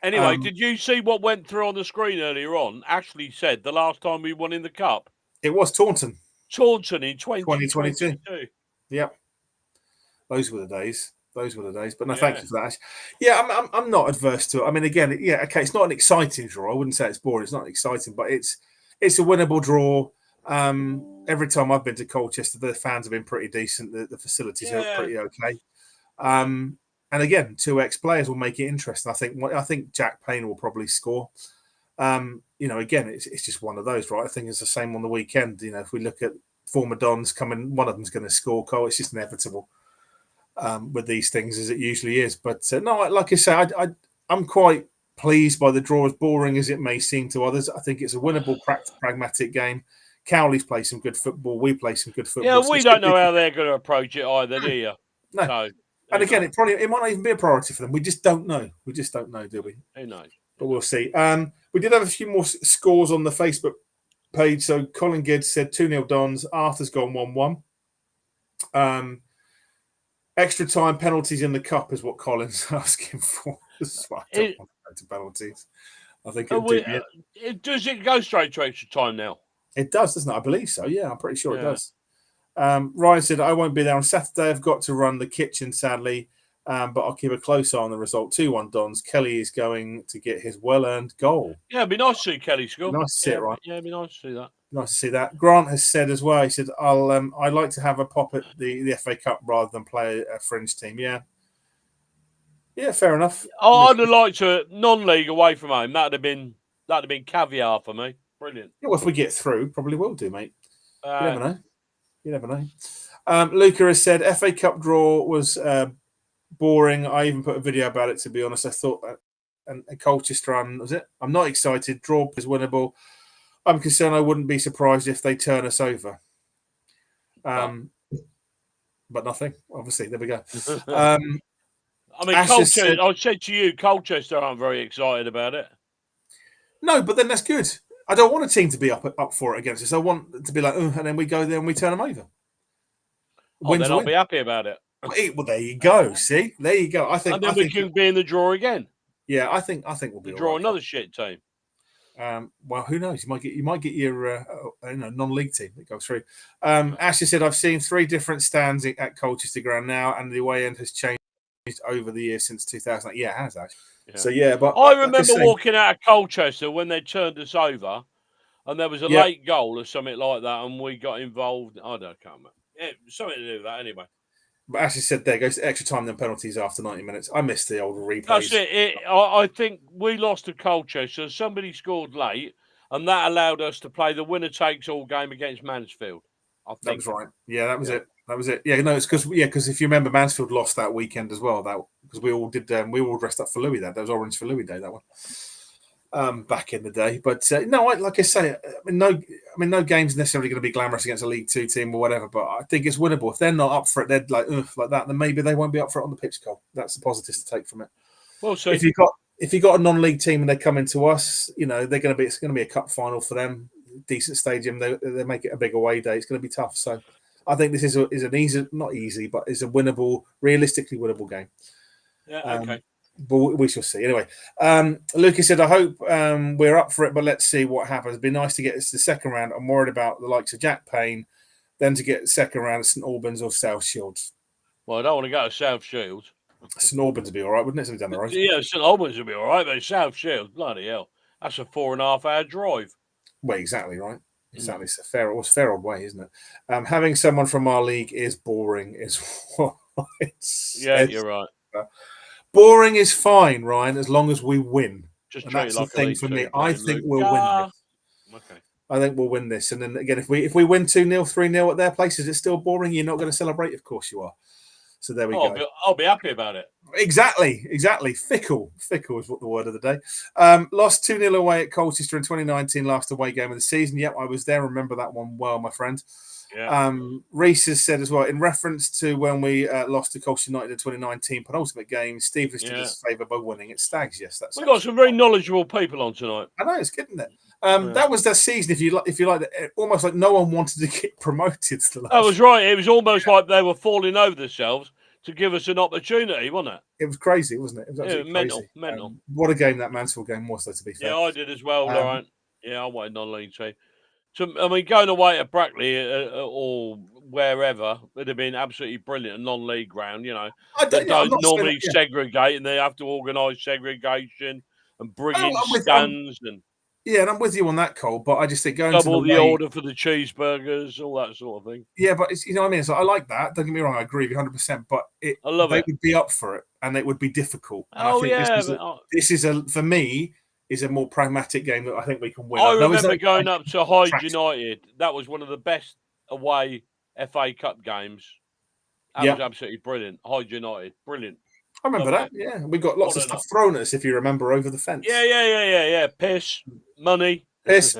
Anyway, did you see what went through on the screen earlier on? Ashley said the last time we won in the cup. It was Taunton. Taunton in 2022. Yep. Those were the days. But no, thank you for that. Yeah, I'm not adverse to it. I mean, again, okay, it's not an exciting draw. I wouldn't say it's boring. It's not exciting, but it's a winnable draw. Every time I've been to Colchester, the fans have been pretty decent. The facilities are pretty okay. And again, 2 ex-players will make it interesting. I think Jack Payne will probably score. Again, it's just one of those, right? I think it's the same on the weekend. If we look at former Dons coming, one of them's going to score. Cole, it's just inevitable with these things, as it usually is. But no, like I say, I'm quite pleased by the draw, as boring as it may seem to others. I think it's a winnable, pragmatic game. Cowley's play some good football. We play some good football. Yeah, we don't know how they're going to approach it either, do you? No. So, and again, it might not even be a priority for them. We just don't know. We just don't know, do we? Who knows? But we'll see. We did have a few more scores on the Facebook page. So Colin Gibbs said 2-0 Dons. Arthur's gone 1-1. Extra time penalties in the cup is what Colin's asking for. I don't want to go to penalties. I think does it go straight to extra time now? It does, doesn't it? I believe so. Yeah, I'm pretty sure it does. Ryan said, I won't be there on Saturday. I've got to run the kitchen, sadly, but I'll keep a close eye on the result. 2-1 Dons. Kelly is going to get his well-earned goal. Yeah, it'd be nice to see Kelly score. Nice to see it, right? Yeah, it'd be nice to see that. Nice to see that. Grant has said as well, he said, I'd like to have a pop at the FA Cup rather than play a fringe team. Yeah. Yeah, fair enough. I'd have liked to non-league away from home. That'd have been caviar for me. Brilliant. Yeah, well, if we get through, probably will do, mate. You never know. You never know. Luca has said FA Cup draw was boring. I even put a video about it, to be honest. I thought and Colchester, was it? I'm not excited. Draw is winnable. I'm concerned. I wouldn't be surprised if they turn us over. But nothing. Obviously, there we go. I mean, Colchester, I said to you, Colchester aren't very excited about it. No, but then that's good. I don't want a team to be up for it against us. I want to be like, and then we go there and we turn them over. Then I'll be happy about it. Well, there you go. See, there you go. And then we can be in the draw again. Yeah, I think we'll be draw another shit team. Well, who knows? You might get your non-league team that goes through. Ashley said, I've seen 3 different stands at Colchester Ground now, and the away end has changed over the years since 2000. Yeah, it has actually. Yeah. So but I remember walking out of Colchester when they turned us over, and there was a late goal or something like that, and we got involved. I can't remember. Yeah, something to do with that anyway. But Ashley said there goes extra time then penalties after 90 minutes. I missed the old replays. That's it. I think we lost to Colchester. Somebody scored late, and that allowed us to play the winner takes all game against Mansfield. I think that was right. Yeah, that was it. That was it. Yeah, no, it's because if you remember, Mansfield lost that weekend as well. Because we all did. We were all dressed up for Louis. That was Orange for Louis Day. That one. Back in the day, but no, like I say, no game's necessarily going to be glamorous against a League Two team or whatever. But I think it's winnable. If they're not up for it, they're like that. Then maybe they won't be up for it on the pitch. Cole. That's the positives to take from it. Well, so if you got a non-league team and they come into us, it's going to be a cup final for them. Decent stadium. They make it a big away day. It's going to be tough. So I think this is an easy, not easy, but it's a winnable, realistically winnable game. Yeah. Okay. But we shall see. Anyway, Lucas said, I hope we're up for it, but let's see what happens. It'd be nice to get us to the second round. I'm worried about the likes of Jack Payne, then to get the second round of St Albans or South Shields. Well, I don't want to go to South Shields. St Albans would be all right, wouldn't it? Something down the road. Yeah, St Albans would be all right, but South Shields, bloody hell. That's a 4.5-hour drive. Well, exactly, right? Exactly. It's a fair old way, isn't it? Having someone from our league is boring, is what you're right. Boring is fine, Ryan, as long as we win. Just that's like the thing for me. I think we'll win this. Okay. I think we'll win this. And then again, if we win 2-0, 3-0 at their place, is it still boring? You're not going to celebrate? Of course you are. So there we go. I'll be happy about it. Exactly. Fickle is what the word of the day. Lost 2-0 away at Colchester in 2019, last away game of the season. Yep, I was there. Remember that one well, my friend. Yeah. Reese has said as well, in reference to when we lost to Colchester United in 2019 penultimate game, Steve listed his favour by winning at Stags. Yes, that's. We've got some very knowledgeable people on tonight. I know, it's good, isn't it? That was that season. If you like, almost like no one wanted to get promoted. That was right. It was almost like they were falling over themselves to give us an opportunity, wasn't it? It was crazy, wasn't it? It was absolutely crazy. Mental. What a game that Mansfield game was, though, to be fair. Yeah, I did as well, Laurent. Yeah, I wanted non-league team. So, I mean, going away to Brackley or wherever would have been absolutely brilliant. A non-league ground, They don't normally segregate, and they have to organise segregation and bring in stands and. Yeah, and I'm with you on that, Cole. But I just think going double the order for the cheeseburgers, all that sort of thing. Yeah, but it's, what I mean. So I like that. Don't get me wrong, I agree with you 100%. But I love they would be up for it, and it would be difficult. And I think this is for me. is a more pragmatic game that I think we can win. I remember going up to Hyde United. That was one of the best away FA Cup games. That was absolutely brilliant. Hyde United, brilliant. I remember that. Yeah, we got lots of stuff thrown at us, if you remember, over the fence. Yeah. Piss, money.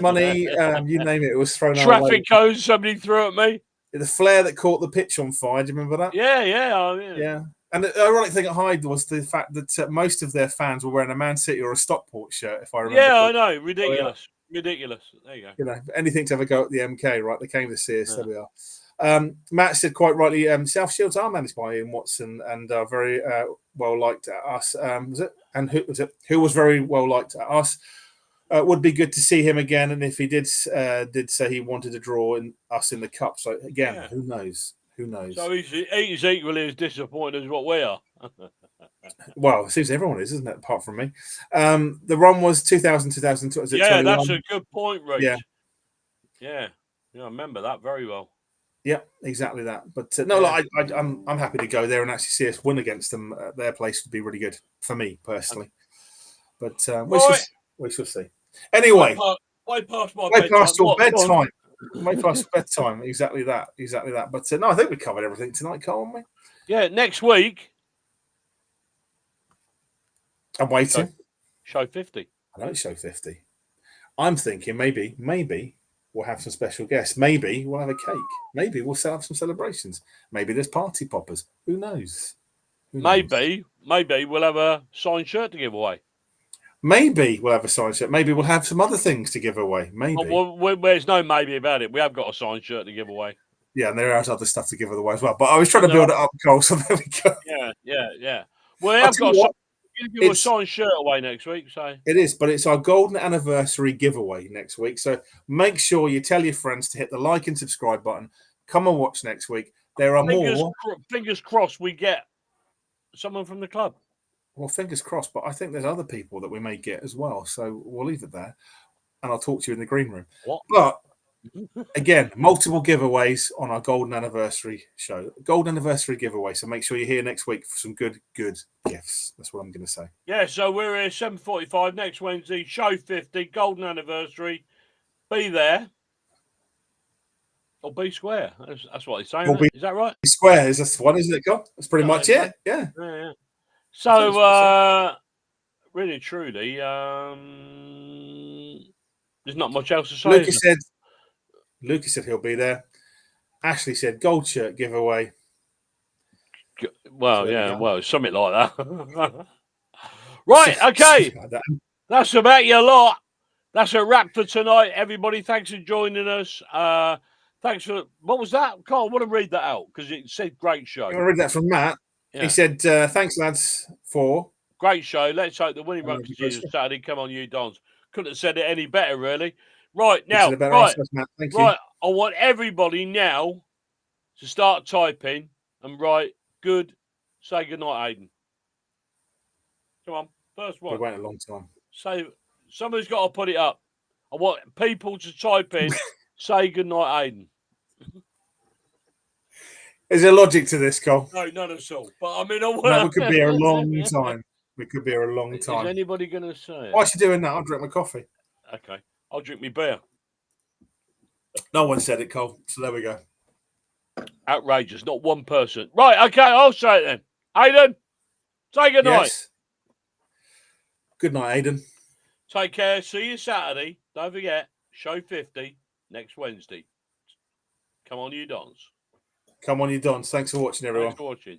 Money, you name it, it was thrown. Traffic cones, somebody threw at me. The flare that caught the pitch on fire. Do you remember that? Yeah. And the ironic thing at Hyde was the fact that most of their fans were wearing a Man City or a Stockport shirt, if I remember. Yeah, I know. Ridiculous. Ridiculous. There you go. You know, anything to have a go at the MK, right? They came to see us. Yeah. There we are. Matt said quite rightly, South Shields are managed by Ian Watson and are very well liked at us. Was it? And who was very well liked at us? Would be good to see him again. And if he did say he wanted to draw us in the cup. So again, who knows? Who knows? So he's equally as disappointed as what we are. Well, it seems everyone is, isn't it? Apart from me. The run was 2000, 2002. Yeah, that's a good point, Rich. Yeah. I remember that very well. Yeah, exactly that. But I'm happy to go there and actually see us win against them. Their place would be really good for me personally. But we shall see. Anyway, way past your bedtime. Way past bedtime. Exactly that. But no, I think we covered everything tonight, can't we? Yeah, next week. I'm waiting. Show 50. I know it's show 50. I'm thinking maybe we'll have some special guests. Maybe we'll have a cake. Maybe we'll set up some celebrations. Maybe there's party poppers. Who knows? Maybe we'll have a signed shirt to give away. Maybe we'll have a signed shirt. Maybe we'll have some other things to give away. Maybe. There's no maybe about it. We have got a signed shirt to give away. Yeah, and there is other stuff to give away as well. But I was trying to build it up, Cole, so there we go. Yeah. We have got a signed shirt away next week. So it is, but it's our golden anniversary giveaway next week. So make sure you tell your friends to hit the like and subscribe button. Come and watch next week. There are more. Fingers crossed we get someone from the club. Well, fingers crossed, but I think there's other people that we may get as well. So we'll leave it there. And I'll talk to you in the green room. What? But again, multiple giveaways on our golden anniversary show. Golden anniversary giveaway. So make sure you're here next week for some good gifts. That's what I'm going to say. Yeah, so we're here 7:45 next Wednesday. Show 50, golden anniversary. Be there. Or be square. That's what he's saying. Is that right? Be square. Is that one, isn't it, Cole? That's pretty much it. Yeah. So, really, truly, there's not much else to say. Lucas said he'll be there. Ashley said gold shirt giveaway. Well, something like that. Right, okay. That's about your lot. That's a wrap for tonight, everybody. Thanks for joining us. Thanks for what was that? Carl, I want to read that out because it said great show. I read that from Matt. Yeah. He said, thanks, lads, for great show. Let's hope the winning run continues on Saturday. Come on, you Dons. Couldn't have said it any better, really. Right, now, Thank you. I want everybody now to start typing and write good. Say goodnight, Aidan. Come on, first one. We wait a long time. Say, somebody's got to put it up. I want people to type in, say goodnight, Aidan. Is there logic to this, Cole? No, none at all. But I mean, we could be here a long time. Is anybody going to say it? Why is she doing that? I'll drink my coffee. Okay. I'll drink my beer. No one said it, Cole. So there we go. Outrageous. Not one person. Right. Okay. I'll say it then. Aidan, say good night. Yes. Good night, Aidan. Take care. See you Saturday. Don't forget, show 50 next Wednesday. Come on, you Dons. Come on, you Dons. Thanks for watching, everyone. Thanks for watching.